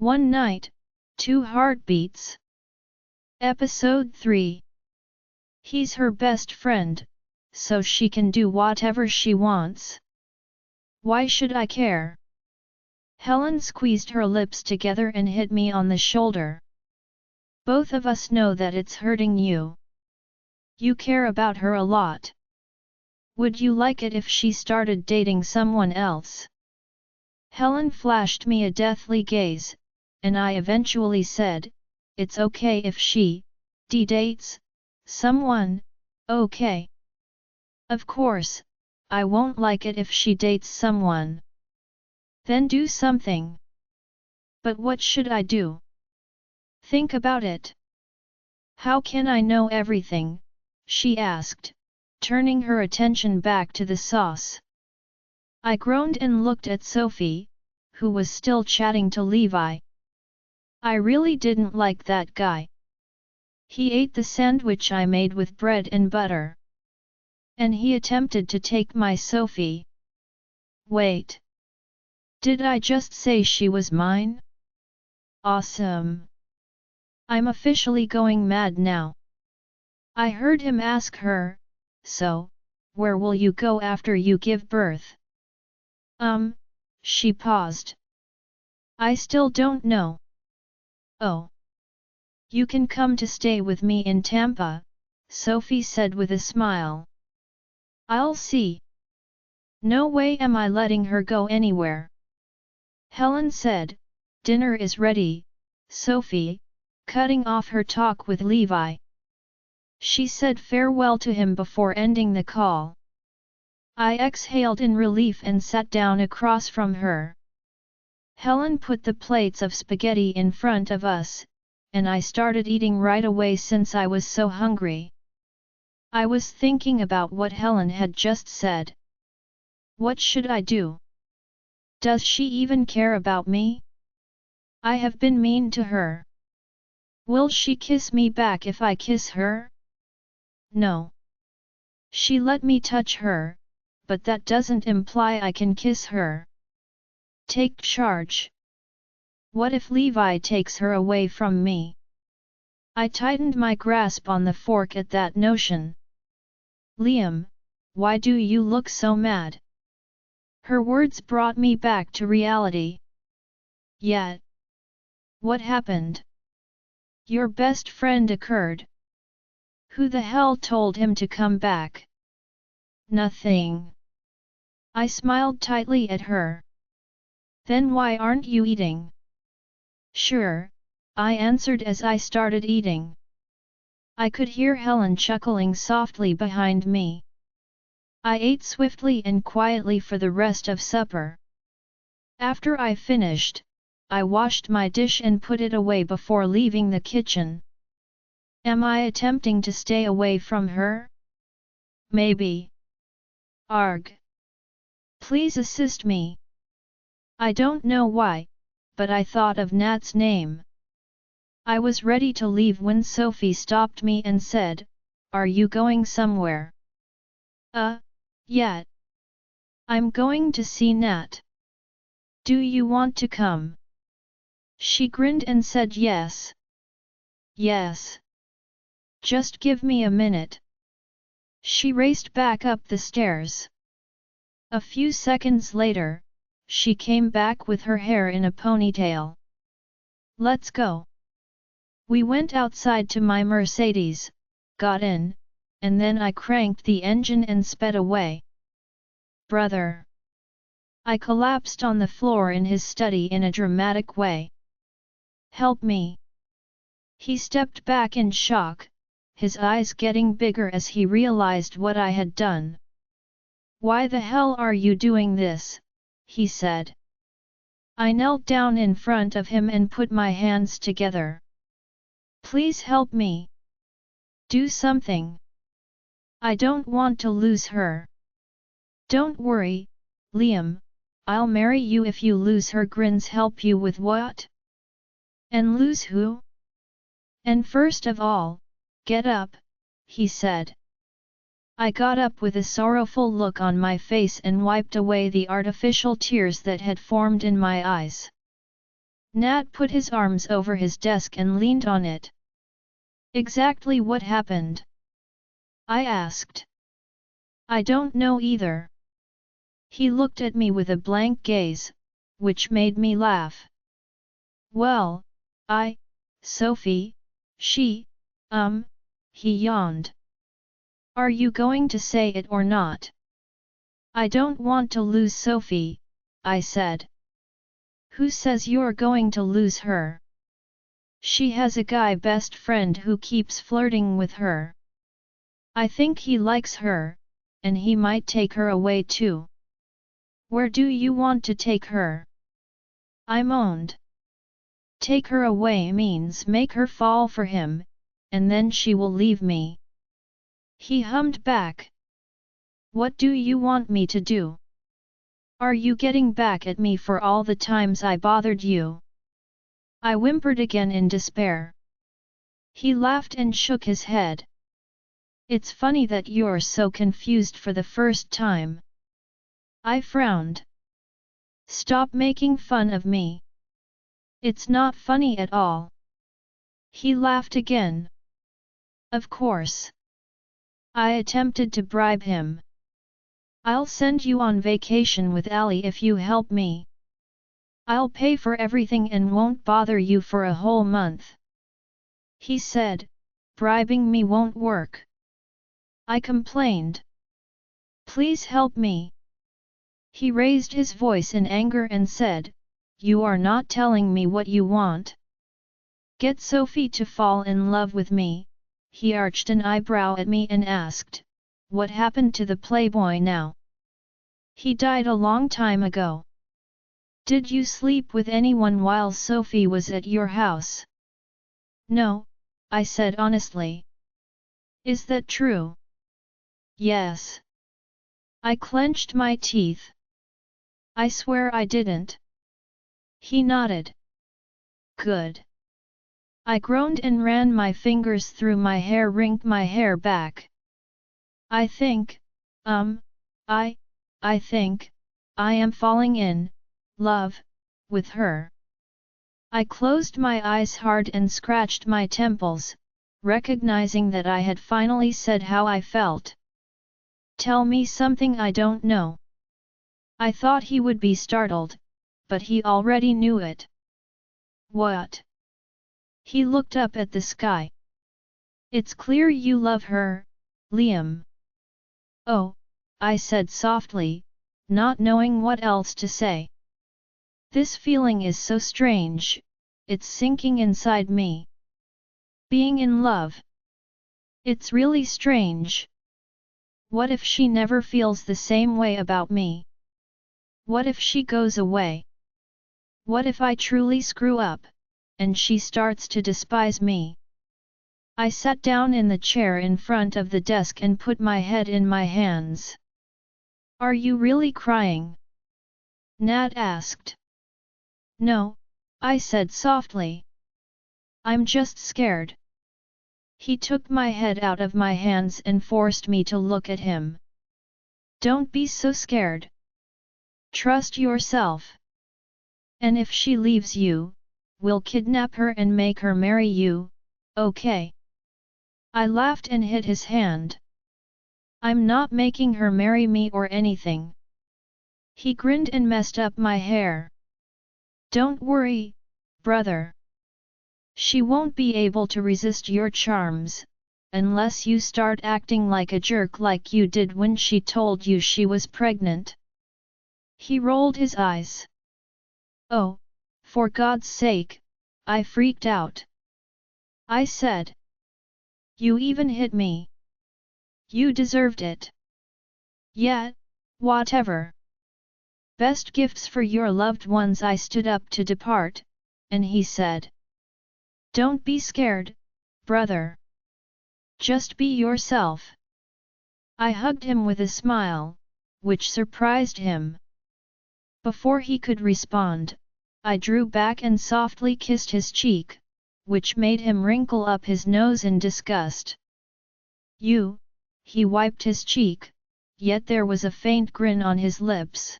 One night, two heartbeats. Episode 3. He's her best friend, so she can do whatever she wants. Why should I care? Helen squeezed her lips together and hit me on the shoulder. Both of us know that it's hurting you. You care about her a lot. Would you like it if she started dating someone else? Helen flashed me a deathly gaze, and I eventually said, it's okay if she dates someone, okay. Of course, I won't like it if she dates someone. Then do something. But what should I do? Think about it. How can I know everything? She asked, turning her attention back to the sauce. I groaned and looked at Sophie, who was still chatting to Levi. I really didn't like that guy. He ate the sandwich I made with bread and butter. And he attempted to take my Sophie. Wait. Did I just say she was mine? Awesome. I'm officially going mad now. I heard him ask her, so, where will you go after you give birth? She paused. I still don't know. Oh. You can come to stay with me in Tampa, Sophie said with a smile. I'll see. No way am I letting her go anywhere. Helen said, dinner is ready, Sophie, cutting off her talk with Levi. She said farewell to him before ending the call. I exhaled in relief and sat down across from her. Helen put the plates of spaghetti in front of us, and I started eating right away since I was so hungry. I was thinking about what Helen had just said. What should I do? Does she even care about me? I have been mean to her. Will she kiss me back if I kiss her? No. She let me touch her, but that doesn't imply I can kiss her. Take charge. What if Levi takes her away from me? I tightened my grasp on the fork at that notion. Liam, why do you look so mad? Her words brought me back to reality. Yet. What happened? Your best friend occurred. Who the hell told him to come back? Nothing. I smiled tightly at her. Then why aren't you eating? Sure, I answered as I started eating. I could hear Helen chuckling softly behind me. I ate swiftly and quietly for the rest of supper. After I finished, I washed my dish and put it away before leaving the kitchen. Am I attempting to stay away from her? Maybe. Arg. Please assist me. I don't know why, but I thought of Nat's name. I was ready to leave when Sophie stopped me and said, are you going somewhere? Yeah. I'm going to see Nat. Do you want to come? She grinned and said yes. Yes. Just give me a minute. She raced back up the stairs. A few seconds later, she came back with her hair in a ponytail. Let's go. We went outside to my Mercedes, got in, and then I cranked the engine and sped away. Brother. I collapsed on the floor in his study in a dramatic way. Help me. He stepped back in shock, his eyes getting bigger as he realized what I had done. Why the hell are you doing this? He said. I knelt down in front of him and put my hands together. Please help me. Do something. I don't want to lose her. Don't worry, Liam, I'll marry you if you lose her. Grins help you with what? And lose who? And first of all, get up, he said. I got up with a sorrowful look on my face and wiped away the artificial tears that had formed in my eyes. Nat put his arms over his desk and leaned on it. Exactly what happened? I asked. I don't know either. He looked at me with a blank gaze, which made me laugh. Well, Sophie, she, he yawned. Are you going to say it or not? I don't want to lose Sophie, I said. Who says you're going to lose her? She has a guy best friend who keeps flirting with her. I think he likes her, and he might take her away too. Where do you want to take her? I moaned. Take her away means make her fall for him, and then she will leave me. He hummed back. What do you want me to do? Are you getting back at me for all the times I bothered you? I whimpered again in despair. He laughed and shook his head. It's funny that you're so confused for the first time. I frowned. Stop making fun of me. It's not funny at all. He laughed again. Of course. I attempted to bribe him. I'll send you on vacation with Ali if you help me. I'll pay for everything and won't bother you for a whole month. He said, bribing me won't work. I complained. Please help me. He raised his voice in anger and said, you are not telling me what you want. Get Sophie to fall in love with me. He arched an eyebrow at me and asked, what happened to the playboy now? He died a long time ago. Did you sleep with anyone while Sophie was at your house? No, I said honestly. Is that true? Yes. I clenched my teeth. I swear I didn't. He nodded. Good. I groaned and ran my fingers through my hair, wrinked my hair back. I think, I think, I am falling in love with her. I closed my eyes hard and scratched my temples, recognizing that I had finally said how I felt. Tell me something I don't know. I thought he would be startled, but he already knew it. What? He looked up at the sky. It's clear you love her, Liam. Oh, I said softly, not knowing what else to say. This feeling is so strange, it's sinking inside me. Being in love. It's really strange. What if she never feels the same way about me? What if she goes away? What if I truly screw up, and she starts to despise me? I sat down in the chair in front of the desk and put my head in my hands. Are you really crying? Nat asked. No, I said softly. I'm just scared. He took my head out of my hands and forced me to look at him. Don't be so scared. Trust yourself. And if she leaves you, we'll kidnap her and make her marry you, okay? I laughed and hit his hand. I'm not making her marry me or anything. He grinned and messed up my hair. Don't worry, brother. She won't be able to resist your charms, unless you start acting like a jerk like you did when she told you she was pregnant. He rolled his eyes. Oh, for God's sake, I freaked out. I said. You even hit me. You deserved it. Yeah, whatever. Best gifts for your loved ones. I stood up to depart, and he said. Don't be scared, brother. Just be yourself. I hugged him with a smile, which surprised him. Before he could respond, I drew back and softly kissed his cheek, which made him wrinkle up his nose in disgust. You, he wiped his cheek, yet there was a faint grin on his lips.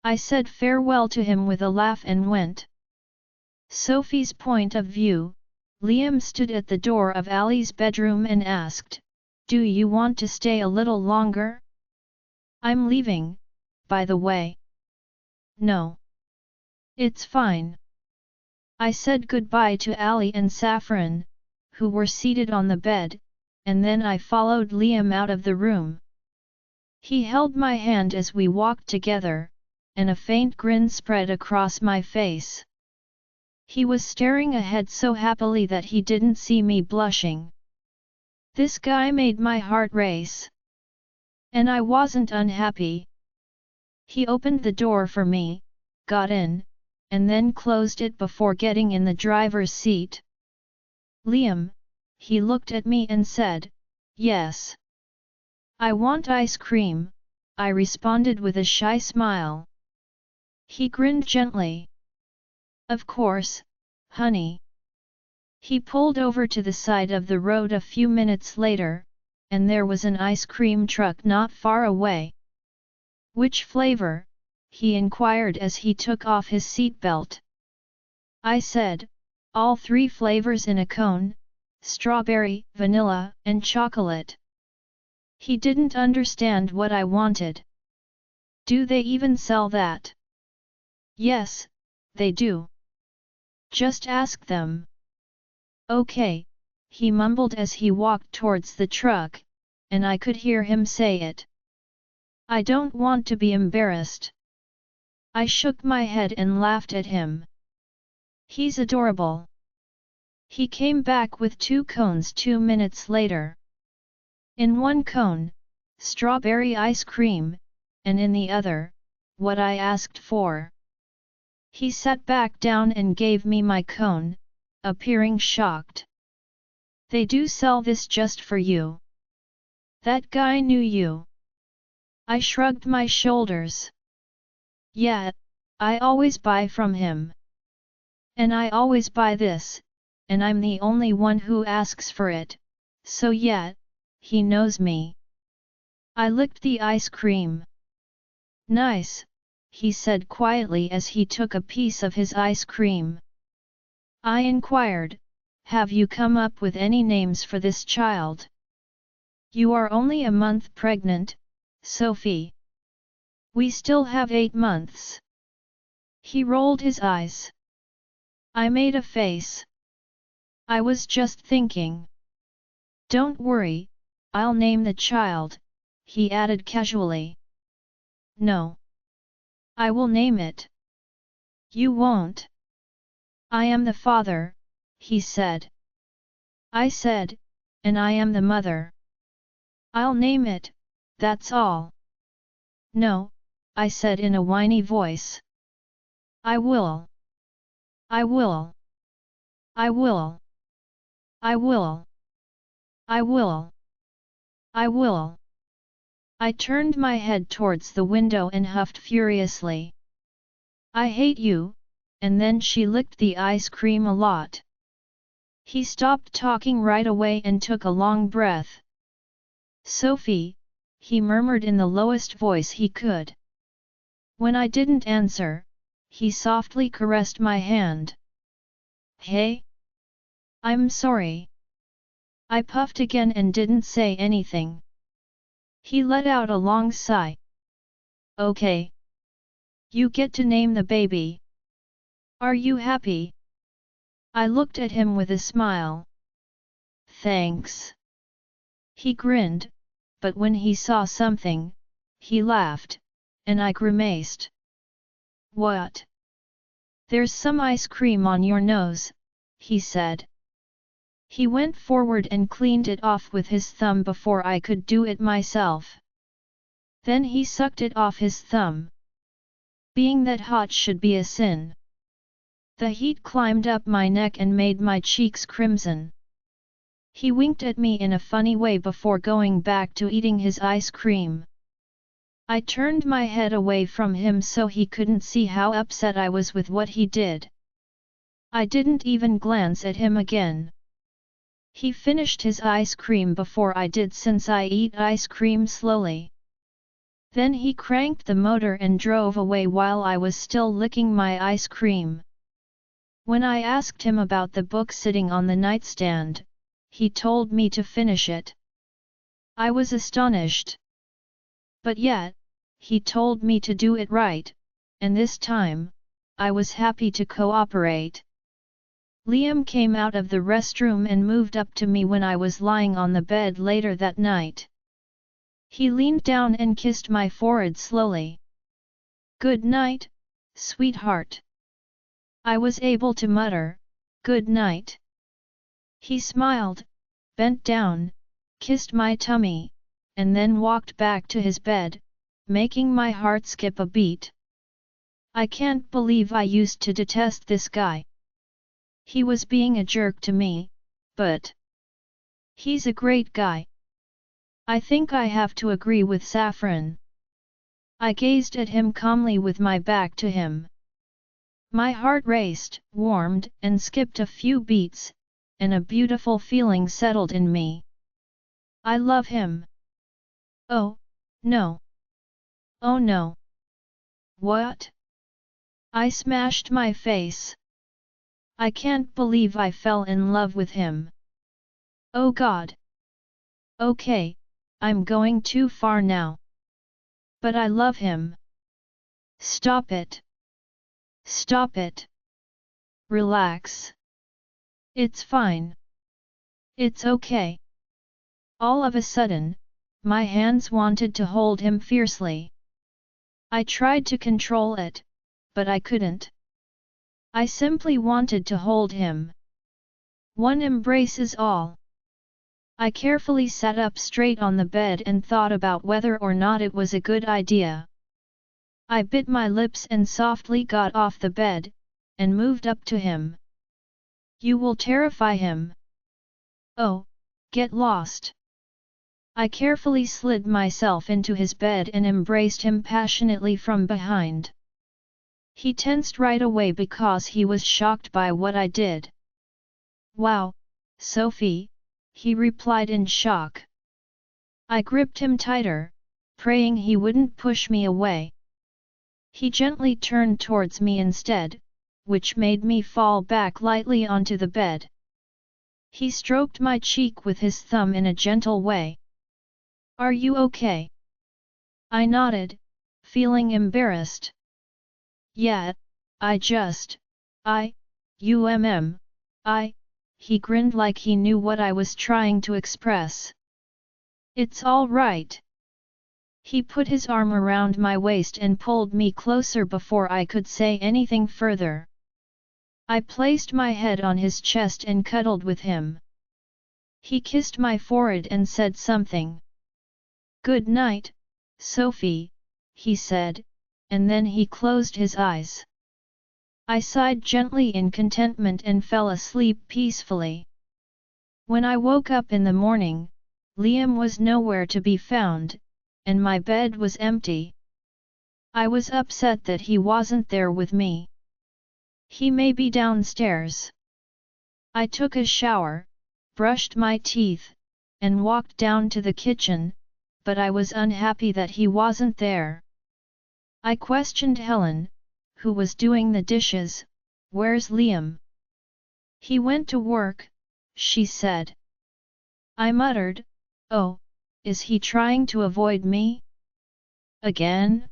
I said farewell to him with a laugh and went. Sophie's point of view, Liam stood at the door of Ali's bedroom and asked, "Do you want to stay a little longer? I'm leaving, by the way." "No. It's fine." I said goodbye to Ali and Saffron, who were seated on the bed, and then I followed Liam out of the room. He held my hand as we walked together, and a faint grin spread across my face. He was staring ahead so happily that he didn't see me blushing. This guy made my heart race. And I wasn't unhappy. He opened the door for me, got in, and then closed it before getting in the driver's seat. "Liam," he looked at me and said, "Yes. I want ice cream," I responded with a shy smile. He grinned gently. "Of course, honey." He pulled over to the side of the road a few minutes later, and there was an ice cream truck not far away. "Which flavor?" he inquired as he took off his seatbelt. I said, "All 3 flavors in a cone: strawberry, vanilla, and chocolate." He didn't understand what I wanted. "Do they even sell that?" "Yes, they do. Just ask them." "Okay," he mumbled as he walked towards the truck, and I could hear him say it. "I don't want to be embarrassed." I shook my head and laughed at him. "He's adorable." He came back with 2 cones 2 minutes later. In one cone, strawberry ice cream, and in the other, what I asked for. He sat back down and gave me my cone, appearing shocked. "They do sell this just for you. That guy knew you." I shrugged my shoulders. "Yeah, I always buy from him. And I always buy this, and I'm the only one who asks for it, so yeah, he knows me." I licked the ice cream. "Nice," he said quietly as he took a piece of his ice cream. I inquired, "Have you come up with any names for this child?" "You are only a month pregnant, Sophie. We still have 8 months." He rolled his eyes. I made a face. "I was just thinking." "Don't worry, I'll name the child," he added casually. "No. I will name it." "You won't." "I am the father," he said. I said, "And I am the mother." "I'll name it, that's all." "No," I said in a whiny voice. "I will. I will. I will. I will. I will. I will." I turned my head towards the window and huffed furiously. "I hate you," and then she licked the ice cream a lot. He stopped talking right away and took a long breath. "Sophie," he murmured in the lowest voice he could. When I didn't answer, he softly caressed my hand. "Hey? I'm sorry." I puffed again and didn't say anything. He let out a long sigh. "Okay. You get to name the baby. Are you happy?" I looked at him with a smile. "Thanks." He grinned, but when he saw something, he laughed, and I grimaced. "What?" "There's some ice cream on your nose," he said. He went forward and cleaned it off with his thumb before I could do it myself. Then he sucked it off his thumb. Being that hot should be a sin. The heat climbed up my neck and made my cheeks crimson. He winked at me in a funny way before going back to eating his ice cream. I turned my head away from him so he couldn't see how upset I was with what he did. I didn't even glance at him again. He finished his ice cream before I did since I eat ice cream slowly. Then he cranked the motor and drove away while I was still licking my ice cream. When I asked him about the book sitting on the nightstand, he told me to finish it. I was astonished. But yet, he told me to do it right, and this time, I was happy to cooperate. Liam came out of the restroom and moved up to me when I was lying on the bed later that night. He leaned down and kissed my forehead slowly. "Good night, sweetheart." I was able to mutter, "Good night." He smiled, bent down, kissed my tummy, and then walked back to his bed, making my heart skip a beat. I can't believe I used to detest this guy. He was being a jerk to me, but he's a great guy. I think I have to agree with Saffron. I gazed at him calmly with my back to him. My heart raced, warmed, and skipped a few beats, and a beautiful feeling settled in me. I love him. Oh, no. Oh no. What? I smashed my face. I can't believe I fell in love with him. Oh God. Okay, I'm going too far now. But I love him. Stop it. Stop it. Relax. It's fine. It's okay. All of a sudden, my hands wanted to hold him fiercely. I tried to control it, but I couldn't. I simply wanted to hold him. One embrace is all. I carefully sat up straight on the bed and thought about whether or not it was a good idea. I bit my lips and softly got off the bed, and moved up to him. "You will terrify him." "Oh, get lost." I carefully slid myself into his bed and embraced him passionately from behind. He tensed right away because he was shocked by what I did. "Wow, Sophie," he replied in shock. I gripped him tighter, praying he wouldn't push me away. He gently turned towards me instead, which made me fall back lightly onto the bed. He stroked my cheek with his thumb in a gentle way. "Are you okay?" I nodded, feeling embarrassed. "Yeah, he grinned like he knew what I was trying to express. "It's all right." He put his arm around my waist and pulled me closer before I could say anything further. I placed my head on his chest and cuddled with him. He kissed my forehead and said something. "Good night, Sophie," he said, and then he closed his eyes. I sighed gently in contentment and fell asleep peacefully. When I woke up in the morning, Liam was nowhere to be found, and my bed was empty. I was upset that he wasn't there with me. He may be downstairs. I took a shower, brushed my teeth, and walked down to the kitchen, but I was unhappy that he wasn't there. I questioned Helen, who was doing the dishes. "Where's Liam?" "He went to work," she said. I muttered, "Oh, is he trying to avoid me? Again?"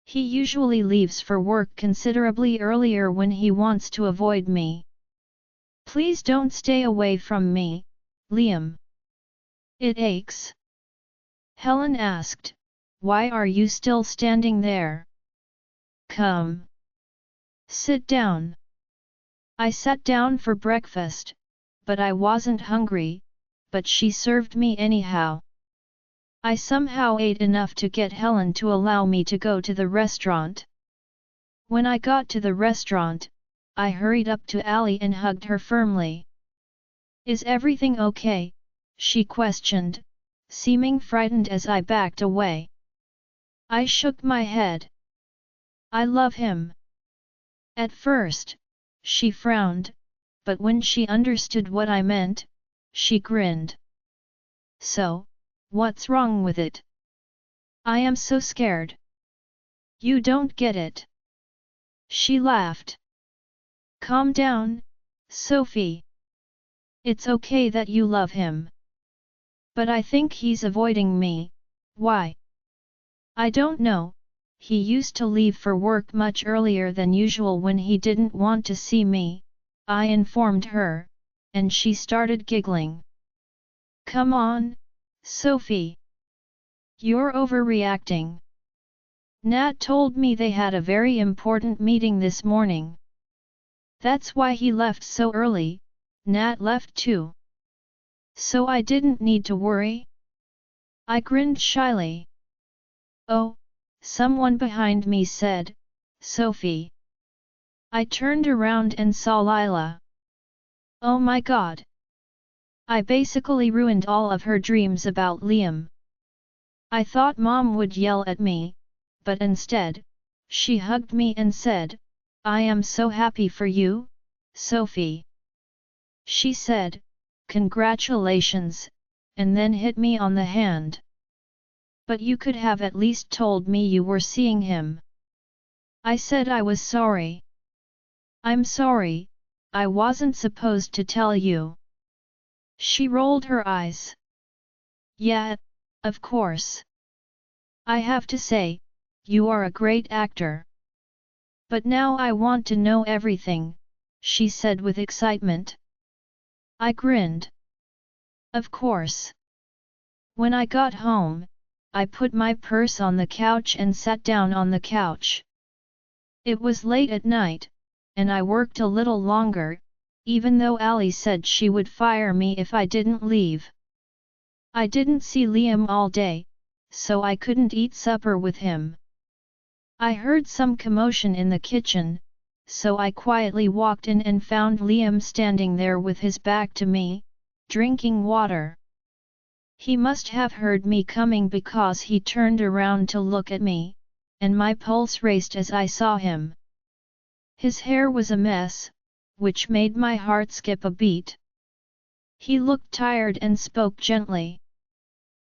He usually leaves for work considerably earlier when he wants to avoid me. "Please don't stay away from me, Liam." "It aches?" Helen asked. "Why are you still standing there? Come. Sit down." I sat down for breakfast, but I wasn't hungry, but she served me anyhow. I somehow ate enough to get Helen to allow me to go to the restaurant. When I got to the restaurant, I hurried up to Ally and hugged her firmly. "Is everything okay?" she questioned, seeming frightened as I backed away. I shook my head. "I love him." At first, she frowned, but when she understood what I meant, she grinned. "So, what's wrong with it? I am so scared." "You don't get it." She laughed. Calm down, Sophie. It's okay that you love him. But I think he's avoiding me, why? I don't know, he used to leave for work much earlier than usual when he didn't want to see me, I informed her, and she started giggling. Come on, Sophie. You're overreacting. Nat told me they had a very important meeting this morning. That's why he left so early, Nat left too. So I didn't need to worry? I grinned shyly. Oh, someone behind me said, Sophie. I turned around and saw Lila. Oh my god. I basically ruined all of her dreams about Liam. I thought Mom would yell at me, but instead, she hugged me and said, I am so happy for you, Sophie. She said, congratulations, and then hit me on the hand. But you could have at least told me you were seeing him. I said I was sorry. I'm sorry, I wasn't supposed to tell you. She rolled her eyes. Yeah, of course. I have to say, you are a great actor. But now I want to know everything, she said with excitement. I grinned. Of course. When I got home, I put my purse on the couch and sat down on the couch. It was late at night, and I worked a little longer, even though Ali said she would fire me if I didn't leave. I didn't see Liam all day, so I couldn't eat supper with him. I heard some commotion in the kitchen, so I quietly walked in and found Liam standing there with his back to me, drinking water. He must have heard me coming because he turned around to look at me, and my pulse raced as I saw him. His hair was a mess, which made my heart skip a beat. He looked tired and spoke gently.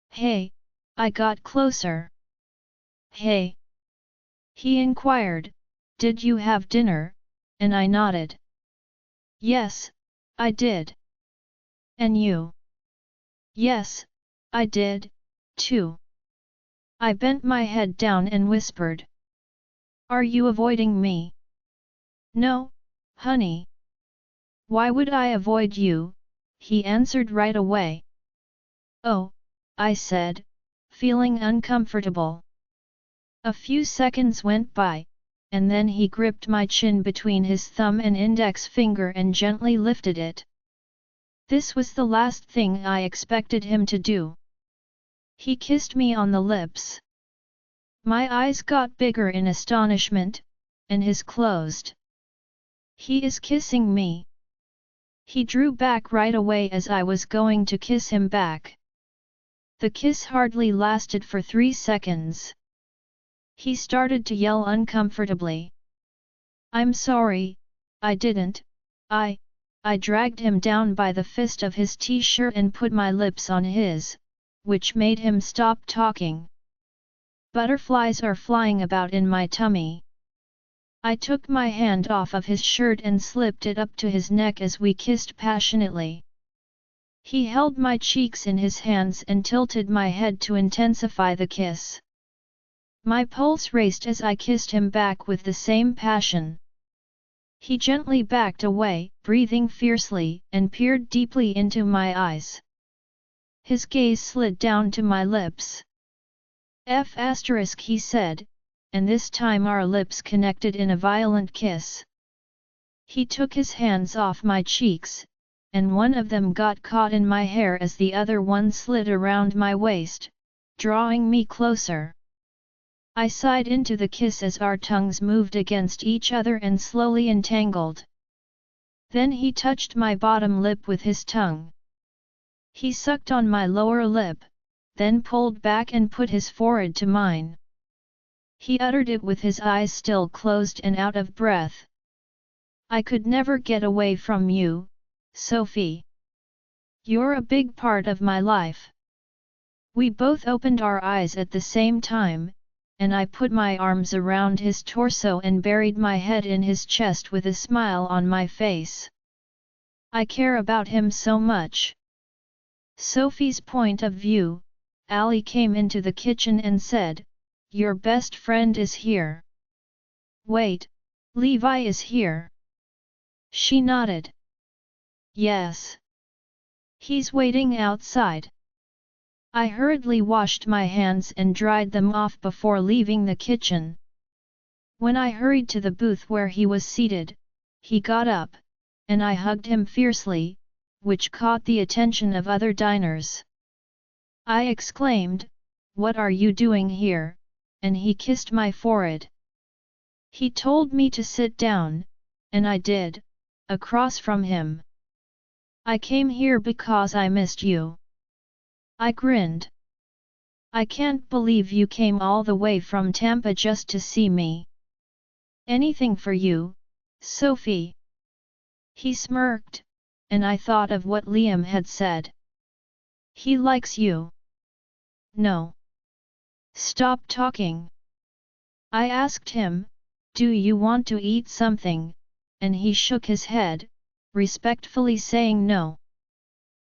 Hey, I got closer. Hey. He inquired, did you have dinner? And I nodded. Yes, I did. And you? Yes, I did, too. I bent my head down and whispered. Are you avoiding me? No, honey. Why would I avoid you? He answered right away. Oh, I said, feeling uncomfortable. A few seconds went by, and then he gripped my chin between his thumb and index finger and gently lifted it. This was the last thing I expected him to do. He kissed me on the lips. My eyes got bigger in astonishment, and his closed. He is kissing me. He drew back right away as I was going to kiss him back. The kiss hardly lasted for 3 seconds. He started to yell uncomfortably. I'm sorry, I didn't, I dragged him down by the fist of his t-shirt and put my lips on his, which made him stop talking. Butterflies are flying about in my tummy. I took my hand off of his shirt and slipped it up to his neck as we kissed passionately. He held my cheeks in his hands and tilted my head to intensify the kiss. My pulse raced as I kissed him back with the same passion. He gently backed away, breathing fiercely, and peered deeply into my eyes. His gaze slid down to my lips. He said, and this time our lips connected in a violent kiss. He took his hands off my cheeks, and one of them got caught in my hair as the other one slid around my waist, drawing me closer. I sighed into the kiss as our tongues moved against each other and slowly entangled. Then he touched my bottom lip with his tongue. He sucked on my lower lip, then pulled back and put his forehead to mine. He uttered it with his eyes still closed and out of breath. I could never get away from you, Sophie. You're a big part of my life. We both opened our eyes at the same time, and I put my arms around his torso and buried my head in his chest with a smile on my face. I care about him so much. Sophie's point of view, Ali came into the kitchen and said, "Your best friend is here." "Wait, Levi is here." She nodded. "Yes. He's waiting outside." I hurriedly washed my hands and dried them off before leaving the kitchen. When I hurried to the booth where he was seated, he got up, and I hugged him fiercely, which caught the attention of other diners. I exclaimed, "What are you doing here?" and he kissed my forehead. He told me to sit down, and I did, across from him. "I came here because I missed you." I grinned. "I can't believe you came all the way from Tampa just to see me." "Anything for you, Sophie." He smirked, and I thought of what Liam had said. "He likes you." "No. Stop talking." I asked him, "Do you want to eat something?" and he shook his head, respectfully saying no.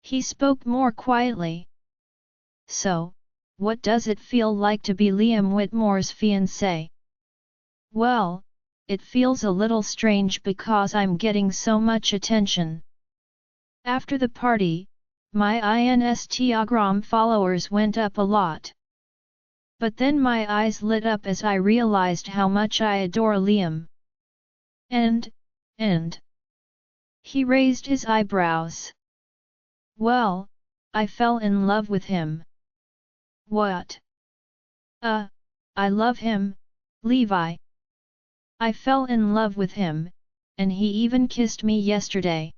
He spoke more quietly. "So, what does it feel like to be Liam Whitmore's fiancé?" "Well, it feels a little strange because I'm getting so much attention." After the party, my Instagram followers went up a lot. But then my eyes lit up as I realized how much I adore Liam. And. He raised his eyebrows. "Well, I fell in love with him." "What?" I love him, Levi." "I fell in love with him, and he even kissed me yesterday."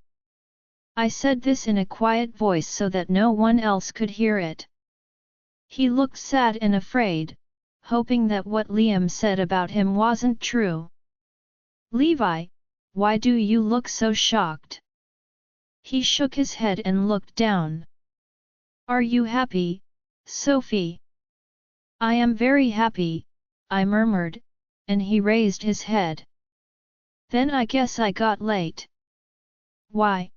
I said this in a quiet voice so that no one else could hear it. He looked sad and afraid, hoping that what Liam said about him wasn't true. "Levi, why do you look so shocked?" He shook his head and looked down. "Are you happy, Sophie?" "I am very happy," I murmured, and he raised his head. "Then I guess I got late." "Why?"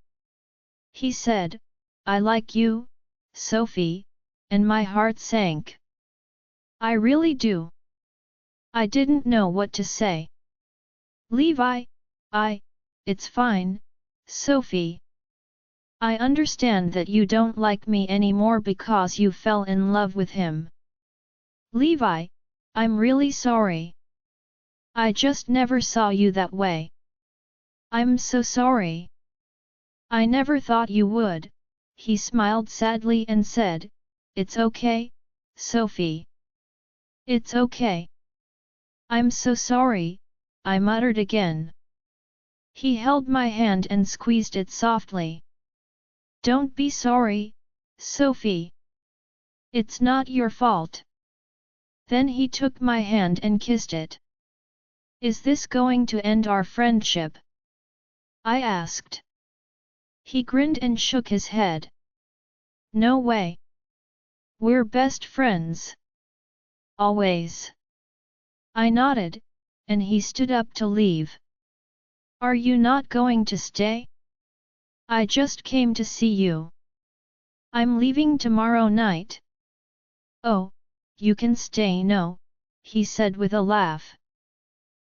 He said, "I like you, Sophie," and my heart sank. "I really do." I didn't know what to say. "Levi, it's fine, Sophie. I understand that you don't like me anymore because you fell in love with him." "Levi, I'm really sorry. I just never saw you that way." "I'm so sorry." "I never thought you would," he smiled sadly and said, "It's okay, Sophie. It's okay." "I'm so sorry," I muttered again. He held my hand and squeezed it softly. "Don't be sorry, Sophie. It's not your fault." Then he took my hand and kissed it. "Is this going to end our friendship?" I asked. He grinned and shook his head. "No way. We're best friends. Always." I nodded, and he stood up to leave. "Are you not going to stay?" "I just came to see you. I'm leaving tomorrow night." "Oh, you can stay." "No," he said with a laugh.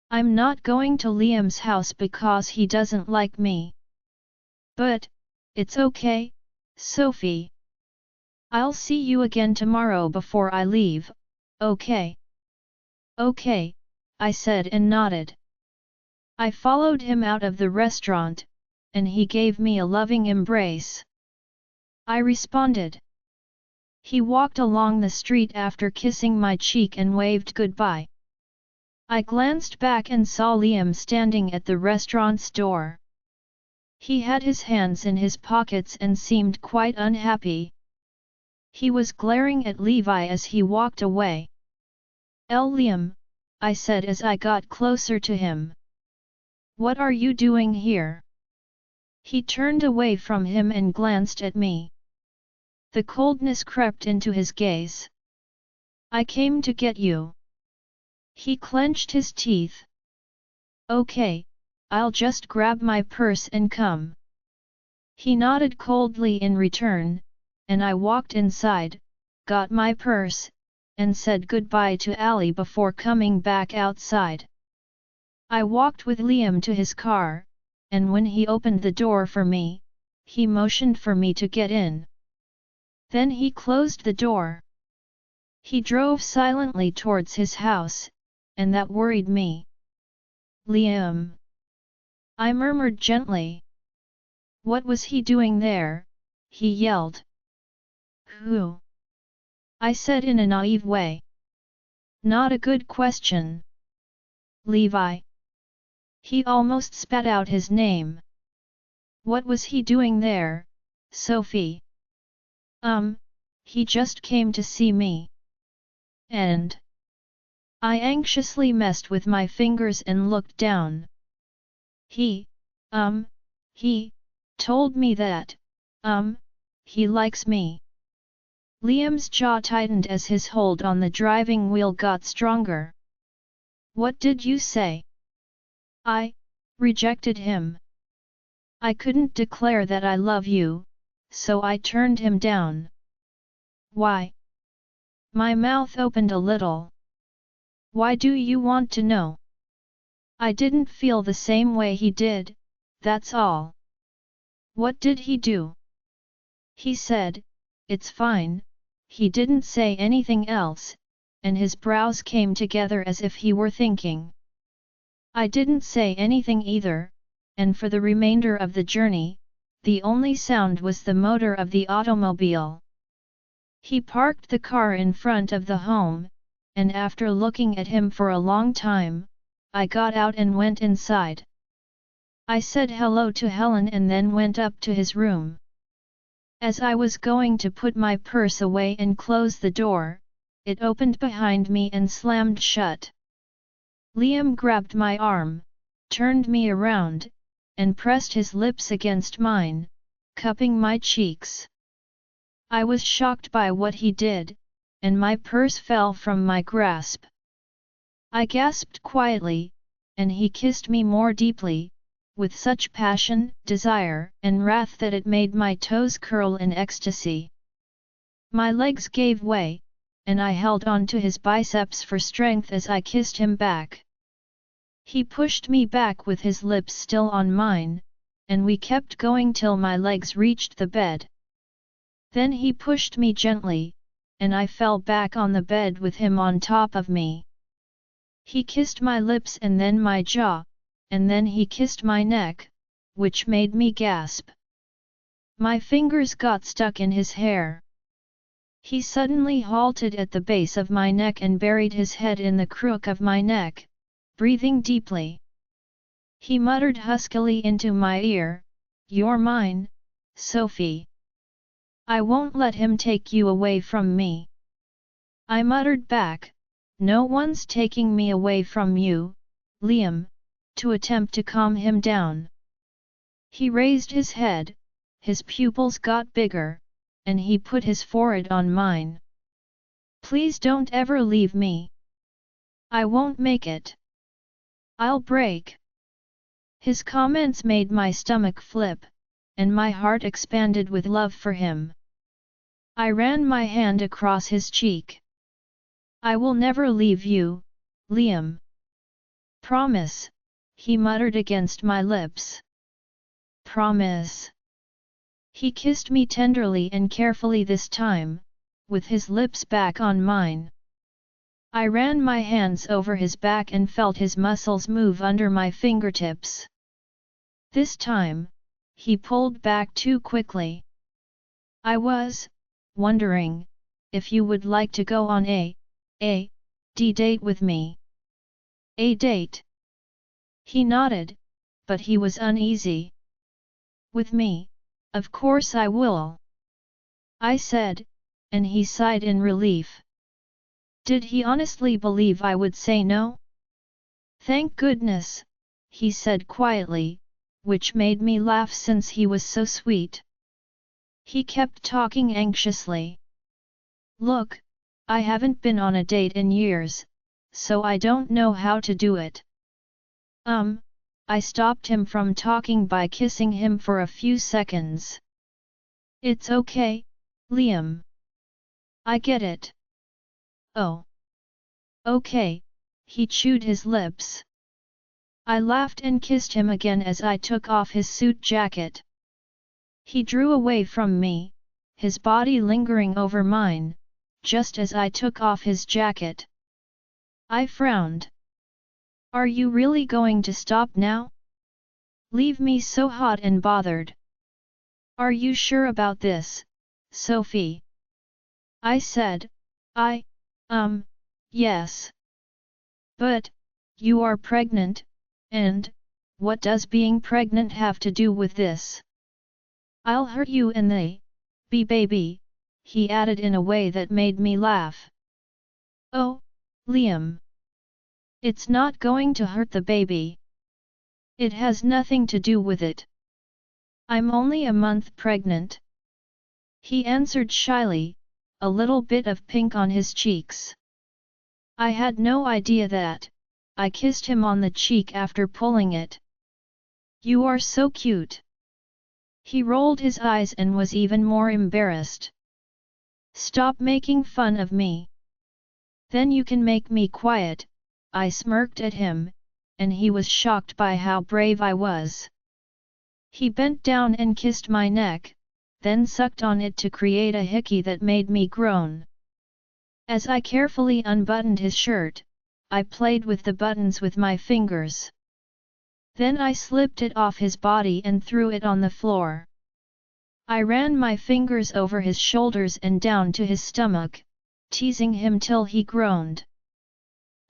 "I'm not going to Liam's house because he doesn't like me." "But, it's okay, Sophie. I'll see you again tomorrow before I leave, okay?" "Okay," I said and nodded. I followed him out of the restaurant, and he gave me a loving embrace. I responded. He walked along the street after kissing my cheek and waved goodbye. I glanced back and saw Liam standing at the restaurant's door. He had his hands in his pockets and seemed quite unhappy. He was glaring at Levi as he walked away. Liam," I said as I got closer to him. "What are you doing here?" He turned away from him and glanced at me. The coldness crept into his gaze. "I came to get you." He clenched his teeth. Okay, I'll just grab my purse and come. He nodded coldly in return, and I walked inside, got my purse, and said goodbye to Ali before coming back outside. I walked with Liam to his car, and when he opened the door for me, he motioned for me to get in. Then he closed the door. He drove silently towards his house, and that worried me. Liam, I murmured gently. What was he doing there? He yelled. Who? I said in a naive way. Not a good question. Levi. He almost spat out his name. What was he doing there, Sophie? He just came to see me. And I anxiously messed with my fingers and looked down. He told me that, he likes me. Liam's jaw tightened as his hold on the driving wheel got stronger. What did you say? I rejected him. I couldn't declare that I love you, so I turned him down. Why? My mouth opened a little. Why do you want to know? I didn't feel the same way he did, that's all. What did he do? He said, it's fine. He didn't say anything else, and his brows came together as if he were thinking. I didn't say anything either, and for the remainder of the journey, the only sound was the motor of the automobile. He parked the car in front of the home, and after looking at him for a long time, I got out and went inside. I said hello to Helen and then went up to his room. As I was going to put my purse away and close the door, it opened behind me and slammed shut. Liam grabbed my arm, turned me around, and pressed his lips against mine, cupping my cheeks. I was shocked by what he did, and my purse fell from my grasp. I gasped quietly, and he kissed me more deeply, with such passion, desire, and wrath that it made my toes curl in ecstasy. My legs gave way, and I held on to his biceps for strength as I kissed him back. He pushed me back with his lips still on mine, and we kept going till my legs reached the bed. Then he pushed me gently, and I fell back on the bed with him on top of me. He kissed my lips and then my jaw, and then he kissed my neck, which made me gasp. My fingers got stuck in his hair. He suddenly halted at the base of my neck and buried his head in the crook of my neck, breathing deeply. He muttered huskily into my ear, "You're mine, Sophie. I won't let him take you away from me." I muttered back, "No one's taking me away from you, Liam," to attempt to calm him down. He raised his head, his pupils got bigger, and he put his forehead on mine. "Please don't ever leave me. I won't make it. I'll break." His comments made my stomach flip, and my heart expanded with love for him. I ran my hand across his cheek. "I will never leave you, Liam. Promise," he muttered against my lips. "Promise." He kissed me tenderly and carefully this time, with his lips back on mine. I ran my hands over his back and felt his muscles move under my fingertips. This time, he pulled back too quickly. "I was wondering if you would like to go on a date with me." "A date?" He nodded, but he was uneasy. "With me, of course I will," I said, and he sighed in relief. Did he honestly believe I would say no? "Thank goodness," he said quietly, which made me laugh since he was so sweet. He kept talking anxiously. "Look, I haven't been on a date in years, so I don't know how to do it. I stopped him from talking by kissing him for a few seconds. It's okay, Liam. I get it. Oh. Okay, he chewed his lips. I laughed and kissed him again as I took off his suit jacket. He drew away from me, his body lingering over mine, just as I took off his jacket. I frowned. Are you really going to stop now? Leave me so hot and bothered. Are you sure about this, Sophie? I said, yes. But, you are pregnant, and, what does being pregnant have to do with this? I'll hurt you and the baby, he added in a way that made me laugh. Oh, Liam. It's not going to hurt the baby. It has nothing to do with it. I'm only a month pregnant. He answered shyly, a little bit of pink on his cheeks. I had no idea that. I kissed him on the cheek after pulling it. You are so cute. He rolled his eyes and was even more embarrassed. Stop making fun of me. Then you can make me quiet, I smirked at him, and he was shocked by how brave I was. He bent down and kissed my neck, then sucked on it to create a hickey that made me groan. As I carefully unbuttoned his shirt, I played with the buttons with my fingers. Then I slipped it off his body and threw it on the floor. I ran my fingers over his shoulders and down to his stomach, teasing him till he groaned.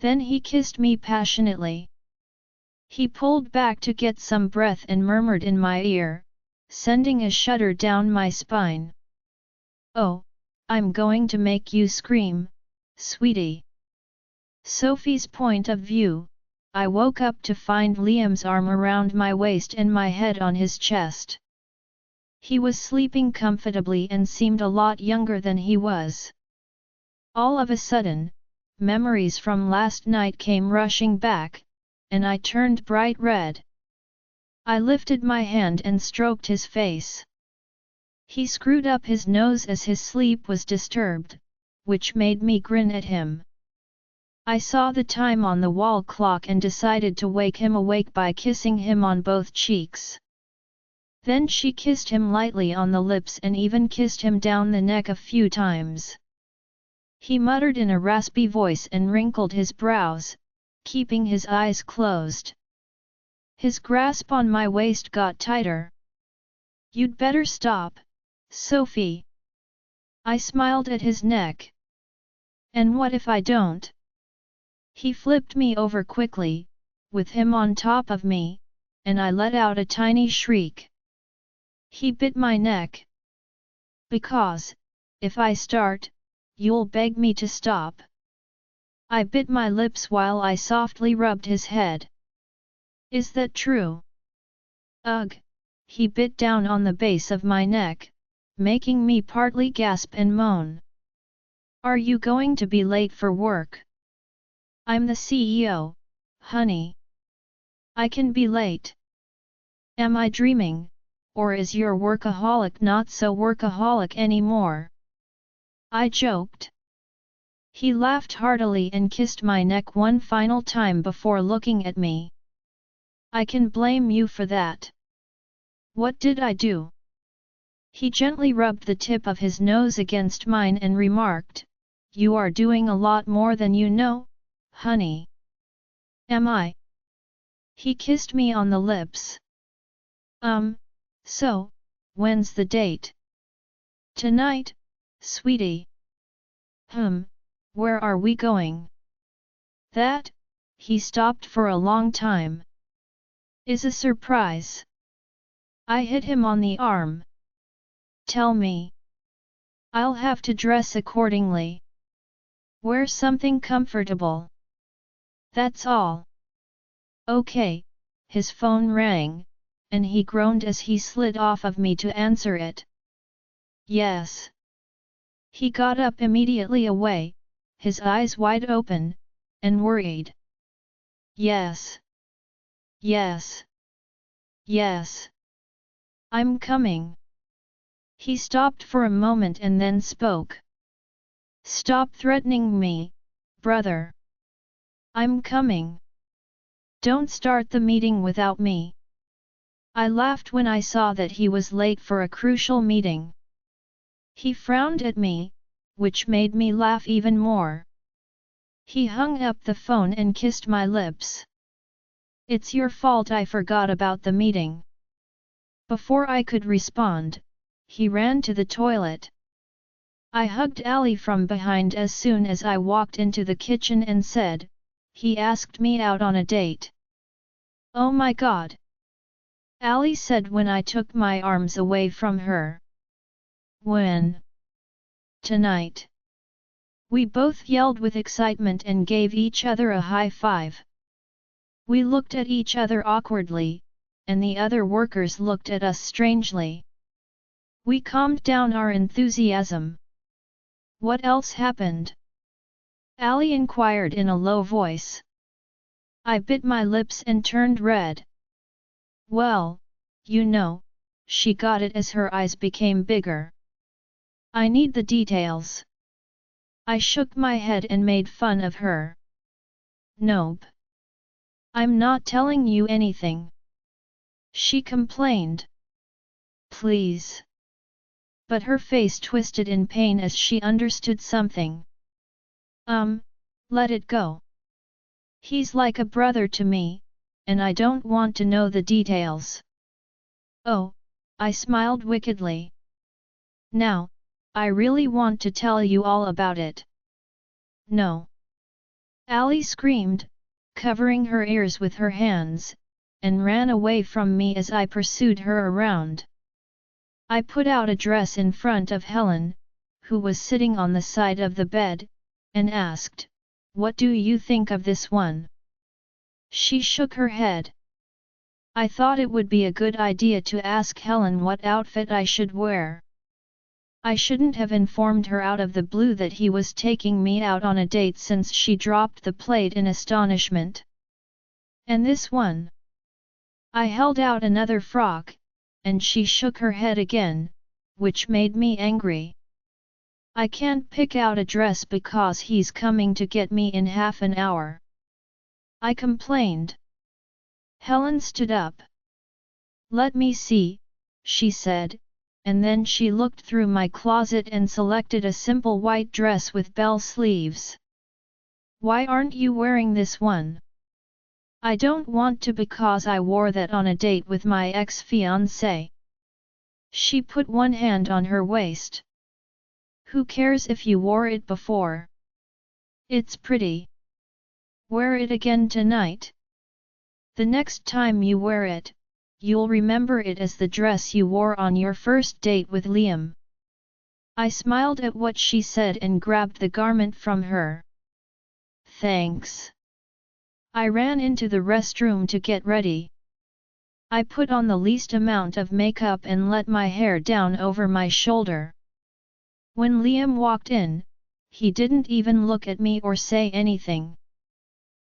Then he kissed me passionately. He pulled back to get some breath and murmured in my ear, sending a shudder down my spine. Oh, I'm going to make you scream, sweetie. Sophie's point of view, I woke up to find Liam's arm around my waist and my head on his chest. He was sleeping comfortably and seemed a lot younger than he was. All of a sudden, memories from last night came rushing back, and I turned bright red. I lifted my hand and stroked his face. He screwed up his nose as his sleep was disturbed, which made me grin at him. I saw the time on the wall clock and decided to wake him awake by kissing him on both cheeks. Then she kissed him lightly on the lips and even kissed him down the neck a few times. He muttered in a raspy voice and wrinkled his brows, keeping his eyes closed. His grasp on my waist got tighter. You'd better stop, Sophie. I smiled at his neck. And what if I don't? He flipped me over quickly, with him on top of me, and I let out a tiny shriek. He bit my neck. Because, if I start, you'll beg me to stop. I bit my lips while I softly rubbed his head. Is that true? Ugh! He bit down on the base of my neck, making me partly gasp and moan. Are you going to be late for work? I'm the CEO, honey. I can be late. Am I dreaming, or is your workaholic not so workaholic anymore? I joked. He laughed heartily and kissed my neck one final time before looking at me. I can blame you for that. What did I do? He gently rubbed the tip of his nose against mine and remarked, You are doing a lot more than you know, honey. Am I? He kissed me on the lips. So, when's the date? Tonight, sweetie. Where are we going? That, he stopped for a long time. Is a surprise. I hit him on the arm. Tell me. I'll have to dress accordingly. Wear something comfortable. That's all. Okay, his phone rang, and he groaned as he slid off of me to answer it. Yes. He got up immediately away, his eyes wide open, and worried. Yes. Yes. Yes. I'm coming. He stopped for a moment and then spoke. Stop threatening me, brother. I'm coming. Don't start the meeting without me. I laughed when I saw that he was late for a crucial meeting. He frowned at me, which made me laugh even more. He hung up the phone and kissed my lips. It's your fault I forgot about the meeting. Before I could respond, he ran to the toilet. I hugged Ali from behind as soon as I walked into the kitchen and said, he asked me out on a date. Oh my god! Ali said when I took my arms away from her. When? Tonight. We both yelled with excitement and gave each other a high five. We looked at each other awkwardly, and the other workers looked at us strangely. We calmed down our enthusiasm. What else happened? Ali inquired in a low voice. I bit my lips and turned red. Well, you know, she got it as her eyes became bigger. I need the details. I shook my head and made fun of her. Nope. I'm not telling you anything. She complained. Please. But her face twisted in pain as she understood something. Let it go. He's like a brother to me, and I don't want to know the details. Oh, I smiled wickedly. Now, I really want to tell you all about it. No. Ali screamed, covering her ears with her hands, and ran away from me as I pursued her around. I put out a dress in front of Helen, who was sitting on the side of the bed, and asked, What do you think of this one? She shook her head. I thought it would be a good idea to ask Helen what outfit I should wear. I shouldn't have informed her out of the blue that he was taking me out on a date since she dropped the plate in astonishment. And this one? I held out another frock, and she shook her head again, which made me angry. I can't pick out a dress because he's coming to get me in half an hour. I complained. Helen stood up. Let me see, she said, and then she looked through my closet and selected a simple white dress with bell sleeves. Why aren't you wearing this one? I don't want to because I wore that on a date with my ex-fiancé. She put one hand on her waist. Who cares if you wore it before? It's pretty. Wear it again tonight. The next time you wear it, you'll remember it as the dress you wore on your first date with Liam. I smiled at what she said and grabbed the garment from her. Thanks. I ran into the restroom to get ready. I put on the least amount of makeup and let my hair down over my shoulder. When Liam walked in, he didn't even look at me or say anything.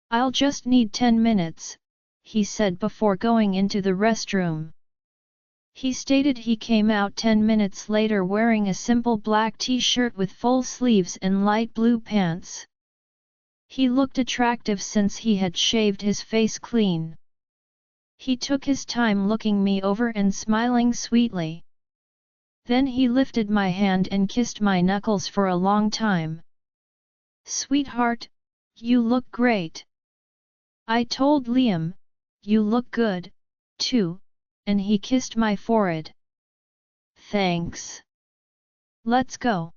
I'll just need 10 minutes, he said before going into the restroom. He stated he came out 10 minutes later wearing a simple black t-shirt with full sleeves and light blue pants. He looked attractive since he had shaved his face clean. He took his time looking me over and smiling sweetly. Then he lifted my hand and kissed my knuckles for a long time. Sweetheart, you look great. I told Liam, you look good, too, and he kissed my forehead. Thanks. Let's go.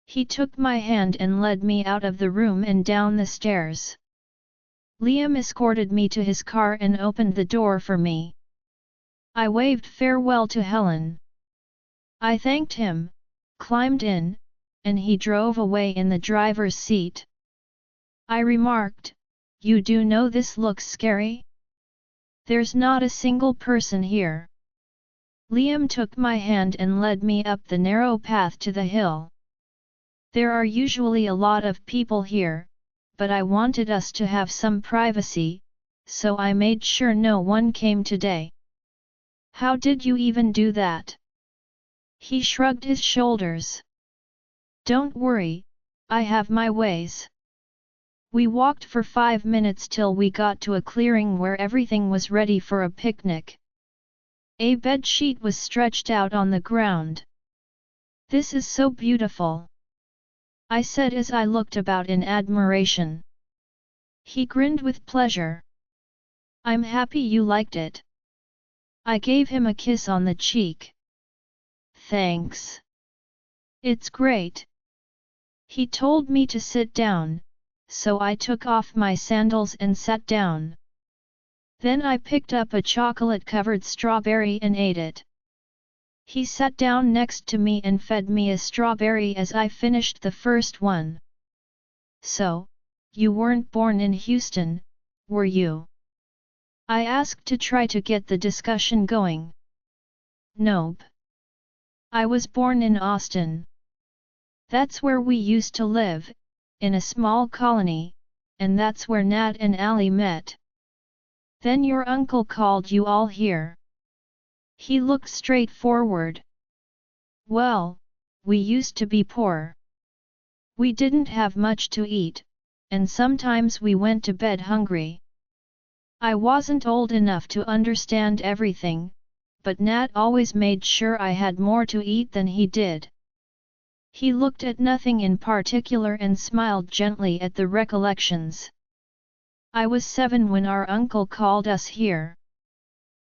He took my hand and led me out of the room and down the stairs. Liam escorted me to his car and opened the door for me. I waved farewell to Helen. I thanked him, climbed in, and he drove away in the driver's seat. I remarked, You do know this looks scary? There's not a single person here. Liam took my hand and led me up the narrow path to the hill. There are usually a lot of people here, but I wanted us to have some privacy, so I made sure no one came today. How did you even do that? He shrugged his shoulders. Don't worry, I have my ways. We walked for 5 minutes till we got to a clearing where everything was ready for a picnic. A bed sheet was stretched out on the ground. This is so beautiful, I said as I looked about in admiration. He grinned with pleasure. I'm happy you liked it. I gave him a kiss on the cheek. Thanks. It's great. He told me to sit down, so I took off my sandals and sat down. Then I picked up a chocolate-covered strawberry and ate it. He sat down next to me and fed me a strawberry as I finished the first one. So, you weren't born in Houston, were you? I asked to try to get the discussion going. Nope. I was born in Austin. That's where we used to live, in a small colony, and that's where Nat and Allie met. Then your uncle called you all here. He looked straight forward. Well, we used to be poor. We didn't have much to eat, and sometimes we went to bed hungry. I wasn't old enough to understand everything, but Nat always made sure I had more to eat than he did. He looked at nothing in particular and smiled gently at the recollections. I was 7 when our uncle called us here.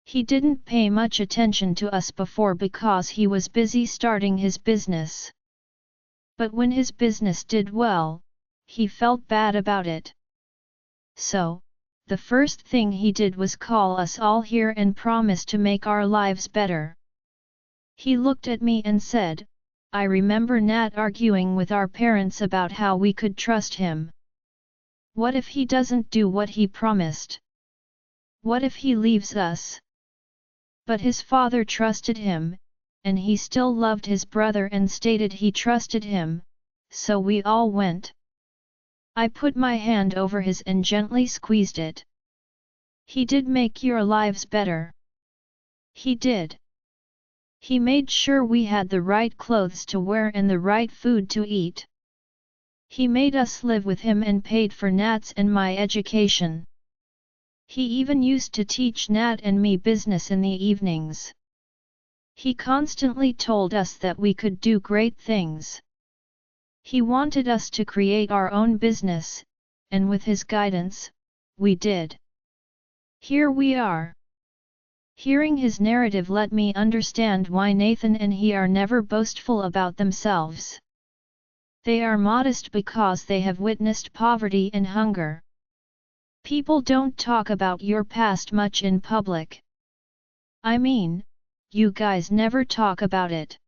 He didn't pay much attention to us before because he was busy starting his business. But when his business did well, he felt bad about it. So, the first thing he did was call us all here and promise to make our lives better. He looked at me and said, I remember Nat arguing with our parents about how we could trust him. What if he doesn't do what he promised? What if he leaves us? But his father trusted him, and he still loved his brother and stated he trusted him, so we all went. I put my hand over his and gently squeezed it. He did make your lives better. He did. He made sure we had the right clothes to wear and the right food to eat. He made us live with him and paid for Nat's and my education. He even used to teach Nat and me business in the evenings. He constantly told us that we could do great things. He wanted us to create our own business, and with his guidance, we did. Here we are. Hearing his narrative let me understand why Nathan and he are never boastful about themselves. They are modest because they have witnessed poverty and hunger. People don't talk about your past much in public. I mean, you guys never talk about it.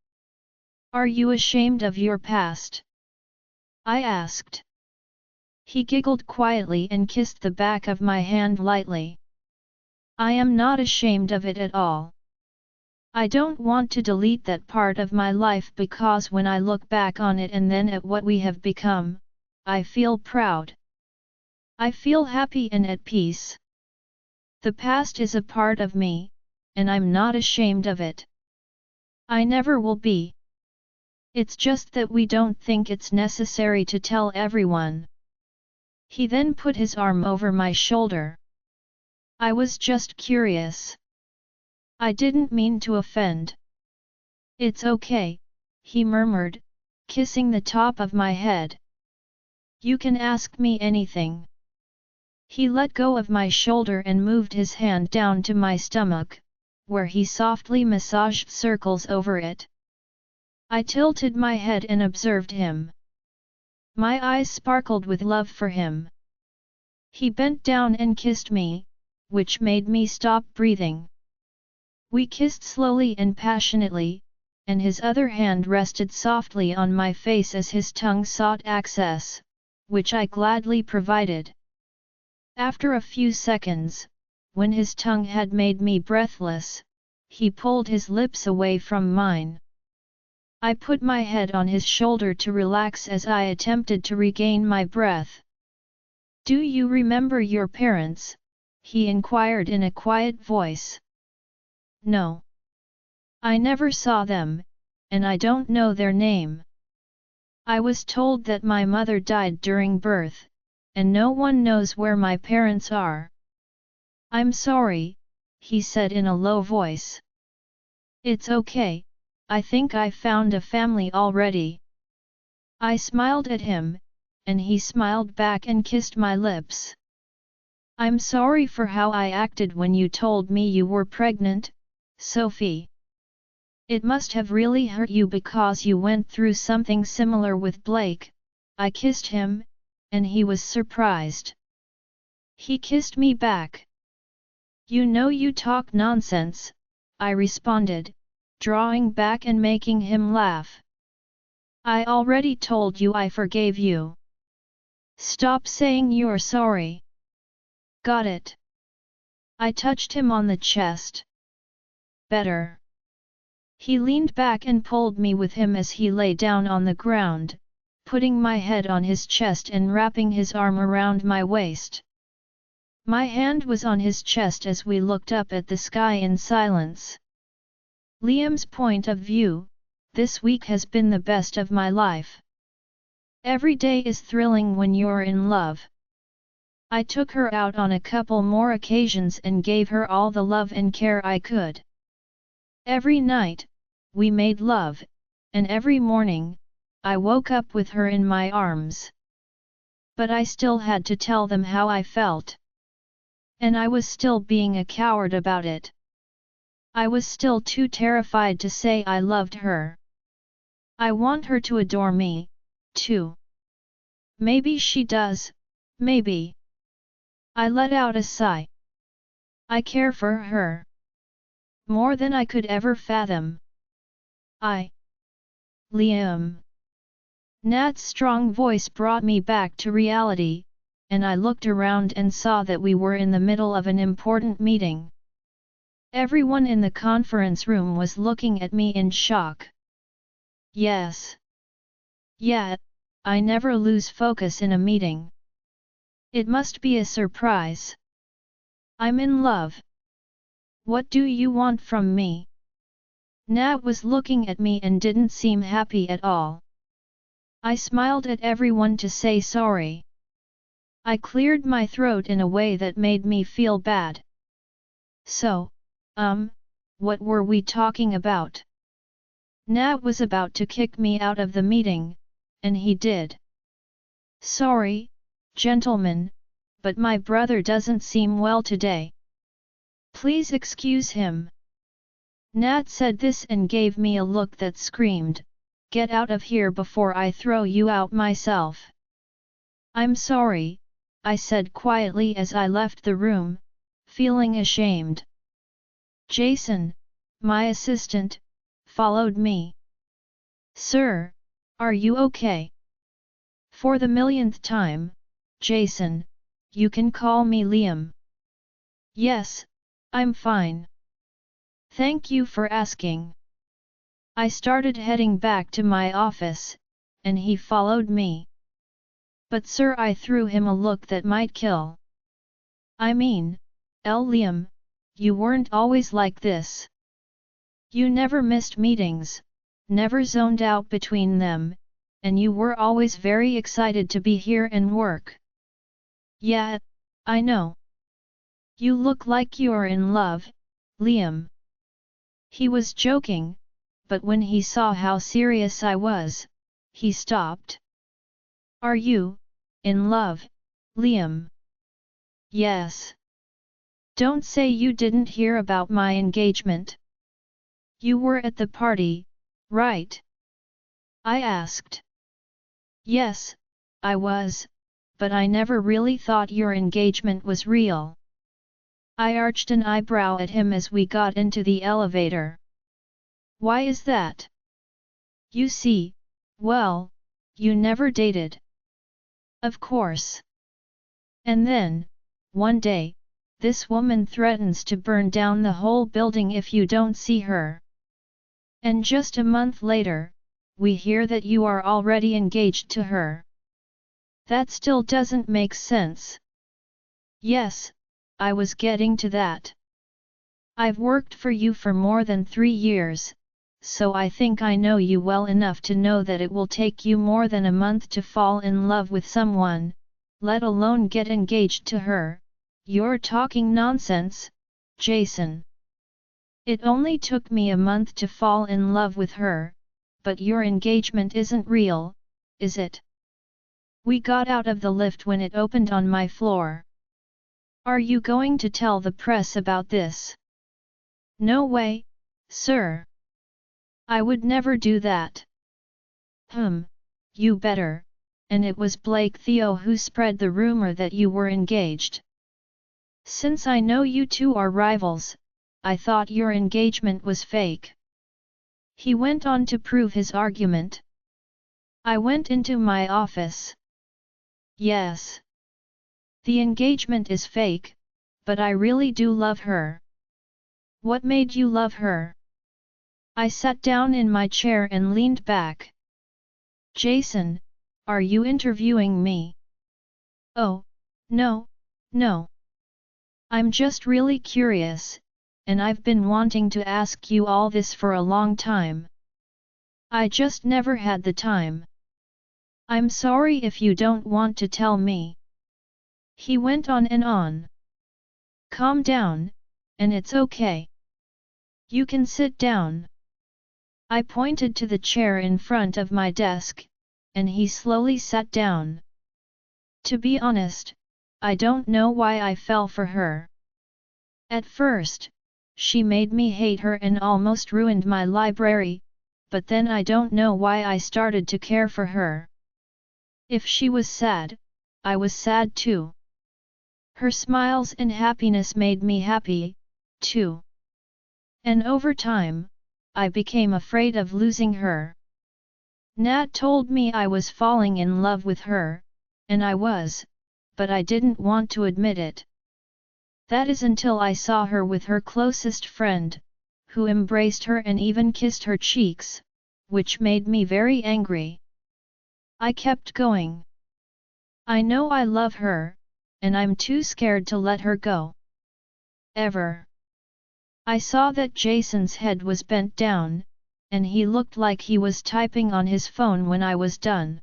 Are you ashamed of your past? I asked. He giggled quietly and kissed the back of my hand lightly. I am not ashamed of it at all. I don't want to delete that part of my life because when I look back on it and then at what we have become, I feel proud. I feel happy and at peace. The past is a part of me, and I'm not ashamed of it. I never will be. It's just that we don't think it's necessary to tell everyone. He then put his arm over my shoulder. I was just curious. I didn't mean to offend. It's okay, he murmured, kissing the top of my head. You can ask me anything. He let go of my shoulder and moved his hand down to my stomach, where he softly massaged circles over it. I tilted my head and observed him. My eyes sparkled with love for him. He bent down and kissed me, which made me stop breathing. We kissed slowly and passionately, and his other hand rested softly on my face as his tongue sought access, which I gladly provided. After a few seconds, when his tongue had made me breathless, he pulled his lips away from mine. I put my head on his shoulder to relax as I attempted to regain my breath. Do you remember your parents? He inquired in a quiet voice. No. I never saw them, and I don't know their name. I was told that my mother died during birth, and no one knows where my parents are. I'm sorry, he said in a low voice. It's okay, I think I found a family already. I smiled at him, and he smiled back and kissed my lips. I'm sorry for how I acted when you told me you were pregnant, Sophie. It must have really hurt you because you went through something similar with Blake. I kissed him, and he was surprised. He kissed me back. You know you talk nonsense, I responded, drawing back and making him laugh. I already told you I forgave you. Stop saying you're sorry. Got it. I touched him on the chest. Better. He leaned back and pulled me with him as he lay down on the ground, putting my head on his chest and wrapping his arm around my waist. My hand was on his chest as we looked up at the sky in silence. Liam's point of view, this week has been the best of my life. Every day is thrilling when you're in love. I took her out on a couple more occasions and gave her all the love and care I could. Every night, we made love, and every morning, I woke up with her in my arms. But I still had to tell them how I felt. And I was still being a coward about it. I was still too terrified to say I loved her. I want her to adore me, too. Maybe she does, maybe. I let out a sigh. I care for her. More than I could ever fathom. Liam. Nat's strong voice brought me back to reality, and I looked around and saw that we were in the middle of an important meeting. Everyone in the conference room was looking at me in shock. Yes. Yeah, I never lose focus in a meeting. It must be a surprise. I'm in love. What do you want from me? Nat was looking at me and didn't seem happy at all. I smiled at everyone to say sorry. I cleared my throat in a way that made me feel bad. So, what were we talking about? Nat was about to kick me out of the meeting, and he did. Sorry, gentlemen, but my brother doesn't seem well today. Please excuse him. Nat said this and gave me a look that screamed, "Get out of here before I throw you out myself." I'm sorry, I said quietly as I left the room, feeling ashamed. Jason, my assistant, followed me. Sir, are you okay? For the millionth time, Jason, you can call me Liam. Yes, I'm fine. Thank you for asking. I started heading back to my office, and he followed me. But sir, I threw him a look that might kill. I mean, Liam, you weren't always like this. You never missed meetings, never zoned out between them, and you were always very excited to be here and work. Yeah, I know. You look like you're in love, Liam. He was joking, but when he saw how serious I was, he stopped. Are you in love, Liam? Yes. Don't say you didn't hear about my engagement. You were at the party, right? I asked. Yes, I was, but I never really thought your engagement was real. I arched an eyebrow at him as we got into the elevator. Why is that? You see, well, you never dated. Of course. And then, one day, this woman threatens to burn down the whole building if you don't see her. And just a month later, we hear that you are already engaged to her. That still doesn't make sense. Yes, I was getting to that. I've worked for you for more than 3 years, so I think I know you well enough to know that it will take you more than a month to fall in love with someone, let alone get engaged to her. You're talking nonsense, Jason. It only took me a month to fall in love with her, but your engagement isn't real, is it? We got out of the lift when it opened on my floor. Are you going to tell the press about this? No way, sir. I would never do that. You better, and it was Blake Theo who spread the rumor that you were engaged. Since I know you two are rivals, I thought your engagement was fake. He went on to prove his argument. I went into my office. Yes. The engagement is fake, but I really do love her. What made you love her? I sat down in my chair and leaned back. Jason, are you interviewing me? Oh, no, no. I'm just really curious, and I've been wanting to ask you all this for a long time. I just never had the time. I'm sorry if you don't want to tell me. He went on and on. Calm down, and it's okay. You can sit down. I pointed to the chair in front of my desk, and he slowly sat down. To be honest, I don't know why I fell for her. At first, she made me hate her and almost ruined my library, but then I don't know why I started to care for her. If she was sad, I was sad too. Her smiles and happiness made me happy, too. And over time, I became afraid of losing her. Nat told me I was falling in love with her, and I was, but I didn't want to admit it. That is until I saw her with her closest friend, who embraced her and even kissed her cheeks, which made me very angry. I kept going. I know I love her, and I'm too scared to let her go. Ever. I saw that Jason's head was bent down, and he looked like he was typing on his phone when I was done.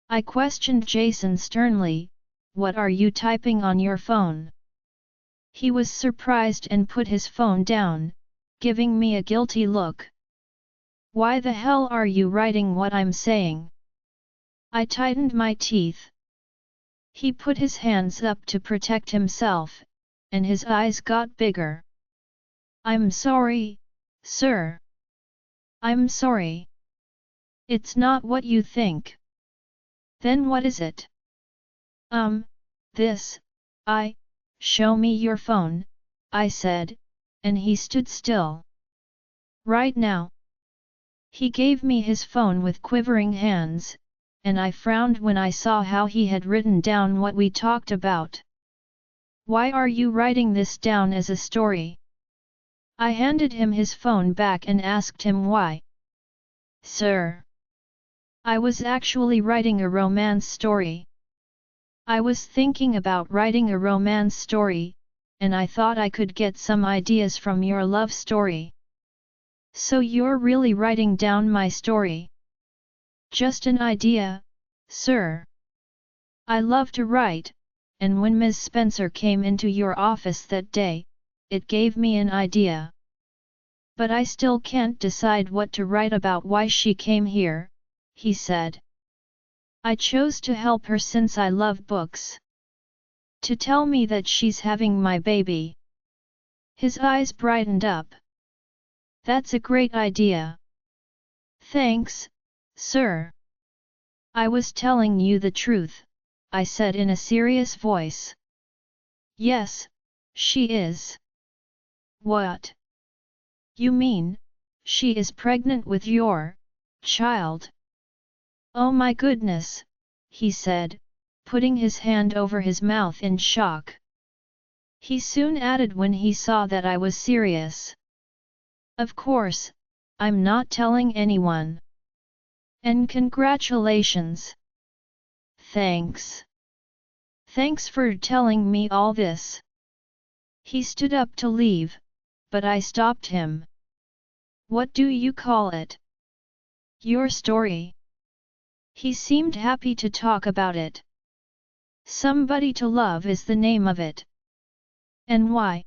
I questioned Jason sternly, "What are you typing on your phone?" He was surprised and put his phone down, giving me a guilty look. "Why the hell are you writing what I'm saying?" I tightened my teeth. He put his hands up to protect himself, and his eyes got bigger. "I'm sorry, sir. I'm sorry. It's not what you think." "Then what is it?" This, show me your phone," I said, and he stood still. "Right now." He gave me his phone with quivering hands, and I frowned when I saw how he had written down what we talked about. "Why are you writing this down as a story?" I handed him his phone back and asked him why. "Sir, I was actually writing a romance story. I was thinking about writing a romance story, and I thought I could get some ideas from your love story." "So you're really writing down my story?" "Just an idea, sir. I love to write, and when Ms. Spencer came into your office that day, it gave me an idea. But I still can't decide what to write about why she came here," he said. "I chose to help her since I love books. To tell me that she's having my baby." His eyes brightened up. "That's a great idea." "Thanks, sir." "I was telling you the truth," I said in a serious voice. "Yes, she is." "What? You mean, she is pregnant with your child?" "Oh my goodness," he said, putting his hand over his mouth in shock. He soon added when he saw that I was serious. "Of course, I'm not telling anyone. And congratulations." Thanks. Thanks for telling me all this. He stood up to leave, but I stopped him. What do you call it? Your story. He seemed happy to talk about it. Somebody to love is the name of it. And why?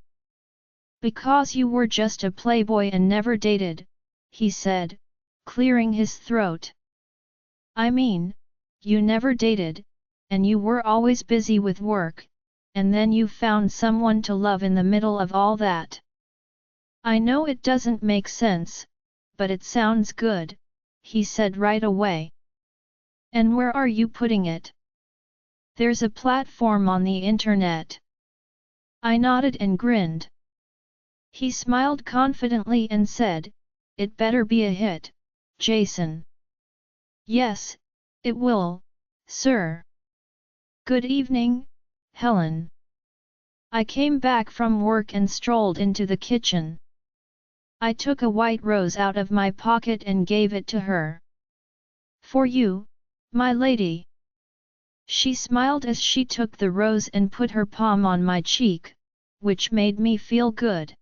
Because you were just a playboy and never dated, he said, clearing his throat. I mean, you never dated, and you were always busy with work, and then you found someone to love in the middle of all that. I know it doesn't make sense, but it sounds good, he said right away. And where are you putting it? There's a platform on the internet. I nodded and grinned. He smiled confidently and said, it better be a hit, Jason. Yes, it will, sir. Good evening, Helen. I came back from work and strolled into the kitchen. I took a white rose out of my pocket and gave it to her. For you, my lady. She smiled as she took the rose and put her palm on my cheek, which made me feel good.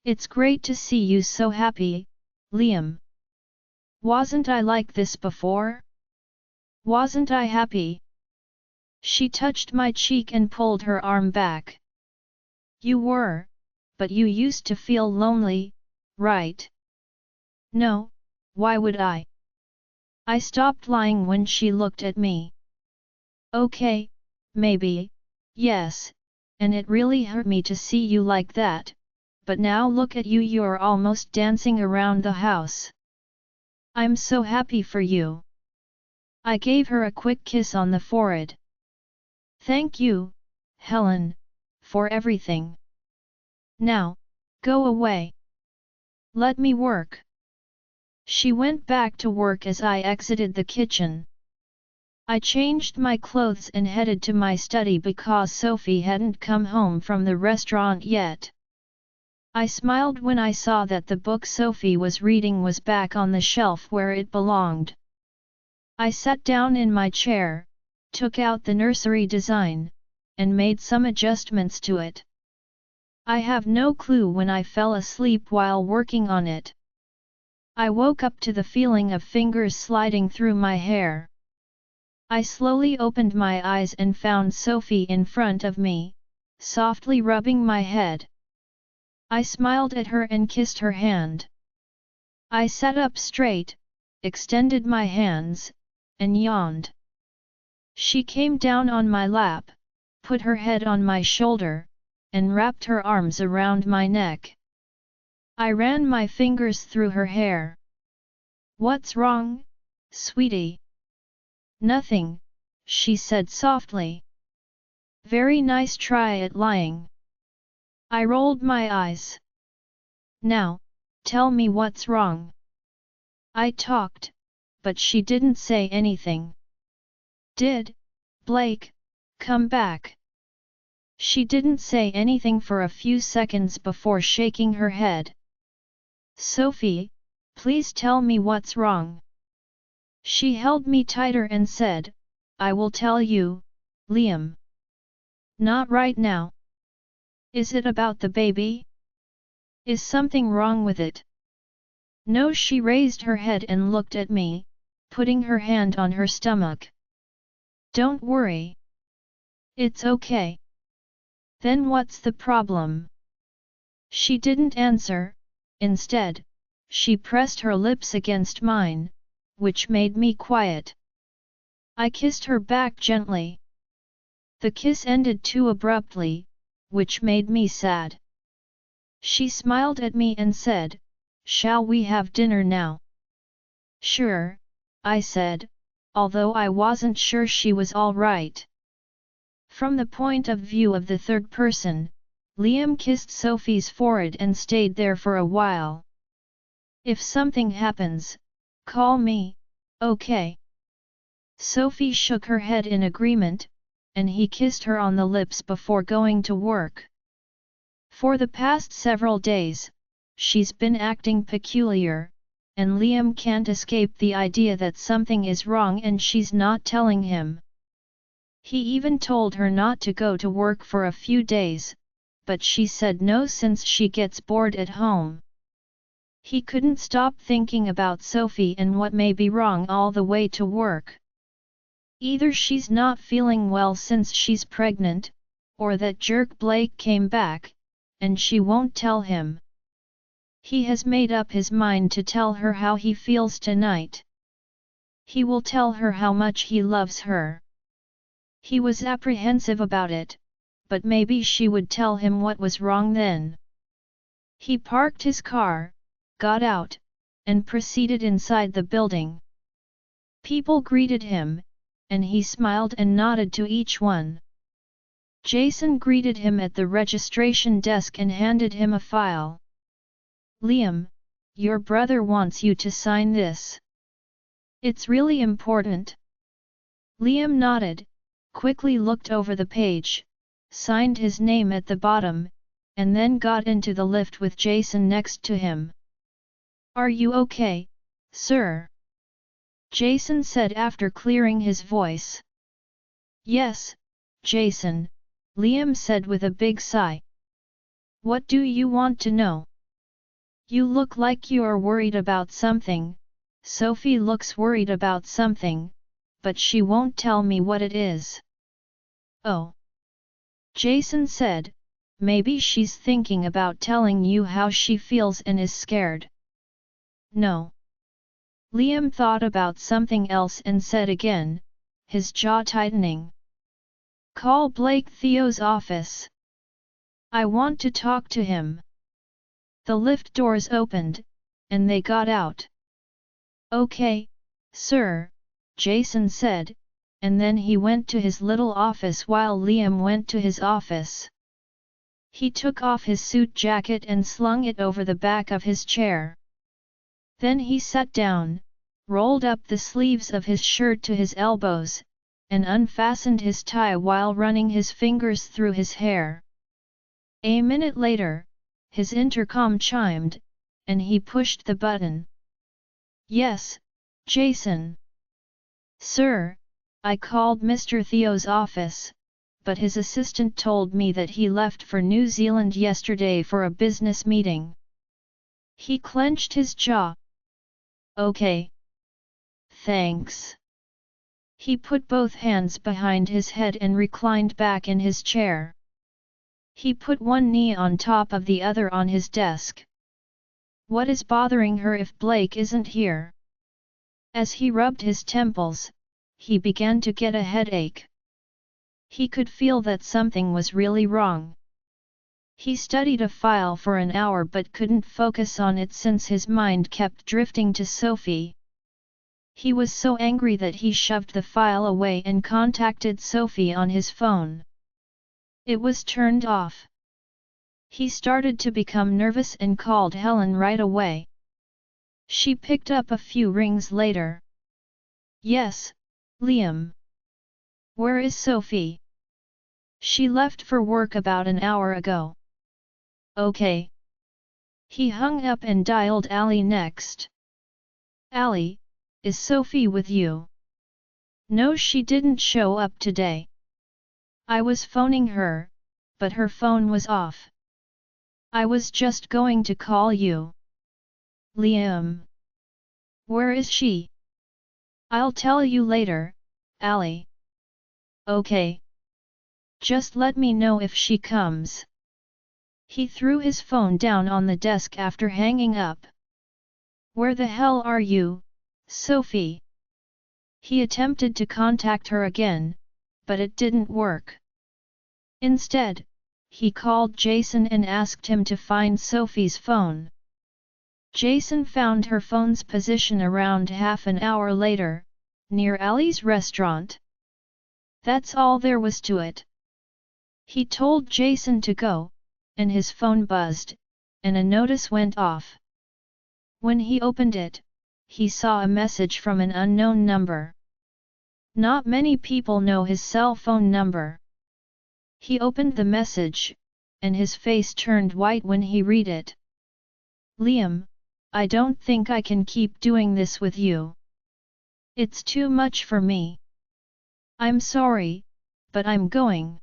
It's great to see you so happy, Liam. Wasn't I like this before? Wasn't I happy? She touched my cheek and pulled her arm back. You were, but you used to feel lonely, right? No, why would I? I stopped lying when she looked at me. Okay, maybe, yes, and it really hurt me to see you like that, but now look at you, you're almost dancing around the house. I'm so happy for you. I gave her a quick kiss on the forehead. Thank you, Helen, for everything. Now, go away. Let me work. She went back to work as I exited the kitchen. I changed my clothes and headed to my study because Sophie hadn't come home from the restaurant yet. I smiled when I saw that the book Sophie was reading was back on the shelf where it belonged. I sat down in my chair, took out the nursery design, and made some adjustments to it. I have no clue when I fell asleep while working on it. I woke up to the feeling of fingers sliding through my hair. I slowly opened my eyes and found Sophie in front of me, softly rubbing my head. I smiled at her and kissed her hand. I sat up straight, extended my hands, and yawned. She came down on my lap, put her head on my shoulder, and wrapped her arms around my neck. I ran my fingers through her hair. What's wrong, sweetie? Nothing, she said softly. Very nice try at lying. I rolled my eyes. Now, tell me what's wrong. I talked, but she didn't say anything. Did Blake come back? She didn't say anything for a few seconds before shaking her head. Sophie, please tell me what's wrong. She held me tighter and said, I will tell you, Liam. Not right now. Is it about the baby? Is something wrong with it? No, she raised her head and looked at me, putting her hand on her stomach. Don't worry. It's okay. Then what's the problem? She didn't answer, instead, she pressed her lips against mine, which made me quiet. I kissed her back gently. The kiss ended too abruptly, which made me sad. She smiled at me and said, shall we have dinner now? Sure, I said, although I wasn't sure she was all right. From the point of view of the third person, Liam kissed Sophie's forehead and stayed there for a while. If something happens, call me, okay? Sophie shook her head in agreement, and he kissed her on the lips before going to work. For the past several days, she's been acting peculiar, and Liam can't escape the idea that something is wrong and she's not telling him. He even told her not to go to work for a few days, but she said no since she gets bored at home. He couldn't stop thinking about Sophie and what may be wrong all the way to work. Either she's not feeling well since she's pregnant, or that jerk Blake came back, and she won't tell him. He has made up his mind to tell her how he feels tonight. He will tell her how much he loves her. He was apprehensive about it, but maybe she would tell him what was wrong then. He parked his car, got out, and proceeded inside the building. People greeted him, and he smiled and nodded to each one. Jason greeted him at the registration desk and handed him a file. "Liam, your brother wants you to sign this. It's really important." Liam nodded, quickly looked over the page, signed his name at the bottom, and then got into the lift with Jason next to him. "Are you okay, sir?" Jason said after clearing his voice. "Yes, Jason," Liam said with a big sigh. "What do you want to know?" "You look like you're worried about something." "Sophie looks worried about something, but she won't tell me what it is." "Oh," Jason said, "maybe she's thinking about telling you how she feels and is scared." "No." Liam thought about something else and said again, his jaw tightening. "Call Blake Theo's office. I want to talk to him." The lift doors opened, and they got out. "Okay, sir," Jason said, and then he went to his little office while Liam went to his office. He took off his suit jacket and slung it over the back of his chair. Then he sat down, rolled up the sleeves of his shirt to his elbows, and unfastened his tie while running his fingers through his hair. A minute later, his intercom chimed, and he pushed the button. "Yes, Jason." "Sir, I called Mr. Theo's office, but his assistant told me that he left for New Zealand yesterday for a business meeting." He clenched his jaw. "Okay. Thanks." He put both hands behind his head and reclined back in his chair. He put one knee on top of the other on his desk. What is bothering her if Blake isn't here? As he rubbed his temples, he began to get a headache. He could feel that something was really wrong. He studied a file for an hour but couldn't focus on it since his mind kept drifting to Sophie. He was so angry that he shoved the file away and contacted Sophie on his phone. It was turned off. He started to become nervous and called Helen right away. She picked up a few rings later. "Yes, Liam." "Where is Sophie?" "She left for work about an hour ago." "Okay." He hung up and dialed Ali next. "Ali, is Sophie with you?" "No, she didn't show up today. I was phoning her, but her phone was off. I was just going to call you." "Liam. Where is she?" "I'll tell you later, Ali." "Okay. Just let me know if she comes." He threw his phone down on the desk after hanging up. "Where the hell are you, Sophie?" He attempted to contact her again, but it didn't work. Instead, he called Jason and asked him to find Sophie's phone. Jason found her phone's position around half an hour later, near Ali's restaurant. That's all there was to it. He told Jason to go, and his phone buzzed, and a notice went off. When he opened it, he saw a message from an unknown number. Not many people know his cell phone number. He opened the message, and his face turned white when he read it. "Liam, I don't think I can keep doing this with you. It's too much for me. I'm sorry, but I'm going.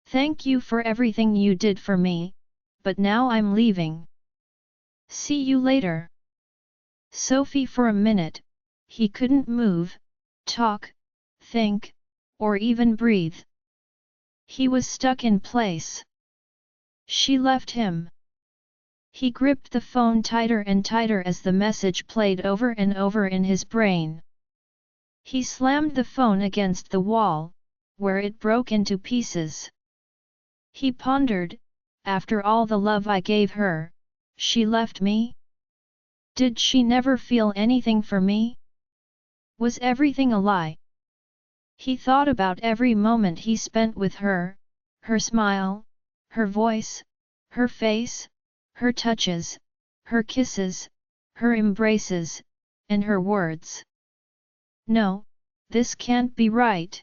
Thank you for everything you did for me, but now I'm leaving. See you later. Sophie, for a minute, he couldn't move, talk, think, or even breathe. He was stuck in place. She left him. He gripped the phone tighter and tighter as the message played over and over in his brain. He slammed the phone against the wall, where it broke into pieces. He pondered, after all the love I gave her, she left me? Did she never feel anything for me? Was everything a lie? He thought about every moment he spent with her, her smile, her voice, her face, her touches, her kisses, her embraces, and her words. No, this can't be right.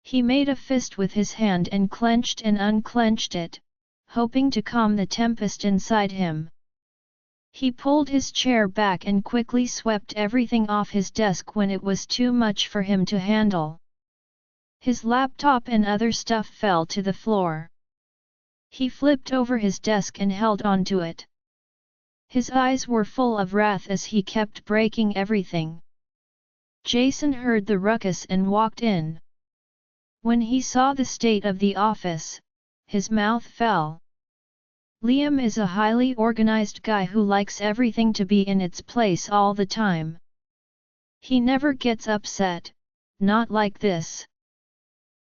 He made a fist with his hand and clenched and unclenched it, hoping to calm the tempest inside him. He pulled his chair back and quickly swept everything off his desk when it was too much for him to handle. His laptop and other stuff fell to the floor. He flipped over his desk and held onto it. His eyes were full of wrath as he kept breaking everything. Jason heard the ruckus and walked in. When he saw the state of the office, his mouth fell. Liam is a highly organized guy who likes everything to be in its place all the time. He never gets upset, not like this.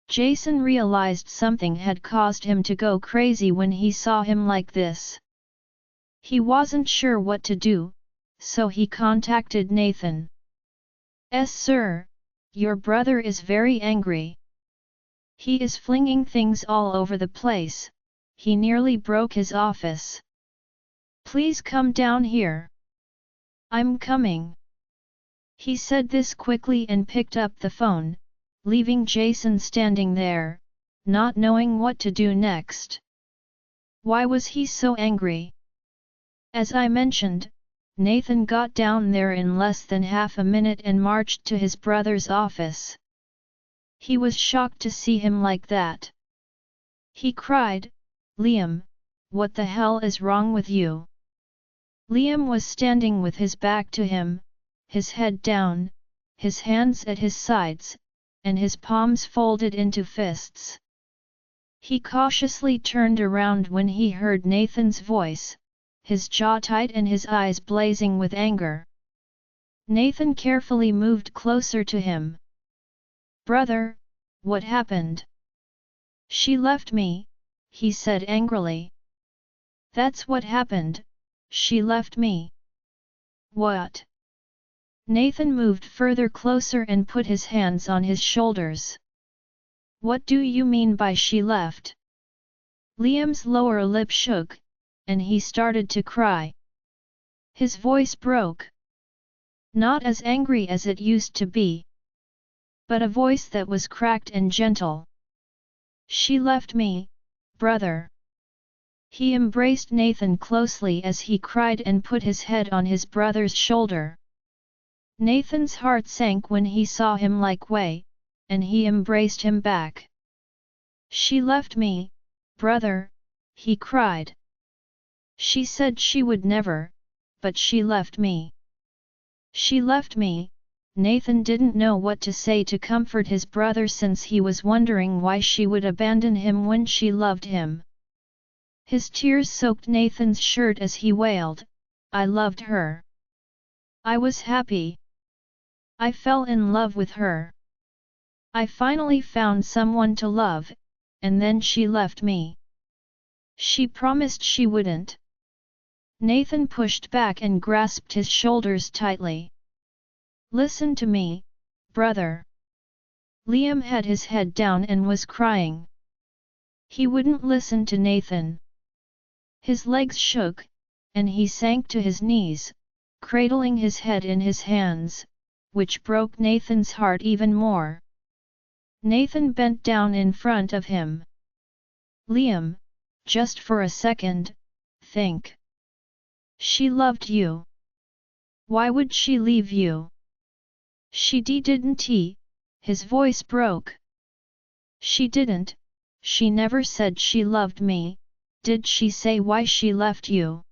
Jason realized something had caused him to go crazy when he saw him like this. He wasn't sure what to do, so he contacted Nathan. "Yes, sir, your brother is very angry. He is flinging things all over the place. He nearly broke his office. Please come down here." "I'm coming." He said this quickly and picked up the phone, leaving Jason standing there, not knowing what to do next. Why was he so angry? As I mentioned, Nathan got down there in less than half a minute and marched to his brother's office. He was shocked to see him like that. He cried, "Liam, what the hell is wrong with you?" Liam was standing with his back to him, his head down, his hands at his sides, and his palms folded into fists. He cautiously turned around when he heard Nathan's voice, his jaw tight and his eyes blazing with anger. Nathan carefully moved closer to him. "Brother, what happened?" "She left me," he said angrily. "That's what happened, she left me." "What?" Nathan moved further closer and put his hands on his shoulders. "What do you mean by she left?" Liam's lower lip shook, and he started to cry. His voice broke. Not as angry as it used to be, but a voice that was cracked and gentle. "She left me, brother." He embraced Nathan closely as he cried and put his head on his brother's shoulder. Nathan's heart sank when he saw him like way, and he embraced him back. "She left me, brother," he cried. "She said she would never, but she left me. She left me." Nathan didn't know what to say to comfort his brother since he was wondering why she would abandon him when she loved him. His tears soaked Nathan's shirt as he wailed, "I loved her. I was happy. I fell in love with her. I finally found someone to love, and then she left me. She promised she wouldn't." Nathan pushed back and grasped his shoulders tightly. "Listen to me, brother." Liam had his head down and was crying. He wouldn't listen to Nathan. His legs shook, and he sank to his knees, cradling his head in his hands, which broke Nathan's heart even more. Nathan bent down in front of him. "Liam, just for a second, think. She loved you. Why would she leave you? She didn't he?" His voice broke. She didn't, she never said she loved me, did she say why she left you?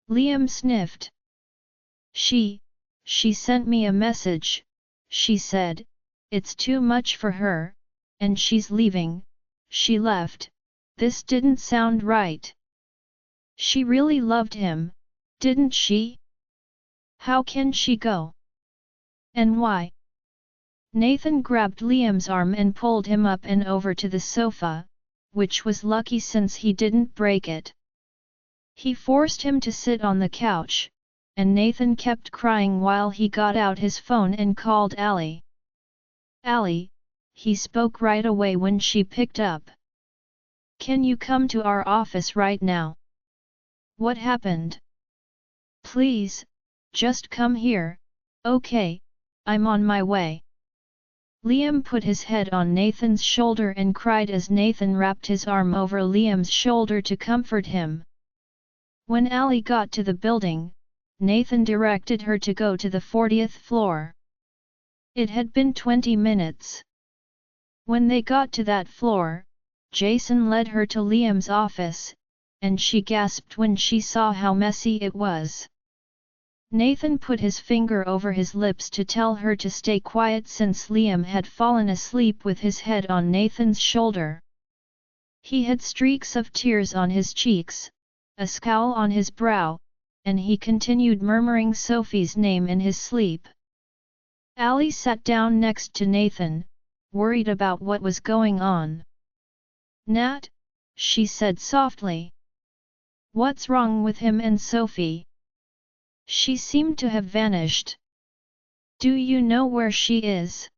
Liam sniffed. She sent me a message, she said, it's too much for her, and she's leaving, she left, this didn't sound right. She really loved him, didn't she? How can she go? And why? Nathan grabbed Liam's arm and pulled him up and over to the sofa, which was lucky since he didn't break it. He forced him to sit on the couch, and Nathan kept crying while he got out his phone and called Allie. Allie, he spoke right away when she picked up. Can you come to our office right now? What happened? Please, just come here, okay, I'm on my way. Liam put his head on Nathan's shoulder and cried as Nathan wrapped his arm over Liam's shoulder to comfort him. When Allie got to the building, Nathan directed her to go to the 40th floor. It had been 20 minutes. When they got to that floor, Jason led her to Liam's office, and she gasped when she saw how messy it was. Nathan put his finger over his lips to tell her to stay quiet since Liam had fallen asleep with his head on Nathan's shoulder. He had streaks of tears on his cheeks, a scowl on his brow, and he continued murmuring Sophie's name in his sleep. Allie sat down next to Nathan, worried about what was going on. Nat, she said softly. What's wrong with him and Sophie? She seemed to have vanished. Do you know where she is?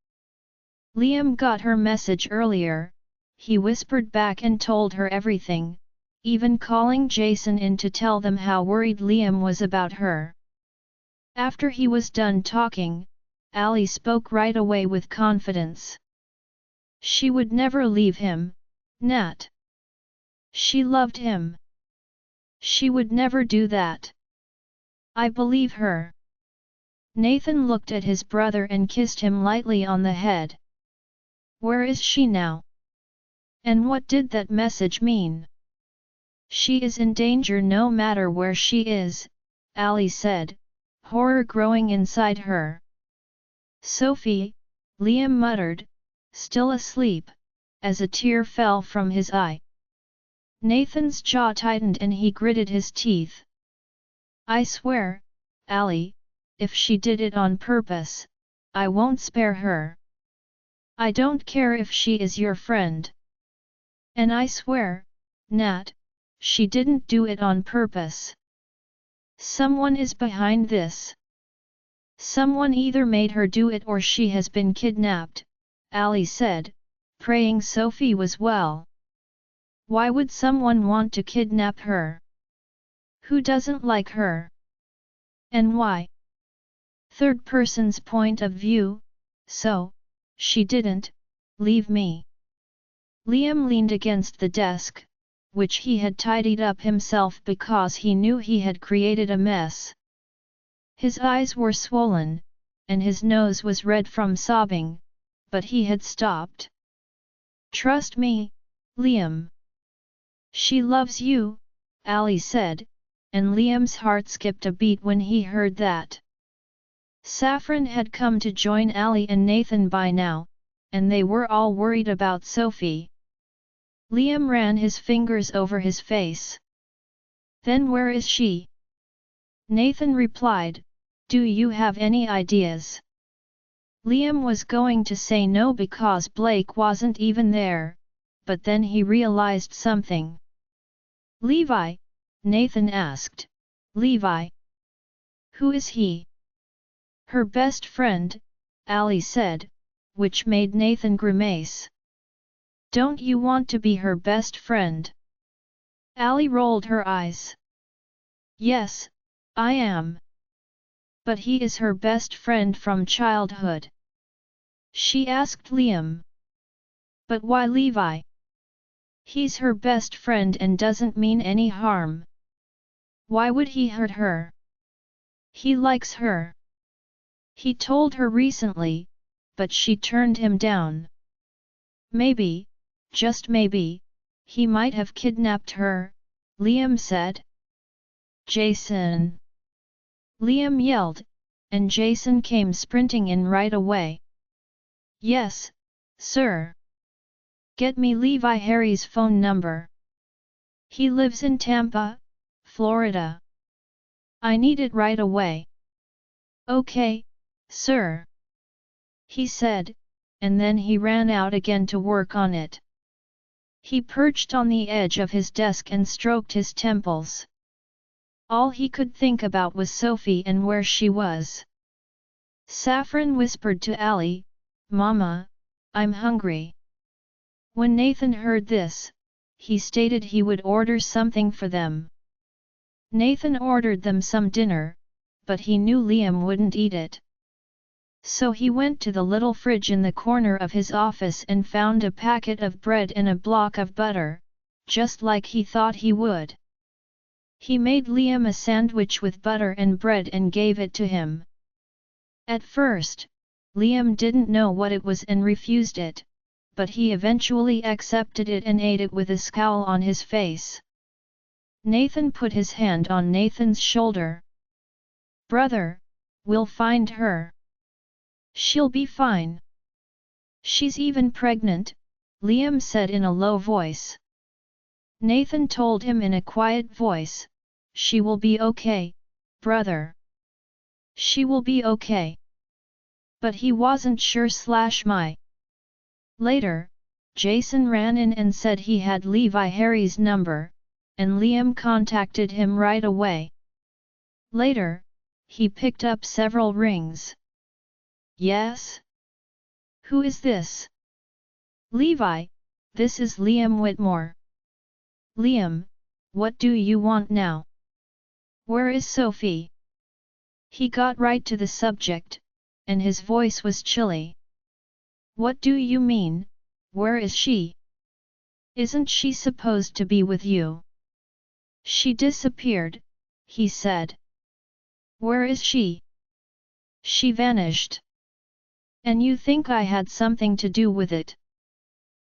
Liam got her message earlier, he whispered back and told her everything, even calling Jason in to tell them how worried Liam was about her. After he was done talking, Allie spoke right away with confidence. She would never leave him, Nat. She loved him. She would never do that. I believe her. Nathan looked at his brother and kissed him lightly on the head. Where is she now? And what did that message mean? She is in danger no matter where she is, Allie said, horror growing inside her. Sophie, Liam muttered, still asleep, as a tear fell from his eye. Nathan's jaw tightened and he gritted his teeth. I swear, Allie, if she did it on purpose, I won't spare her. I don't care if she is your friend. And I swear, Nat, she didn't do it on purpose. Someone is behind this. Someone either made her do it or she has been kidnapped, Allie said, praying Sophie was well. Why would someone want to kidnap her? Who doesn't like her? And why? Third person's point of view, so, she didn't, leave me. Liam leaned against the desk, which he had tidied up himself because he knew he had created a mess. His eyes were swollen, and his nose was red from sobbing, but he had stopped. Trust me, Liam. She loves you, Allie said, and Liam's heart skipped a beat when he heard that. Saffron had come to join Allie and Nathan by now, and they were all worried about Sophie. Liam ran his fingers over his face. Then where is she? Nathan replied, do you have any ideas? Liam was going to say no because Blake wasn't even there, but then he realized something. Levi? Nathan asked. Levi? Who is he? Her best friend, Allie said, which made Nathan grimace. Don't you want to be her best friend? Allie rolled her eyes. Yes, I am. But he is her best friend from childhood. She asked Liam. But why Levi? He's her best friend and doesn't mean any harm. Why would he hurt her? He likes her. He told her recently, but she turned him down. Maybe, just maybe, he might have kidnapped her, Liam said. Jason! Liam yelled, and Jason came sprinting in right away. Yes, sir. Get me Levi Harry's phone number. He lives in Tampa, Florida. I need it right away. Okay, sir. He said, and then he ran out again to work on it. He perched on the edge of his desk and stroked his temples. All he could think about was Sophie and where she was. Saffron whispered to Allie, "Mama, I'm hungry." When Nathan heard this, he stated he would order something for them. Nathan ordered them some dinner, but he knew Liam wouldn't eat it. So he went to the little fridge in the corner of his office and found a packet of bread and a block of butter, just like he thought he would. He made Liam a sandwich with butter and bread and gave it to him. At first, Liam didn't know what it was and refused it, but he eventually accepted it and ate it with a scowl on his face. Nathan put his hand on Nathan's shoulder. "Brother, we'll find her. She'll be fine. She's even pregnant," Liam said in a low voice. Nathan told him in a quiet voice, "She will be okay, brother. She will be okay." But he wasn't sure / Later, Jason ran in and said he had Levi Harry's number, and Liam contacted him right away. Later, he picked up several rings. "Yes? Who is this?" "Levi, this is Liam Whitmore." "Liam, what do you want now? Where is Sophie?" He got right to the subject, and his voice was chilly. "What do you mean, where is she? Isn't she supposed to be with you?" "She disappeared," he said. "Where is she?" "She vanished. And you think I had something to do with it?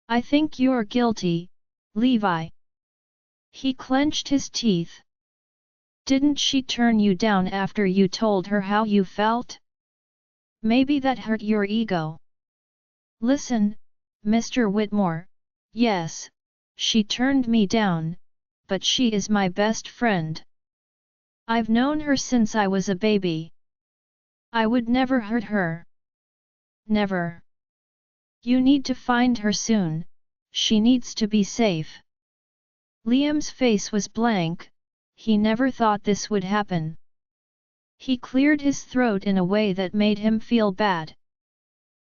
I think you're guilty, Levi." He clenched his teeth. "Didn't she turn you down after you told her how you felt? Maybe that hurt your ego." "Listen, Mr. Whitmore, yes, she turned me down, but she is my best friend. I've known her since I was a baby. I would never hurt her. Never. You need to find her soon, she needs to be safe." Liam's face was blank, he never thought this would happen. He cleared his throat in a way that made him feel bad.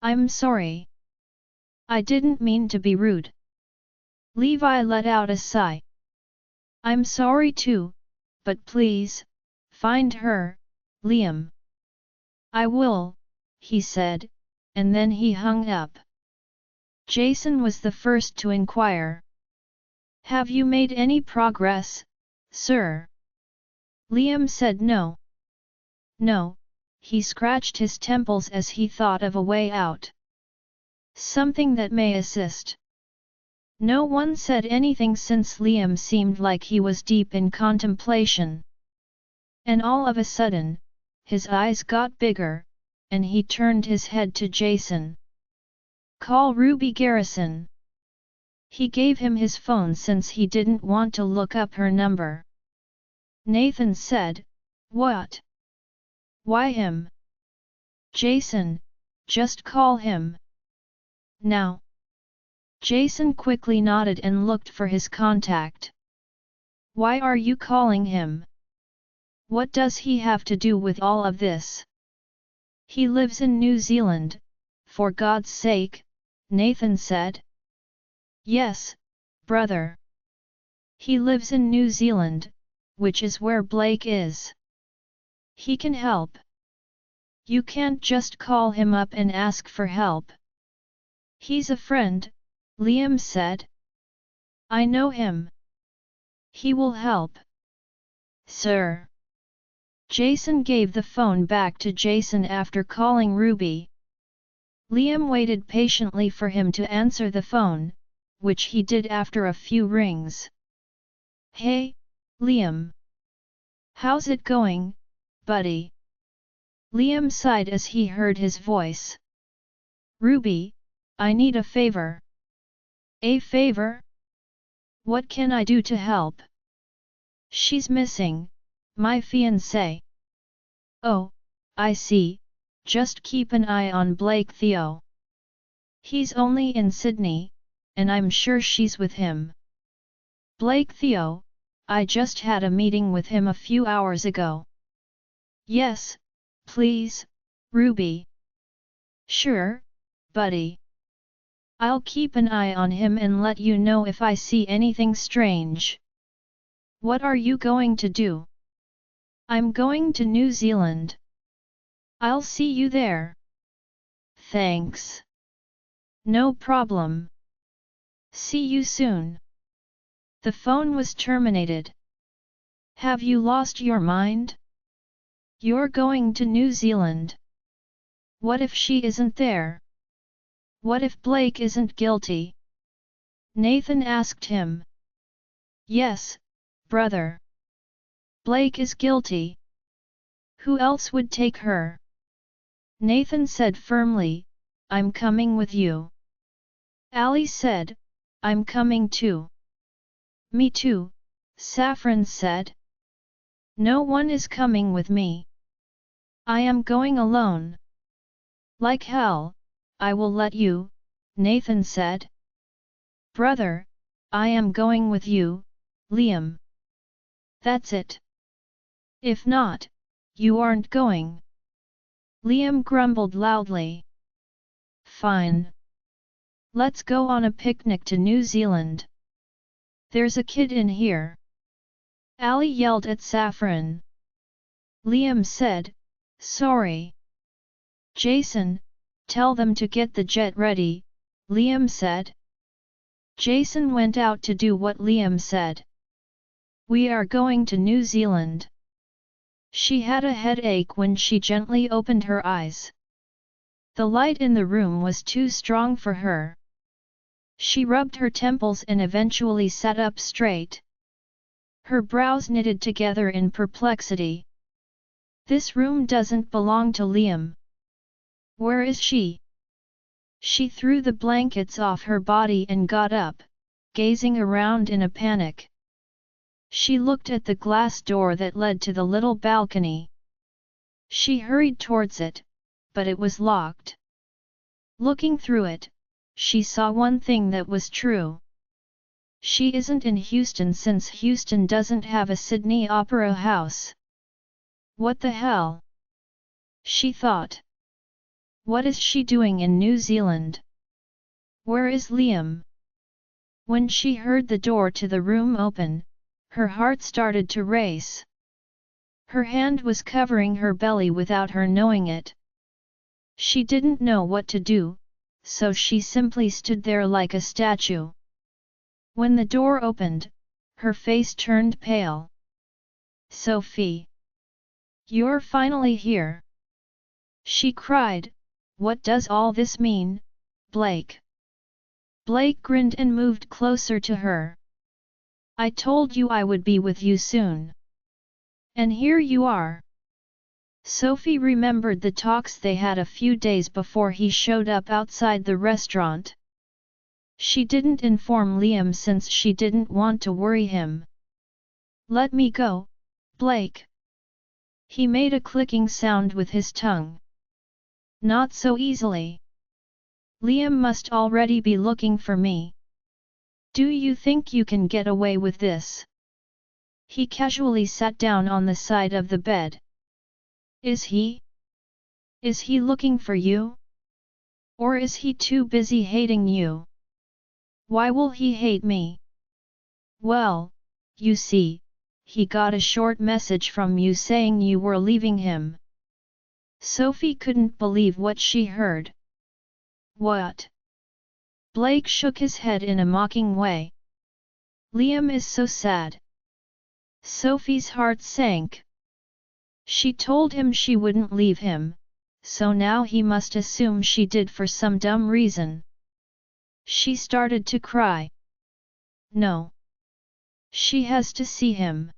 "I'm sorry. I didn't mean to be rude." Levi let out a sigh. "I'm sorry too, but please, find her, Liam." "I will," he said, and then he hung up. Jason was the first to inquire. "Have you made any progress, sir?" Liam said no. "No," he scratched his temples as he thought of a way out. "Something that may assist." No one said anything since Liam seemed like he was deep in contemplation. And all of a sudden, his eyes got bigger, and he turned his head to Jason. "Call Ruby Garrison." He gave him his phone since he didn't want to look up her number. Nathan said, "What? Why him?" "Jason, just call him. Now." Jason quickly nodded and looked for his contact. "Why are you calling him? What does he have to do with all of this?" "He lives in New Zealand, for God's sake," Nathan said. "Yes, brother. He lives in New Zealand, which is where Blake is. He can help. You can't just call him up and ask for help." "He's a friend," Liam said. "I know him. He will help." "Sir." Jason gave the phone back to Jason after calling Ruby. Liam waited patiently for him to answer the phone, which he did after a few rings. Hey, Liam. How's it going, buddy? Liam sighed as he heard his voice. Ruby, I need a favor. A favor? What can I do to help? She's missing, my fiancé. Oh, I see, just keep an eye on Blake Theo. He's only in Sydney, and I'm sure she's with him. Blake Theo, I just had a meeting with him a few hours ago. Yes, please, Ruby. Sure, buddy. I'll keep an eye on him and let you know if I see anything strange. What are you going to do? I'm going to New Zealand. I'll see you there. Thanks. No problem. See you soon. The phone was terminated. Have you lost your mind? You're going to New Zealand. What if she isn't there? What if Blake isn't guilty? Nathan asked him. Yes, brother. Blake is guilty. Who else would take her? Nathan said firmly, I'm coming with you. Ali said, I'm coming too. Me too, Saffron said. No one is coming with me. I am going alone. Like hell, I will let you, Nathan said. Brother, I am going with you, Liam. That's it. If not, you aren't going. Liam grumbled loudly. Fine. Let's go on a picnic to New Zealand. There's a kid in here. Ali yelled at Saffron. Liam said, sorry. Jason, tell them to get the jet ready, Liam said. Jason went out to do what Liam said. We are going to New Zealand. She had a headache when she gently opened her eyes. The light in the room was too strong for her. She rubbed her temples and eventually sat up straight. Her brows knitted together in perplexity. This room doesn't belong to Liam. Where is she? She threw the blankets off her body and got up, gazing around in a panic. She looked at the glass door that led to the little balcony. She hurried towards it, but it was locked. Looking through it, she saw one thing that was true. She isn't in Houston since Houston doesn't have a Sydney Opera House. What the hell? She thought. What is she doing in New Zealand? Where is Liam? When she heard the door to the room open, her heart started to race. Her hand was covering her belly without her knowing it. She didn't know what to do, so she simply stood there like a statue. When the door opened, her face turned pale. Sophie! You're finally here! She cried, what does all this mean, Blake? Blake grinned and moved closer to her. I told you I would be with you soon. And here you are. Sophie remembered the talks they had a few days before he showed up outside the restaurant. She didn't inform Liam since she didn't want to worry him. Let me go, Blake. He made a clicking sound with his tongue. Not so easily. Liam must already be looking for me. Do you think you can get away with this? He casually sat down on the side of the bed. Is he? Is he looking for you? Or is he too busy hating you? Why will he hate me? Well, you see, he got a short message from you saying you were leaving him. Sophie couldn't believe what she heard. What? Blake shook his head in a mocking way. Liam is so sad. Sophie's heart sank. She told him she wouldn't leave him, so now he must assume she did for some dumb reason. She started to cry. No. She has to see him.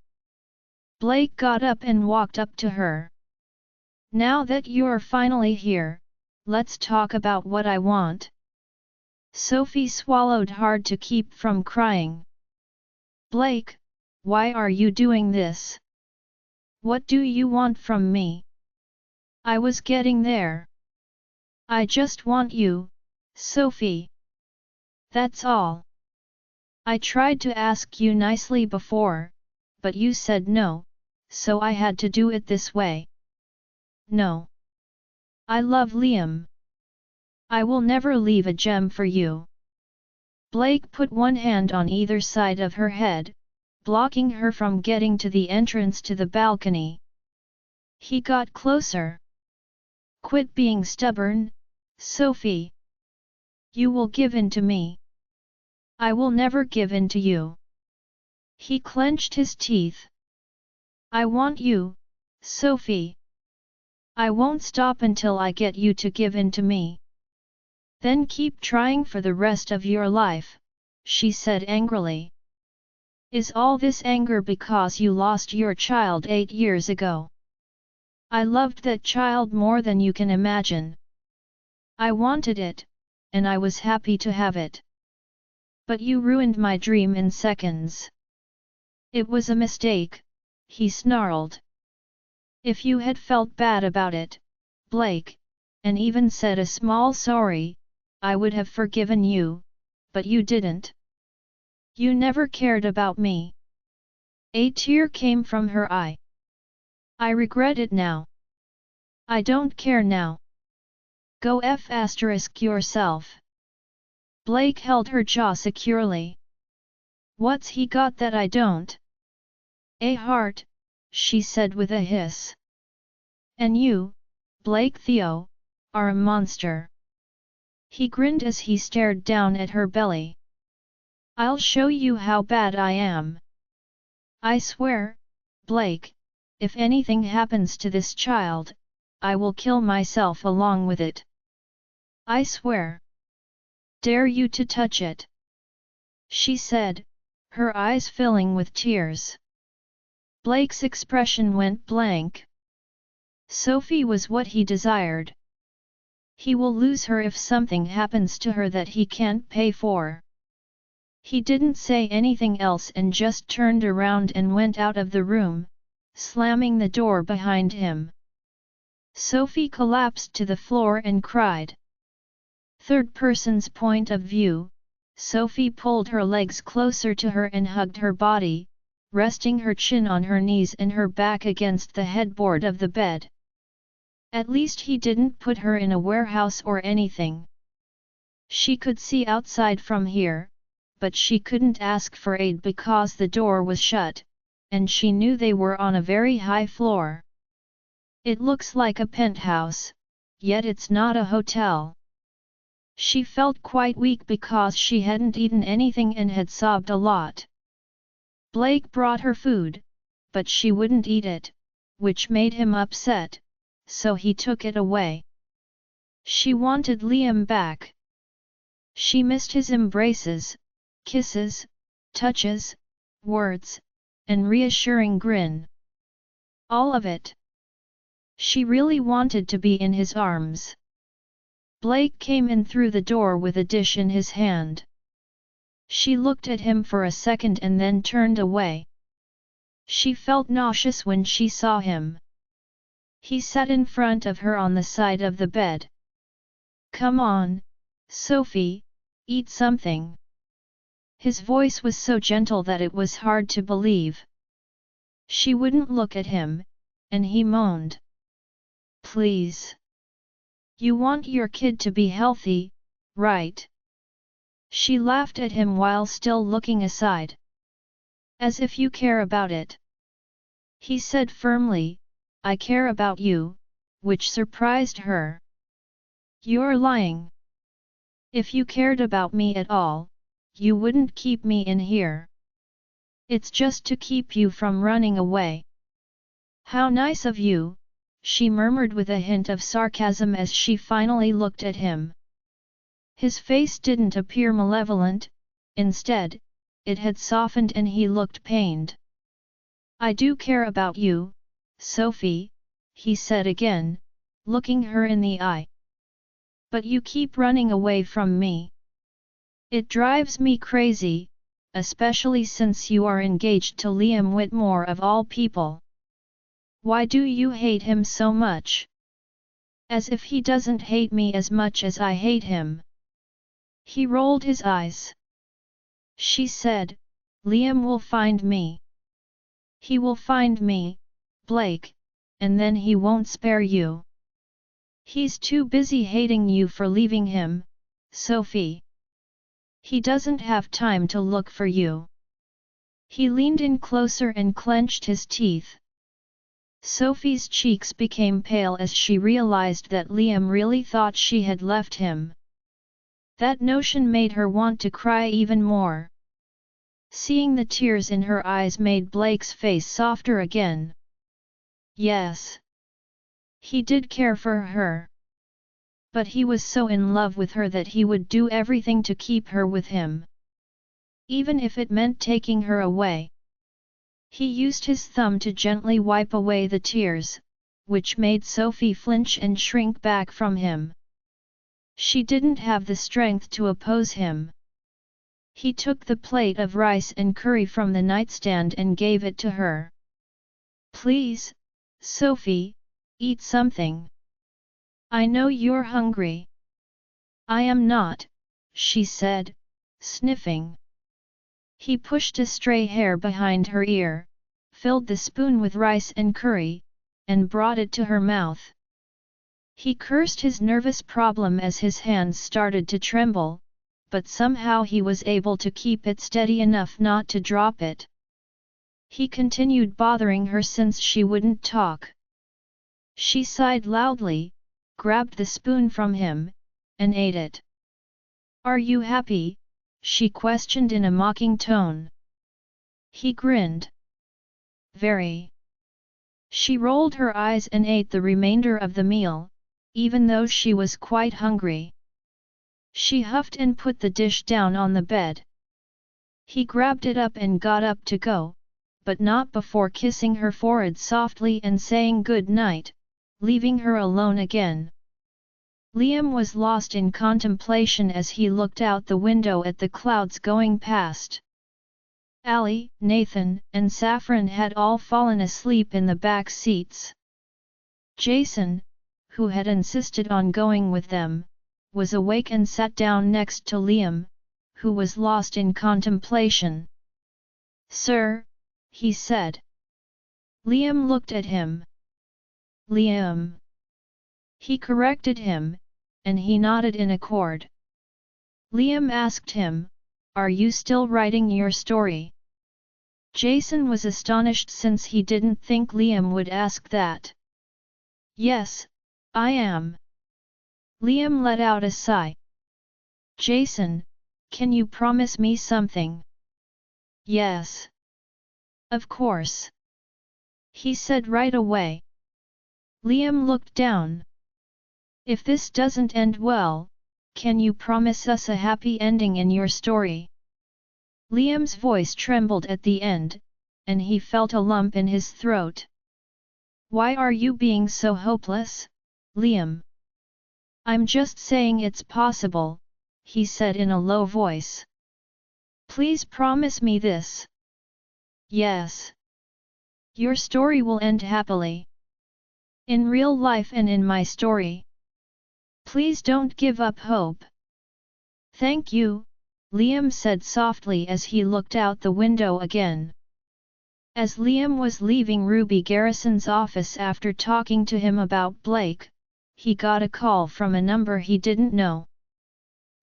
Blake got up and walked up to her. Now that you're finally here, let's talk about what I want. Sophie swallowed hard to keep from crying. Blake, why are you doing this? What do you want from me? I was getting there. I just want you, Sophie. That's all. I tried to ask you nicely before, but you said no, so I had to do it this way. No. I love Liam. I will never leave a gem for you. Blake put one hand on either side of her head, blocking her from getting to the entrance to the balcony. He got closer. Quit being stubborn, Sophie. You will give in to me. I will never give in to you. He clenched his teeth. I want you, Sophie. I won't stop until I get you to give in to me. Then keep trying for the rest of your life, she said angrily. Is all this anger because you lost your child 8 years ago? I loved that child more than you can imagine. I wanted it, and I was happy to have it. But you ruined my dream in seconds. It was a mistake, he snarled. If you had felt bad about it, Blake, and even said a small sorry, I would have forgiven you, but you didn't. You never cared about me. A tear came from her eye. I regret it now. I don't care now. Go F** yourself. Blake held her jaw securely. What's he got that I don't? A heart, she said with a hiss. And you, Blake Theo, are a monster. He grinned as he stared down at her belly. I'll show you how bad I am. I swear, Blake, if anything happens to this child, I will kill myself along with it. I swear. Dare you to touch it? She said, her eyes filling with tears. Blake's expression went blank. Sophie was what he desired. He will lose her if something happens to her that he can't pay for. He didn't say anything else and just turned around and went out of the room, slamming the door behind him. Sophie collapsed to the floor and cried. Third person's point of view, Sophie pulled her legs closer to her and hugged her body, resting her chin on her knees and her back against the headboard of the bed. At least he didn't put her in a warehouse or anything. She could see outside from here, but she couldn't ask for aid because the door was shut, and she knew they were on a very high floor. It looks like a penthouse, yet it's not a hotel. She felt quite weak because she hadn't eaten anything and had sobbed a lot. Blake brought her food, but she wouldn't eat it, which made him upset, so he took it away. She wanted Liam back. She missed his embraces, kisses, touches, words, and reassuring grin. All of it. She really wanted to be in his arms. Blake came in through the door with a dish in his hand. She looked at him for a second and then turned away. She felt nauseous when she saw him. He sat in front of her on the side of the bed. Come on, Sophie, eat something. His voice was so gentle that it was hard to believe. She wouldn't look at him, and he moaned. Please. You want your kid to be healthy, right? She laughed at him while still looking aside. As if you care about it. He said firmly, I care about you, which surprised her. You're lying. If you cared about me at all, you wouldn't keep me in here. It's just to keep you from running away. How nice of you, she murmured with a hint of sarcasm as she finally looked at him. His face didn't appear malevolent, instead, it had softened and he looked pained. I do care about you, Sophie, he said again, looking her in the eye. But you keep running away from me. It drives me crazy, especially since you are engaged to Liam Whitmore of all people. Why do you hate him so much? As if he doesn't hate me as much as I hate him. He rolled his eyes. She said, Liam will find me. He will find me, Blake, and then he won't spare you. He's too busy hating you for leaving him, Sophie. He doesn't have time to look for you. He leaned in closer and clenched his teeth. Sophie's cheeks became pale as she realized that Liam really thought she had left him. That notion made her want to cry even more. Seeing the tears in her eyes made Blake's face softer again. Yes. He did care for her. But he was so in love with her that he would do everything to keep her with him. Even if it meant taking her away. He used his thumb to gently wipe away the tears, which made Sophie flinch and shrink back from him. She didn't have the strength to oppose him. He took the plate of rice and curry from the nightstand and gave it to her. Please, Sophie, eat something. I know you're hungry. I am not, she said, sniffing. He pushed a stray hair behind her ear, filled the spoon with rice and curry, and brought it to her mouth. He cursed his nervous problem as his hands started to tremble, but somehow he was able to keep it steady enough not to drop it. He continued bothering her since she wouldn't talk. She sighed loudly, grabbed the spoon from him, and ate it. Are you happy? She questioned in a mocking tone. He grinned. Very. She rolled her eyes and ate the remainder of the meal, even though she was quite hungry. She huffed and put the dish down on the bed. He grabbed it up and got up to go, but not before kissing her forehead softly and saying good night, leaving her alone again. Liam was lost in contemplation as he looked out the window at the clouds going past. Ali, Nathan, and Saffron had all fallen asleep in the back seats. Jason, who had insisted on going with them, was awake and sat down next to Liam, who was lost in contemplation. Sir, he said. Liam looked at him. Liam. He corrected him, and he nodded in accord. Liam asked him, Are you still writing your story? Jason was astonished since he didn't think Liam would ask that. Yes, I am. Liam let out a sigh. Jason, can you promise me something? Yes. Of course. He said right away. Liam looked down. If this doesn't end well, can you promise us a happy ending in your story? Liam's voice trembled at the end, and he felt a lump in his throat. Why are you being so hopeless, Liam? I'm just saying it's possible, he said in a low voice. Please promise me this. Yes. Your story will end happily. In real life and in my story. Please don't give up hope. Thank you, Liam said softly as he looked out the window again. As Liam was leaving Ruby Garrison's office after talking to him about Blake, he got a call from a number he didn't know.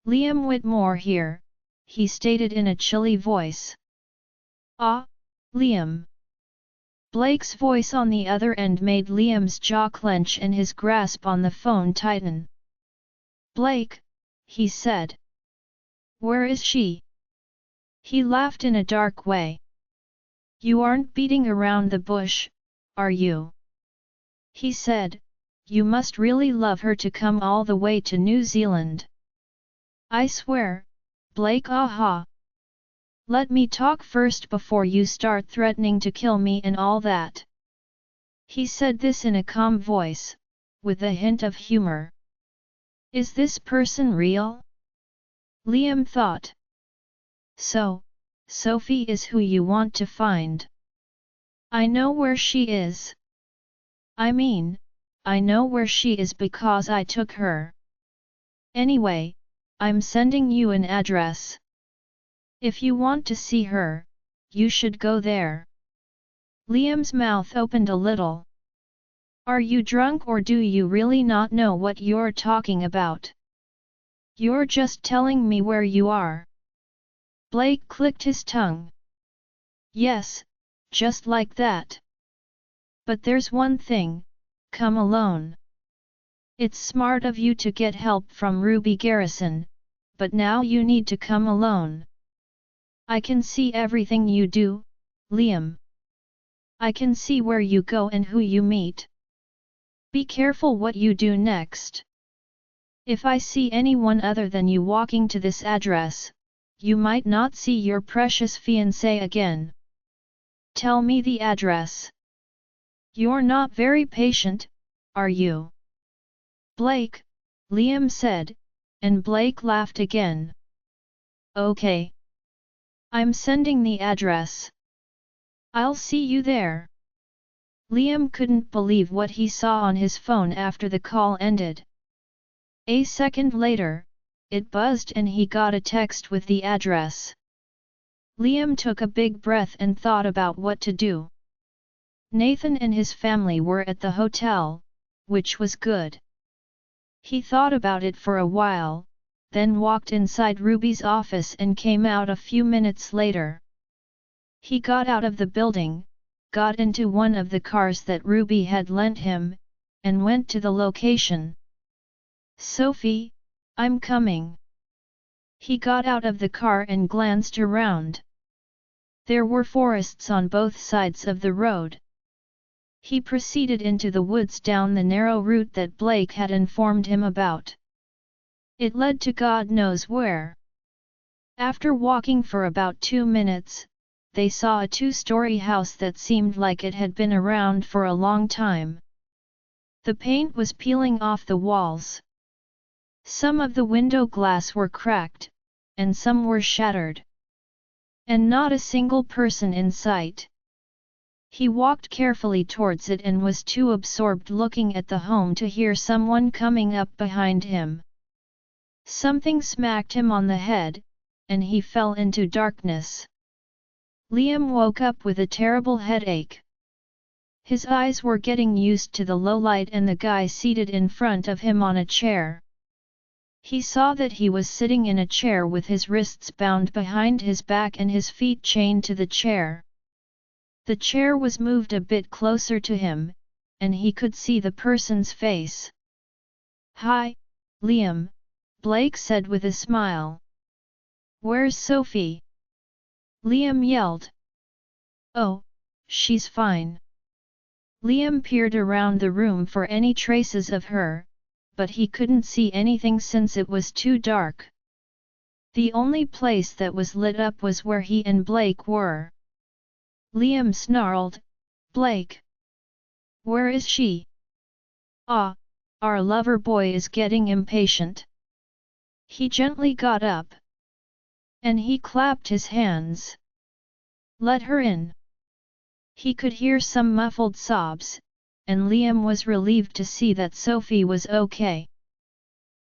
Liam Whitmore here, he stated in a chilly voice. Ah, Liam. Blake's voice on the other end made Liam's jaw clench and his grasp on the phone tighten. Blake, he said. Where is she? He laughed in a dark way. You aren't beating around the bush, are you? He said, "You must really love her to come all the way to New Zealand." "I swear, Blake, aha. Let me talk first before you start threatening to kill me and all that." He said this in a calm voice, with a hint of humor. Is this person real? Liam thought. So, Sophie is who you want to find. I know where she is. I mean, I know where she is because I took her. Anyway, I'm sending you an address. If you want to see her, you should go there. Liam's mouth opened a little. Are you drunk or do you really not know what you're talking about? You're just telling me where you are. Blake clicked his tongue. Yes, just like that. But there's one thing, come alone. It's smart of you to get help from Ruby Garrison, but now you need to come alone. I can see everything you do, Liam. I can see where you go and who you meet. Be careful what you do next. If I see anyone other than you walking to this address, you might not see your precious fiancé again. Tell me the address. You're not very patient, are you? Blake, Liam said, and Blake laughed again. Okay. I'm sending the address. I'll see you there. Liam couldn't believe what he saw on his phone after the call ended. A second later, it buzzed and he got a text with the address. Liam took a big breath and thought about what to do. Nathan and his family were at the hotel, which was good. He thought about it for a while, then walked inside Ruby's office and came out a few minutes later. He got out of the building, got into one of the cars that Ruby had lent him, and went to the location. Sophie, I'm coming. He got out of the car and glanced around. There were forests on both sides of the road. He proceeded into the woods down the narrow route that Blake had informed him about. It led to God knows where. After walking for about 2 minutes, they saw a 2-story house that seemed like it had been around for a long time. The paint was peeling off the walls. Some of the window glass were cracked, and some were shattered. And not a single person in sight. He walked carefully towards it and was too absorbed looking at the home to hear someone coming up behind him. Something smacked him on the head, and he fell into darkness. Liam woke up with a terrible headache. His eyes were getting used to the low light and the guy seated in front of him on a chair. He saw that he was sitting in a chair with his wrists bound behind his back and his feet chained to the chair. The chair was moved a bit closer to him, and he could see the person's face. "Hi, Liam," Blake said with a smile. "Where's Sophie?" Liam yelled. "Oh, she's fine." Liam peered around the room for any traces of her, but he couldn't see anything since it was too dark. The only place that was lit up was where he and Blake were. Liam snarled, "Blake! Where is she?" "Ah, our lover boy is getting impatient." He gently got up. And he clapped his hands. "Let her in." He could hear some muffled sobs, and Liam was relieved to see that Sophie was okay.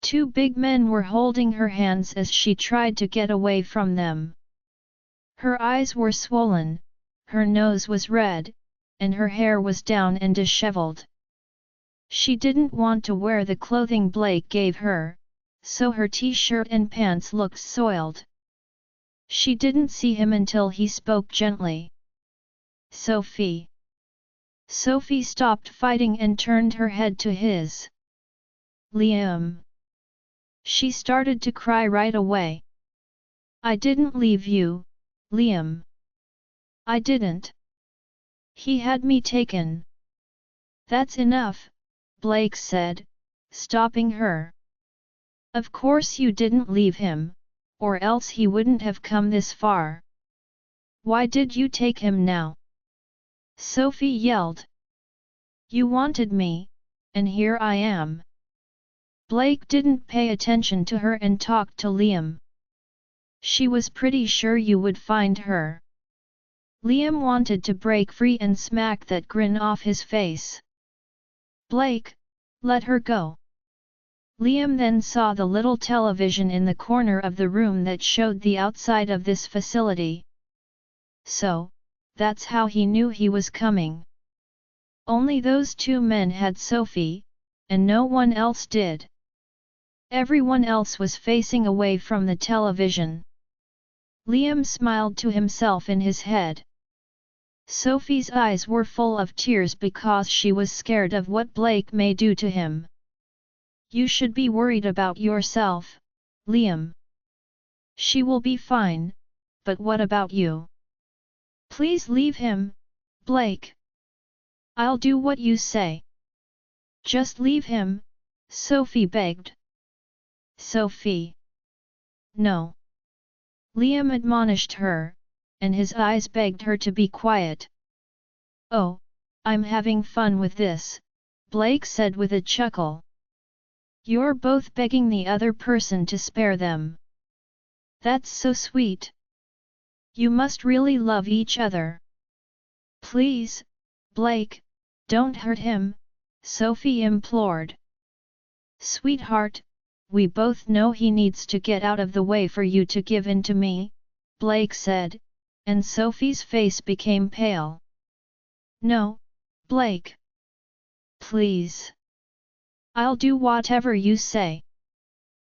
2 big men were holding her hands as she tried to get away from them. Her eyes were swollen, her nose was red, and her hair was down and disheveled. She didn't want to wear the clothing Blake gave her, so her t-shirt and pants looked soiled. She didn't see him until he spoke gently. "Sophie." Sophie stopped fighting and turned her head to his. "Liam." She started to cry right away. "I didn't leave you, Liam. I didn't. He had me taken." That's enough, Blake said, stopping her. Of course you didn't leave him, or else he wouldn't have come this far. Why did you take him now? Sophie yelled. You wanted me, and here I am. Blake didn't pay attention to her and talked to Liam. She was pretty sure you would find her. Liam wanted to break free and smack that grin off his face. Blake, let her go. Liam then saw the little television in the corner of the room that showed the outside of this facility. So, that's how he knew he was coming. Only those two men had Sophie, and no one else did. Everyone else was facing away from the television. Liam smiled to himself in his head. Sophie's eyes were full of tears because she was scared of what Blake may do to him. You should be worried about yourself, Liam. She will be fine, but what about you? Please leave him, Blake. I'll do what you say. Just leave him, Sophie begged. Sophie. No. Liam admonished her, and his eyes begged her to be quiet. Oh, I'm having fun with this, Blake said with a chuckle. You're both begging the other person to spare them. That's so sweet. You must really love each other. Please, Blake, don't hurt him, Sophie implored. Sweetheart, we both know he needs to get out of the way for you to give in to me, Blake said, and Sophie's face became pale. No, Blake. Please. I'll do whatever you say.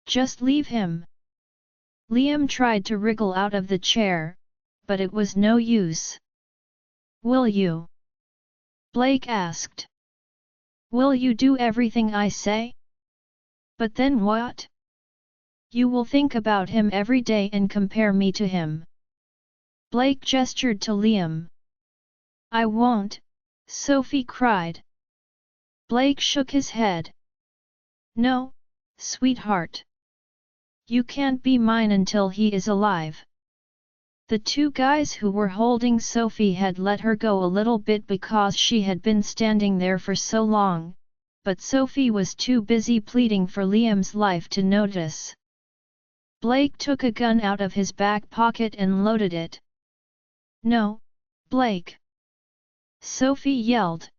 Just leave him. Liam tried to wriggle out of the chair, but it was no use. Will you? Blake asked. Will you do everything I say? But then what? You will think about him every day and compare me to him. Blake gestured to Liam. I won't, Sophie cried. Blake shook his head. No, sweetheart. You can't be mine until he is alive. The two guys who were holding Sophie had let her go a little bit because she had been standing there for so long, but Sophie was too busy pleading for Liam's life to notice. Blake took a gun out of his back pocket and loaded it. No, Blake! Sophie yelled.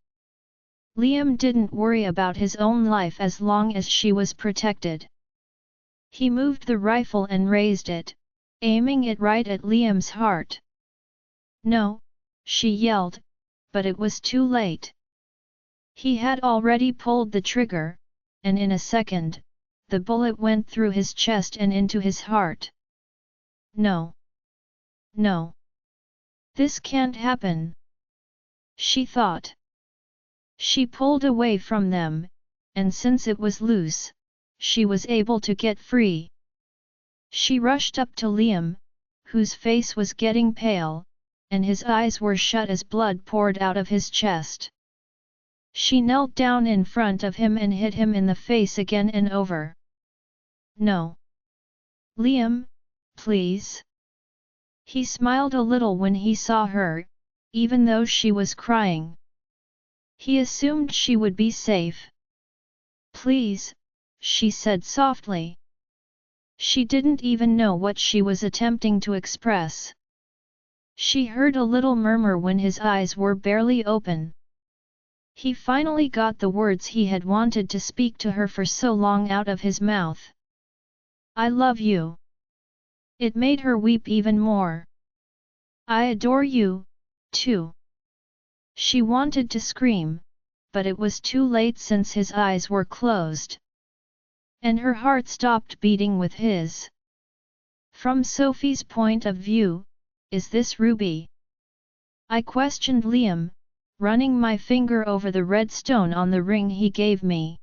Liam didn't worry about his own life as long as she was protected. He moved the rifle and raised it, aiming it right at Liam's heart. No, she yelled, but it was too late. He had already pulled the trigger, and in a second, the bullet went through his chest and into his heart. No. No. This can't happen. She thought. She pulled away from them, and since it was loose, she was able to get free. She rushed up to Liam, whose face was getting pale, and his eyes were shut as blood poured out of his chest. She knelt down in front of him and hit him in the face again and over. No. Liam, please. He smiled a little when he saw her, even though she was crying. He assumed she would be safe. Please, she said softly. She didn't even know what she was attempting to express. She heard a little murmur when his eyes were barely open. He finally got the words he had wanted to speak to her for so long out of his mouth. I love you. It made her weep even more. I adore you, too. She wanted to scream, but it was too late since his eyes were closed. And her heart stopped beating with his. From Sophie's point of view, is this Ruby? I questioned Liam, running my finger over the red stone on the ring he gave me.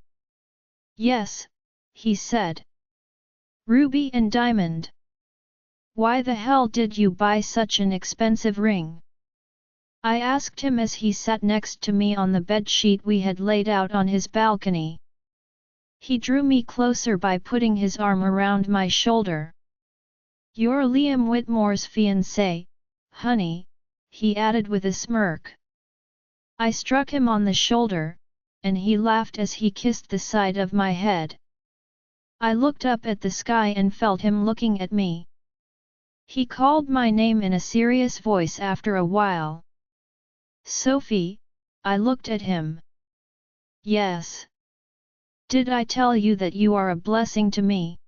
Yes, he said. Ruby and diamond. Why the hell did you buy such an expensive ring? I asked him as he sat next to me on the bedsheet we had laid out on his balcony. He drew me closer by putting his arm around my shoulder. "You're Liam Whitmore's fiancé, honey," he added with a smirk. I struck him on the shoulder, and he laughed as he kissed the side of my head. I looked up at the sky and felt him looking at me. He called my name in a serious voice after a while. "Sophie," I looked at him. "Yes. Did I tell you that you are a blessing to me?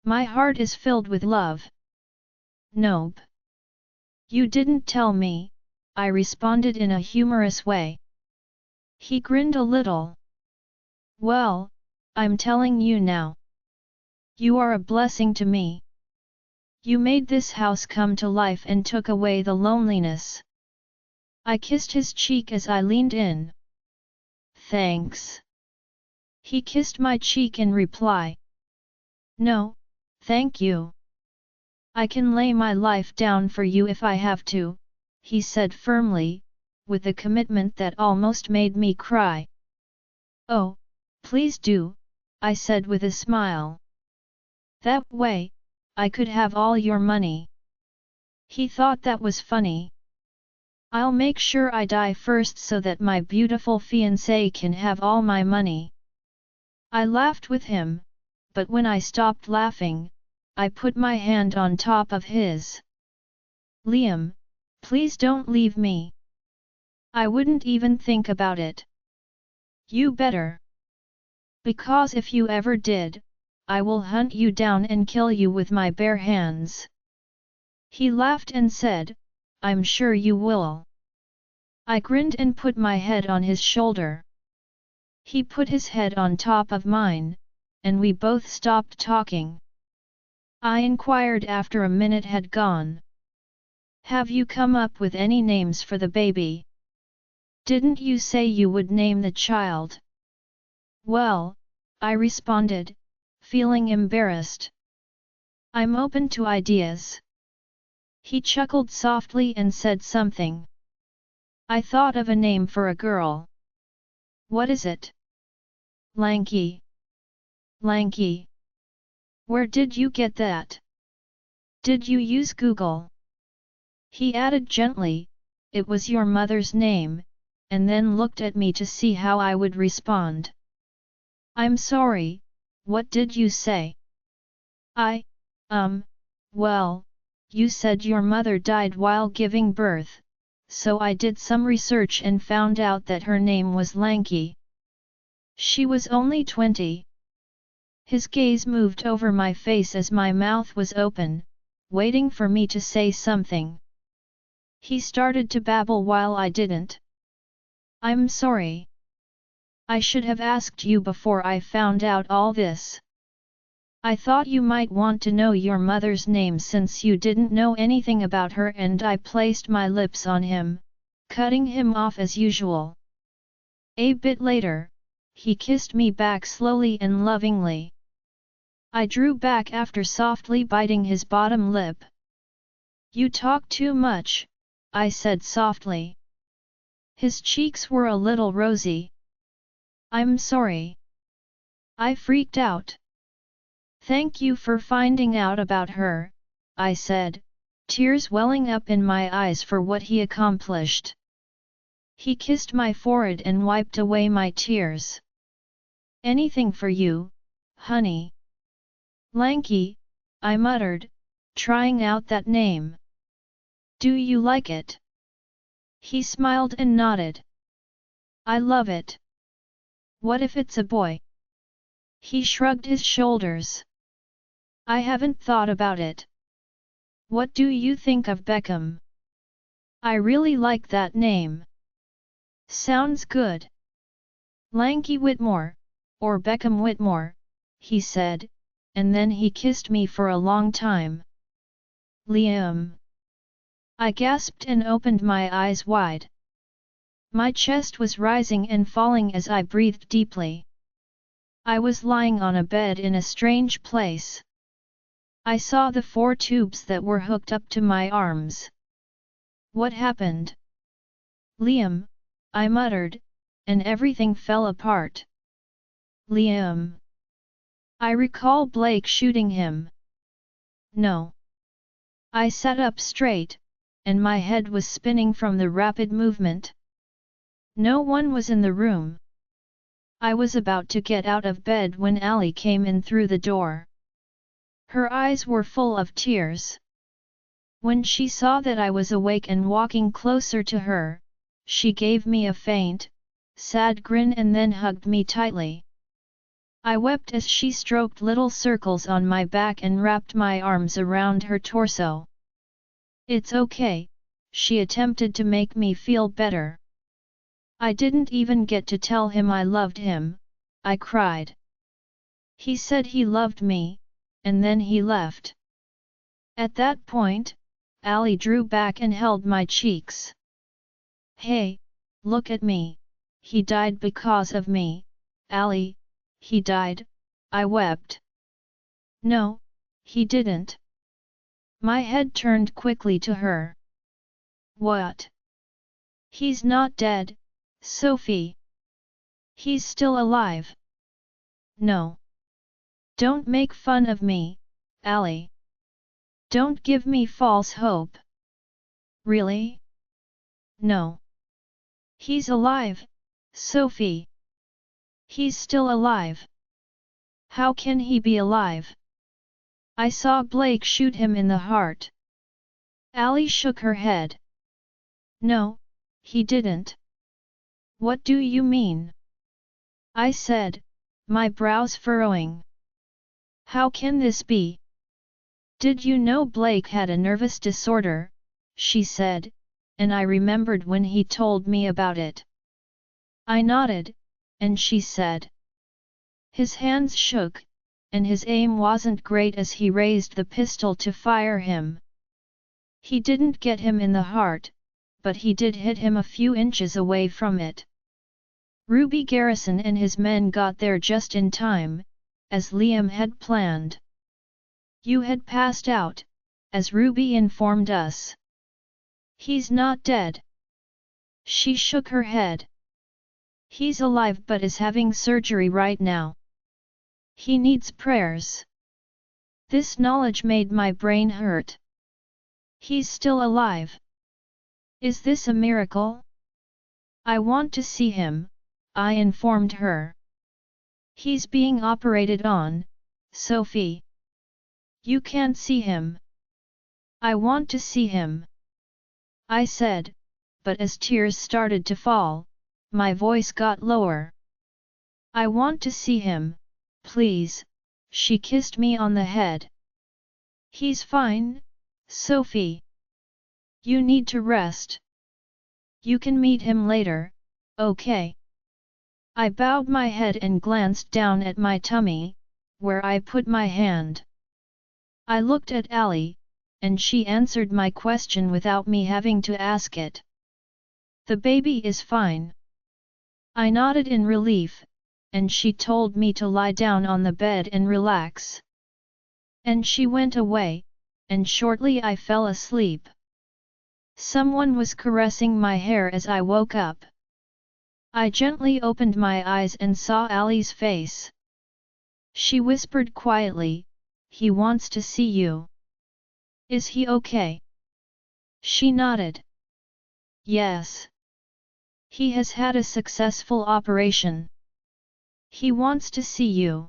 My heart is filled with love." "Nope. You didn't tell me," I responded in a humorous way. He grinned a little. "Well, I'm telling you now. You are a blessing to me. You made this house come to life and took away the loneliness." I kissed his cheek as I leaned in. "Thanks." He kissed my cheek in reply. "No, thank you. I can lay my life down for you if I have to," he said firmly, with a commitment that almost made me cry. "Oh, please do," I said with a smile. "That way, I could have all your money." He thought that was funny. "I'll make sure I die first so that my beautiful fiancé can have all my money." I laughed with him, but when I stopped laughing, I put my hand on top of his. "Liam, please don't leave me. I wouldn't even think about it." "You better. Because if you ever did, I will hunt you down and kill you with my bare hands." He laughed and said, "I'm sure you will." I grinned and put my head on his shoulder. He put his head on top of mine, and we both stopped talking. I inquired after a minute had gone. "Have you come up with any names for the baby? Didn't you say you would name the child?" "Well," I responded, feeling embarrassed. "I'm open to ideas." He chuckled softly and said something. "I thought of a name for a girl." "What is it?" "Lanky." "Lanky? Where did you get that? Did you use Google?" He added gently, "It was your mother's name," and then looked at me to see how I would respond. "I'm sorry, what did you say?" "I, well, you said your mother died while giving birth, so I did some research and found out that her name was Lanky. She was only 20. His gaze moved over my face as my mouth was open, waiting for me to say something. He started to babble while I didn't. "I'm sorry. I should have asked you before I found out all this. I thought you might want to know your mother's name since you didn't know anything about her," and I placed my lips on him, cutting him off as usual. A bit later, he kissed me back slowly and lovingly. I drew back after softly biting his bottom lip. "You talk too much," I said softly. His cheeks were a little rosy. "I'm sorry." I freaked out. "Thank you for finding out about her," I said, tears welling up in my eyes for what he accomplished. He kissed my forehead and wiped away my tears. "Anything for you, honey." "Lanky," I muttered, trying out that name. "Do you like it?" He smiled and nodded. "I love it." "What if it's a boy?" He shrugged his shoulders. "I haven't thought about it." "What do you think of Beckham?" "I really like that name." "Sounds good." "Lanky Whitmore, or Beckham Whitmore," he said, and then he kissed me for a long time. "Liam." I gasped and opened my eyes wide. My chest was rising and falling as I breathed deeply. I was lying on a bed in a strange place. I saw the 4 tubes that were hooked up to my arms. "What happened?" Liam, I muttered, and everything fell apart. Liam. I recall Blake shooting him. No. I sat up straight, and my head was spinning from the rapid movement. No one was in the room. I was about to get out of bed when Ali came in through the door. Her eyes were full of tears. When she saw that I was awake and walking closer to her, she gave me a faint, sad grin and then hugged me tightly. I wept as she stroked little circles on my back and wrapped my arms around her torso. It's okay, she attempted to make me feel better. I didn't even get to tell him I loved him, I cried. He said he loved me, and then he left. At that point, Ali drew back and held my cheeks. Hey, look at me, he died because of me, Ali, he died, I wept. No, he didn't. My head turned quickly to her. What? He's not dead, Sophie. He's still alive. No. Don't make fun of me, Ali. Don't give me false hope. Really? No. He's alive, Sophie. He's still alive. How can he be alive? I saw Blake shoot him in the heart. Ali shook her head. No, he didn't. What do you mean? I said, my brows furrowing. How can this be? Did you know Blake had a nervous disorder, she said, and I remembered when he told me about it. I nodded, and she said. His hands shook, and his aim wasn't great as he raised the pistol to fire him. He didn't get him in the heart, but he did hit him a few inches away from it. Ruby Garrison and his men got there just in time, as Liam had planned. You had passed out, as Ruby informed us. He's not dead. She shook her head. He's alive but is having surgery right now. He needs prayers. This knowledge made my brain hurt. He's still alive. Is this a miracle? I want to see him, I informed her. He's being operated on, Sophie. You can't see him. I want to see him. I said, but as tears started to fall, my voice got lower. I want to see him, please, she kissed me on the head. He's fine, Sophie. You need to rest. You can meet him later, okay? I bowed my head and glanced down at my tummy, where I put my hand. I looked at Ali, and she answered my question without me having to ask it. The baby is fine. I nodded in relief, and she told me to lie down on the bed and relax. And she went away, and shortly I fell asleep. Someone was caressing my hair as I woke up. I gently opened my eyes and saw Ali's face. She whispered quietly, he wants to see you. Is he okay? She nodded. Yes. He has had a successful operation. He wants to see you.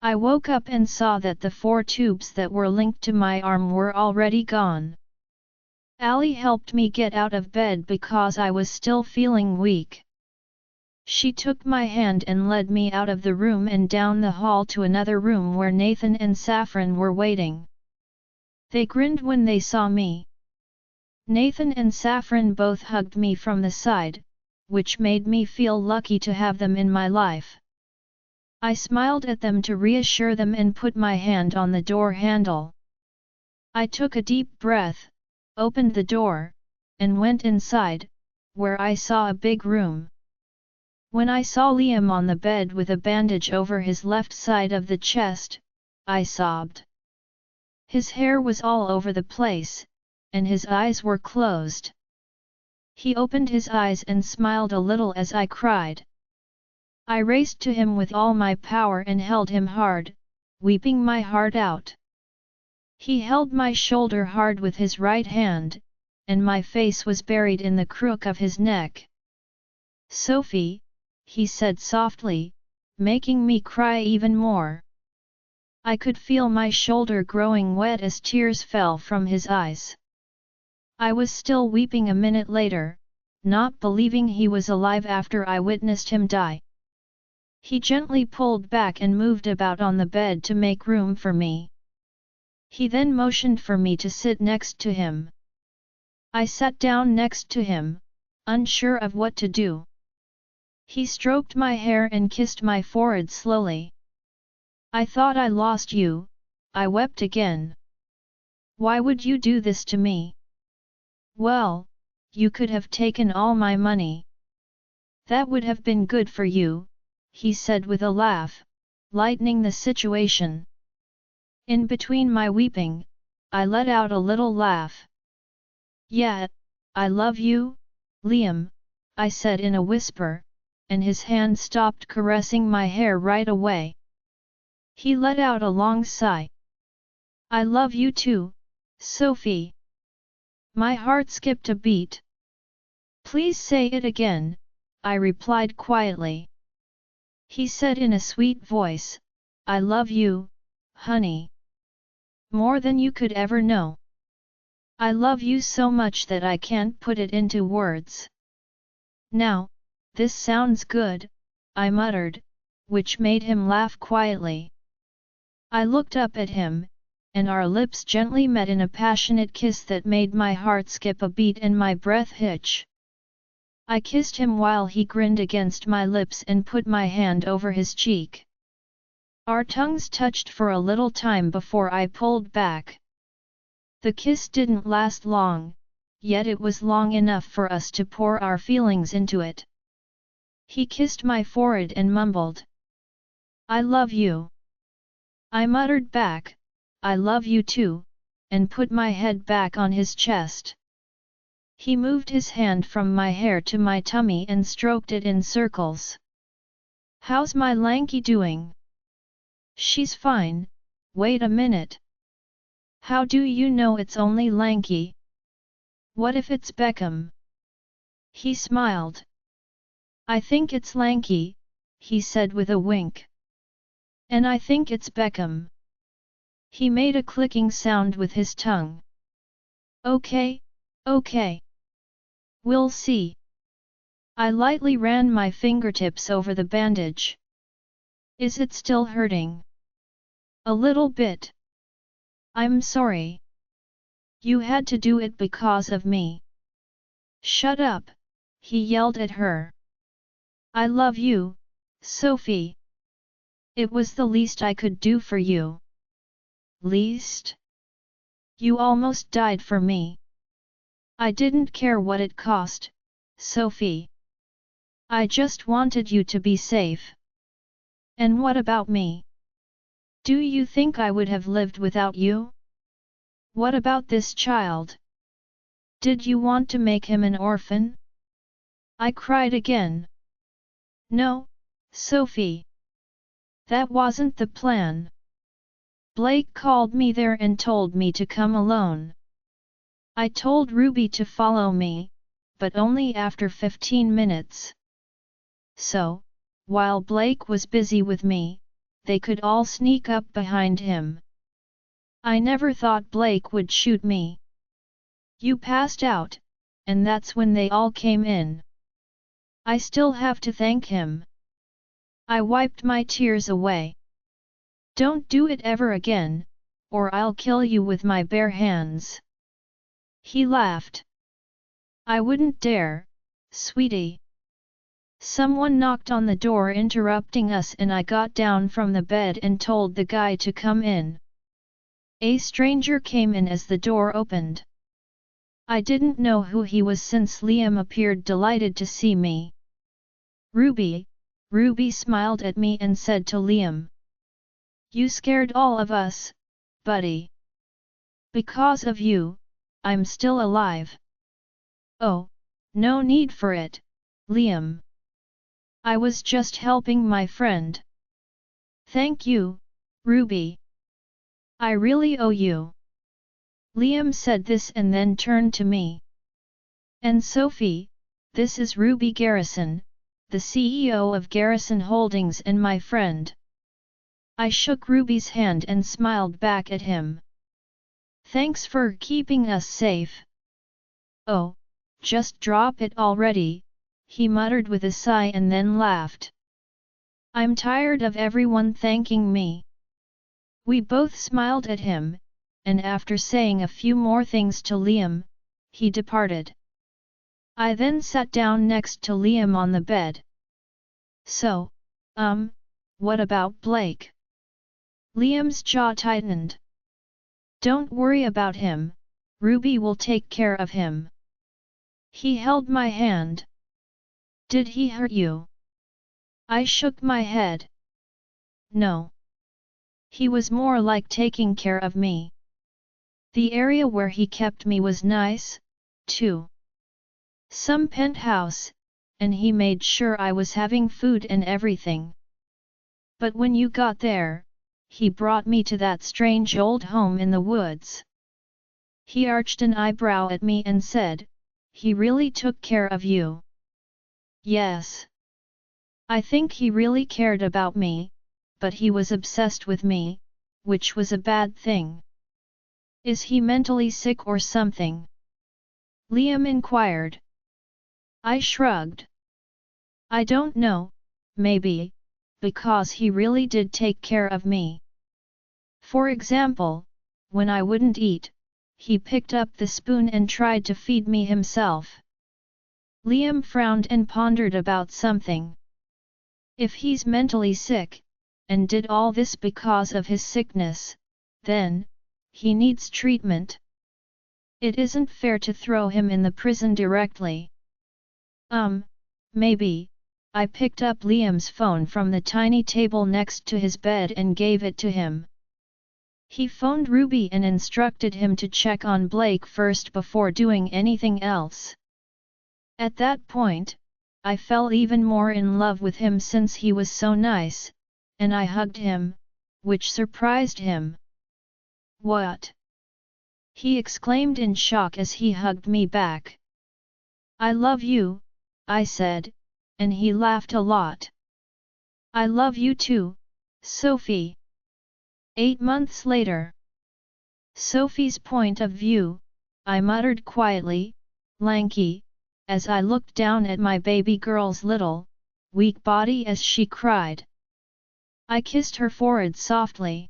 I woke up and saw that the 4 tubes that were linked to my arm were already gone. Ali helped me get out of bed because I was still feeling weak. She took my hand and led me out of the room and down the hall to another room where Nathan and Saffron were waiting. They grinned when they saw me. Nathan and Saffron both hugged me from the side, which made me feel lucky to have them in my life. I smiled at them to reassure them and put my hand on the door handle. I took a deep breath, opened the door, and went inside, where I saw a big room. When I saw Liam on the bed with a bandage over his left side of the chest, I sobbed. His hair was all over the place, and his eyes were closed. He opened his eyes and smiled a little as I cried. I raced to him with all my power and held him hard, weeping my heart out. He held my shoulder hard with his right hand, and my face was buried in the crook of his neck. "Sophie," he said softly, making me cry even more. I could feel my shoulder growing wet as tears fell from his eyes. I was still weeping a minute later, not believing he was alive after I witnessed him die. He gently pulled back and moved about on the bed to make room for me. He then motioned for me to sit next to him. I sat down next to him, unsure of what to do. He stroked my hair and kissed my forehead slowly. "I thought I lost you," I wept again. "Why would you do this to me?" "Well, you could have taken all my money. That would have been good for you," he said with a laugh, lightening the situation. In between my weeping, I let out a little laugh. "Yeah, I love you, Liam," I said in a whisper, and his hand stopped caressing my hair right away. He let out a long sigh. "I love you too, Sophie." My heart skipped a beat. "Please say it again," I replied quietly. He said in a sweet voice, "I love you, honey. More than you could ever know. I love you so much that I can't put it into words." "Now, this sounds good," I muttered, which made him laugh quietly. I looked up at him, and our lips gently met in a passionate kiss that made my heart skip a beat and my breath hitch. I kissed him while he grinned against my lips and put my hand over his cheek. Our tongues touched for a little time before I pulled back. The kiss didn't last long, yet it was long enough for us to pour our feelings into it. He kissed my forehead and mumbled, "I love you." I muttered back, "I love you too," and put my head back on his chest. He moved his hand from my hair to my tummy and stroked it in circles. "How's my lanky doing?" "She's fine, wait a minute." "How do you know it's only lanky? What if it's Beckham?" He smiled. "I think it's lanky," he said with a wink. "And I think it's Beckham." He made a clicking sound with his tongue. "Okay, okay. We'll see." I lightly ran my fingertips over the bandage. "Is it still hurting?" "A little bit." "I'm sorry. You had to do it because of me." "Shut up," he yelled at her. "I love you, Sophie. It was the least I could do for you." "Least? You almost died for me." "I didn't care what it cost, Sophie. I just wanted you to be safe." "And what about me? Do you think I would have lived without you? What about this child? Did you want to make him an orphan?" I cried again. "No, Sophie. That wasn't the plan. Blake called me there and told me to come alone. I told Ruby to follow me, but only after 15 minutes. So, while Blake was busy with me, they could all sneak up behind him. I never thought Blake would shoot me. You passed out, and that's when they all came in. I still have to thank him." I wiped my tears away. "Don't do it ever again, or I'll kill you with my bare hands." He laughed. "I wouldn't dare, sweetie." Someone knocked on the door interrupting us, and I got down from the bed and told the guy to come in. A stranger came in as the door opened. I didn't know who he was since Liam appeared delighted to see me. "Ruby," Ruby smiled at me and said to Liam. "You scared all of us, buddy. Because of you, I'm still alive." "Oh, No need for it, Liam. I was just helping my friend. Thank you, Ruby. I really owe you. Liam said this and then turned to me. And Sophie, this is Ruby Garrison, the CEO of Garrison Holdings and my friend. I shook Ruby's hand and smiled back at him. Thanks for keeping us safe. Oh, just drop it already, he muttered with a sigh and then laughed. I'm tired of everyone thanking me. We both smiled at him, and after saying a few more things to Liam, he departed. I then sat down next to Liam on the bed. So, what about Blake? Liam's jaw tightened. Don't worry about him, Ruby will take care of him. He held my hand. Did he hurt you? I shook my head. No. He was more like taking care of me. The area where he kept me was nice, too. Some penthouse, and he made sure I was having food and everything. But when you got there, he brought me to that strange old home in the woods. He arched an eyebrow at me and said, he really took care of you. Yes. I think he really cared about me, but he was obsessed with me, which was a bad thing. Is he mentally sick or something? Liam inquired. I shrugged. I don't know, maybe, because he really did take care of me. For example, when I wouldn't eat, he picked up the spoon and tried to feed me himself. Liam frowned and pondered about something. If he's mentally sick, and did all this because of his sickness, then, he needs treatment. It isn't fair to throw him in the prison directly. Maybe. I picked up Liam's phone from the tiny table next to his bed and gave it to him. He phoned Ruby and instructed him to check on Blake first before doing anything else. At that point, I fell even more in love with him since he was so nice, and I hugged him, which surprised him. What? He exclaimed in shock as he hugged me back. I love you, I said, and he laughed a lot. I love you too, Sophie. 8 months later. Sophie's point of view, I muttered quietly, lanky, as I looked down at my baby girl's little, weak body as she cried. I kissed her forehead softly.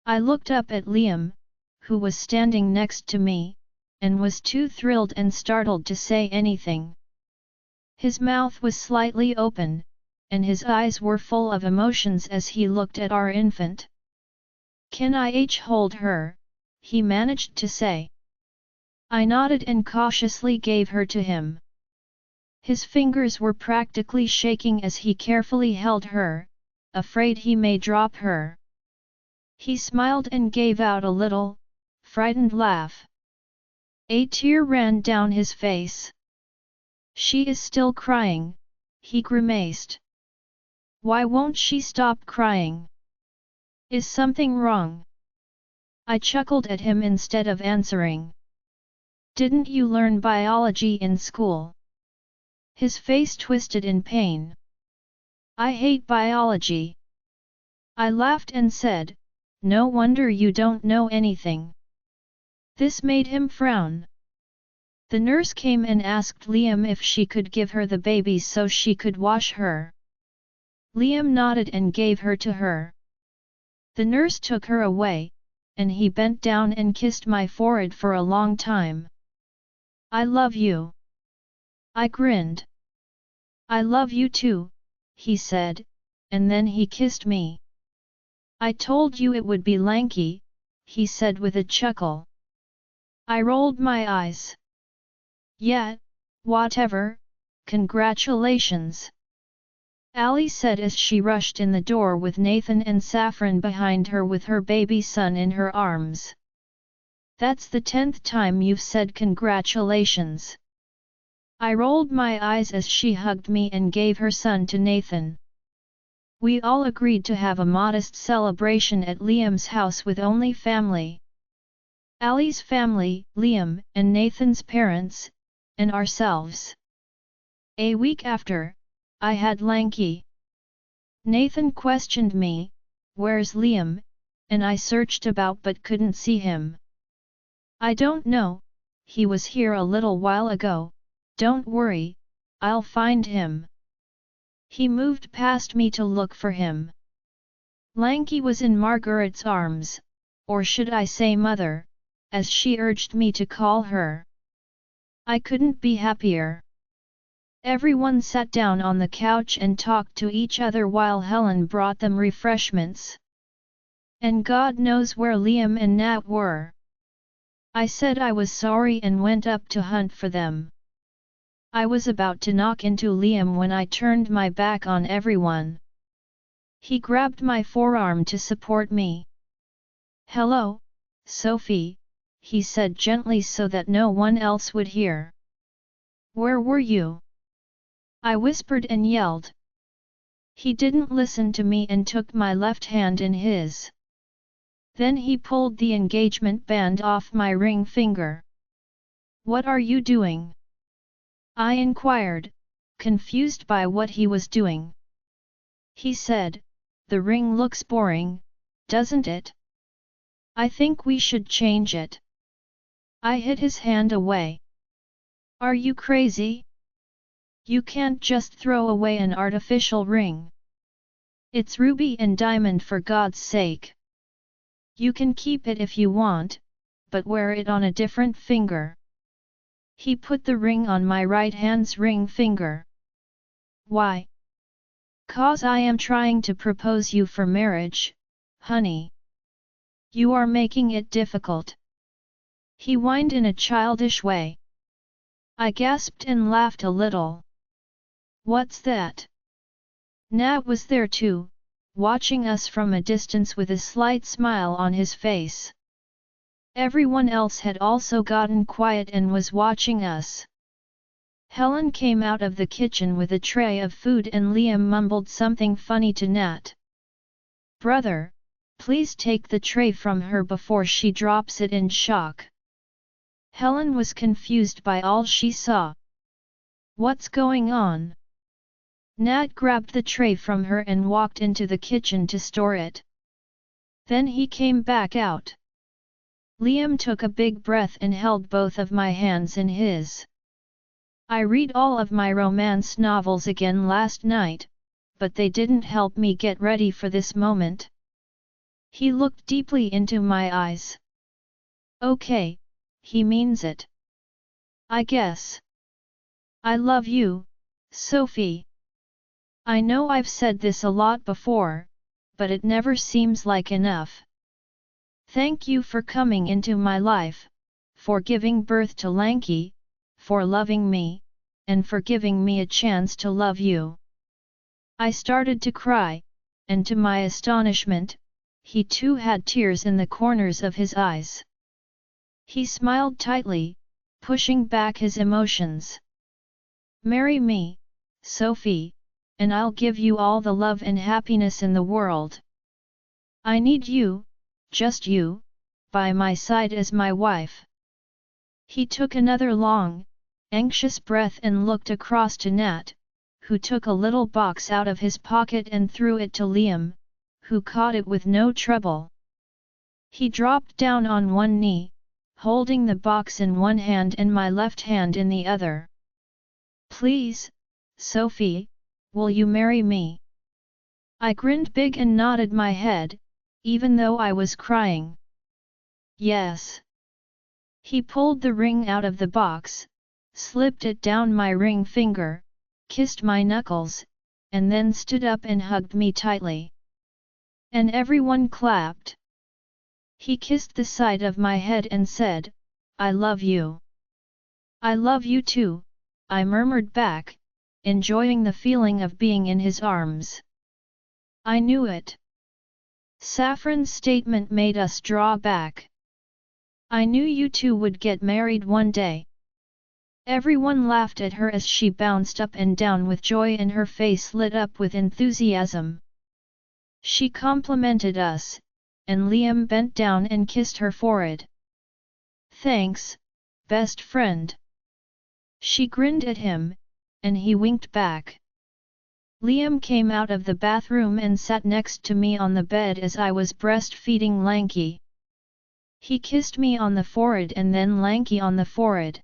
I looked up at Liam, who was standing next to me, and was too thrilled and startled to say anything. His mouth was slightly open, and his eyes were full of emotions as he looked at our infant. Can I hold her? He managed to say. I nodded and cautiously gave her to him. His fingers were practically shaking as he carefully held her, afraid he may drop her. He smiled and gave out a little, frightened laugh. A tear ran down his face. She is still crying, he grimaced. Why won't she stop crying? Is something wrong? I chuckled at him instead of answering. Didn't you learn biology in school? His face twisted in pain. I hate biology. I laughed and said, no wonder you don't know anything. This made him frown. The nurse came and asked Liam if she could give her the baby so she could wash her. Liam nodded and gave her to her. The nurse took her away, and he bent down and kissed my forehead for a long time. I love you. I grinned. I love you too, he said, and then he kissed me. I told you it would be lanky, he said with a chuckle. I rolled my eyes. Yeah, whatever, congratulations. Allie said as she rushed in the door with Nathan and Saffron behind her with her baby son in her arms. That's the 10th time you've said congratulations. I rolled my eyes as she hugged me and gave her son to Nathan. We all agreed to have a modest celebration at Liam's house with only family. Ali's family, Liam, and Nathan's parents, and ourselves. A week after, I had Lanky. Nathan questioned me, "Where's Liam?" and I searched about but couldn't see him. "I don't know, he was here a little while ago, don't worry, I'll find him." He moved past me to look for him. Lanky was in Margaret's arms, or should I say mother, as she urged me to call her. I couldn't be happier. Everyone sat down on the couch and talked to each other while Helen brought them refreshments. And God knows where Liam and Nat were. I said I was sorry and went up to hunt for them. I was about to knock into Liam when I turned my back on everyone. He grabbed my forearm to support me. "Hello, Sophie," he said gently so that no one else would hear. "Where were you?" I whispered and yelled. He didn't listen to me and took my left hand in his. Then he pulled the engagement band off my ring finger. "What are you doing?" I inquired, confused by what he was doing. He said, "The ring looks boring, doesn't it? I think we should change it." I hit his hand away. "Are you crazy? You can't just throw away an artificial ring. It's ruby and diamond for God's sake. You can keep it if you want, but wear it on a different finger." He put the ring on my right hand's ring finger. "Why?" "'Cause I am trying to propose you for marriage, honey. You are making it difficult." He whined in a childish way. I gasped and laughed a little. "What's that?" Nat was there too, watching us from a distance with a slight smile on his face. Everyone else had also gotten quiet and was watching us. Helen came out of the kitchen with a tray of food and Liam mumbled something funny to Nat. "Brother, please take the tray from her before she drops it in shock." Helen was confused by all she saw. "What's going on?" Nat grabbed the tray from her and walked into the kitchen to store it. Then he came back out. Liam took a big breath and held both of my hands in his. I read all of my romance novels again last night, but they didn't help me get ready for this moment. He looked deeply into my eyes. "Okay, he means it. I guess. I love you, Sophie. I know I've said this a lot before, but it never seems like enough. Thank you for coming into my life, for giving birth to Lanky, for loving me, and for giving me a chance to love you." I started to cry, and to my astonishment, he too had tears in the corners of his eyes. He smiled tightly, pushing back his emotions. "Marry me, Sophie, and I'll give you all the love and happiness in the world. I need you, just you, by my side as my wife." He took another long, anxious breath and looked across to Nat, who took a little box out of his pocket and threw it to Liam, who caught it with no trouble. He dropped down on one knee, holding the box in one hand and my left hand in the other. "Please, Sophie, will you marry me?" I grinned big and nodded my head, even though I was crying. "Yes." He pulled the ring out of the box, slipped it down my ring finger, kissed my knuckles, and then stood up and hugged me tightly. And everyone clapped. He kissed the side of my head and said, "I love you." "I love you too," I murmured back, enjoying the feeling of being in his arms. I knew it. Saffron's statement made us draw back. "I knew you two would get married one day." Everyone laughed at her as she bounced up and down with joy and her face lit up with enthusiasm. She complimented us, and Liam bent down and kissed her forehead. "Thanks, best friend." She grinned at him, and he winked back. Liam came out of the bathroom and sat next to me on the bed as I was breastfeeding Lanky. He kissed me on the forehead and then Lanky on the forehead.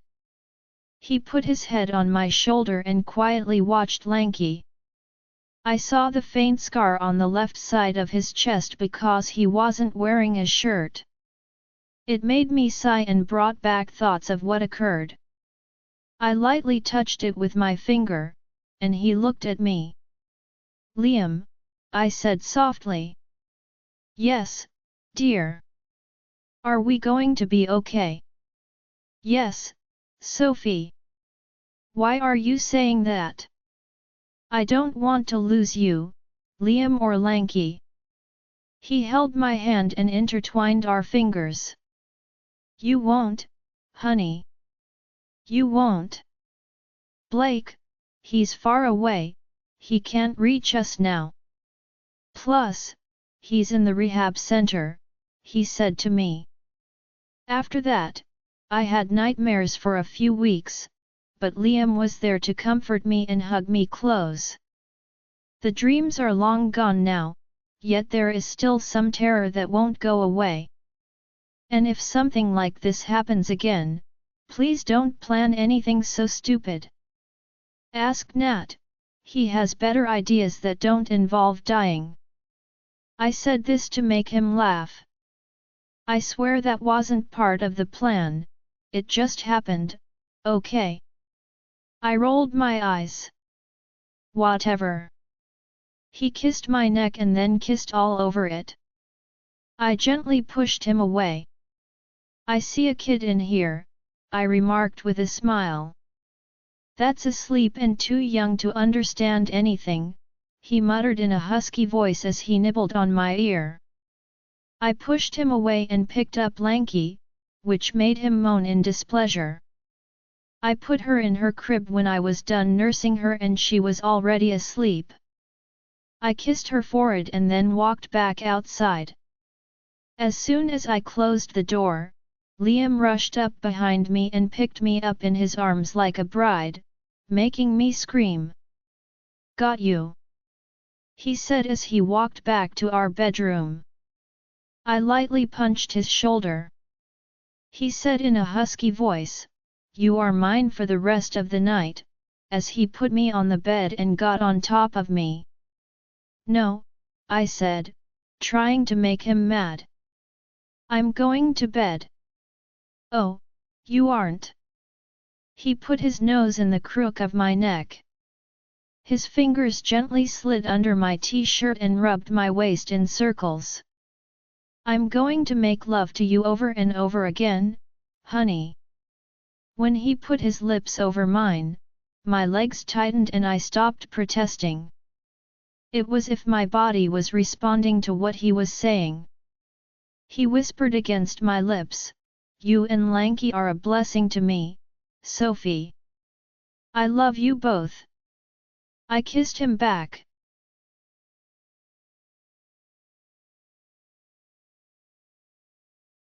He put his head on my shoulder and quietly watched Lanky. I saw the faint scar on the left side of his chest because he wasn't wearing a shirt. It made me sigh and brought back thoughts of what occurred. I lightly touched it with my finger, and he looked at me. "Liam," I said softly. "Yes, dear. Are we going to be okay?" "Yes, Sophie." "Why are you saying that?" "I don't want to lose you, Liam or Lanky." He held my hand and intertwined our fingers. "You won't, honey. You won't. Blake, he's far away, he can't reach us now. Plus, he's in the rehab center," he said to me. After that, I had nightmares for a few weeks, but Liam was there to comfort me and hug me close. The dreams are long gone now, yet there is still some terror that won't go away. And if something like this happens again, please don't plan anything so stupid. Ask Nat, he has better ideas that don't involve dying. I said this to make him laugh. I swear that wasn't part of the plan, it just happened, okay? I rolled my eyes. Whatever. He kissed my neck and then kissed all over it. I gently pushed him away. "I see a kid in here," I remarked with a smile. "That's asleep and too young to understand anything," he muttered in a husky voice as he nibbled on my ear. I pushed him away and picked up Lanky, which made him moan in displeasure. I put her in her crib when I was done nursing her and she was already asleep. I kissed her forehead and then walked back outside. As soon as I closed the door, Liam rushed up behind me and picked me up in his arms like a bride, making me scream. "Got you!" he said as he walked back to our bedroom. I lightly punched his shoulder. He said in a husky voice, "You are mine for the rest of the night," as he put me on the bed and got on top of me. "No," I said, trying to make him mad. "I'm going to bed." "Oh, you aren't." He put his nose in the crook of my neck. His fingers gently slid under my t-shirt and rubbed my waist in circles. "I'm going to make love to you over and over again, honey." When he put his lips over mine, my legs tightened and I stopped protesting. It was as if my body was responding to what he was saying. He whispered against my lips, "You and Lanky are a blessing to me, Sophie. I love you both." I kissed him back.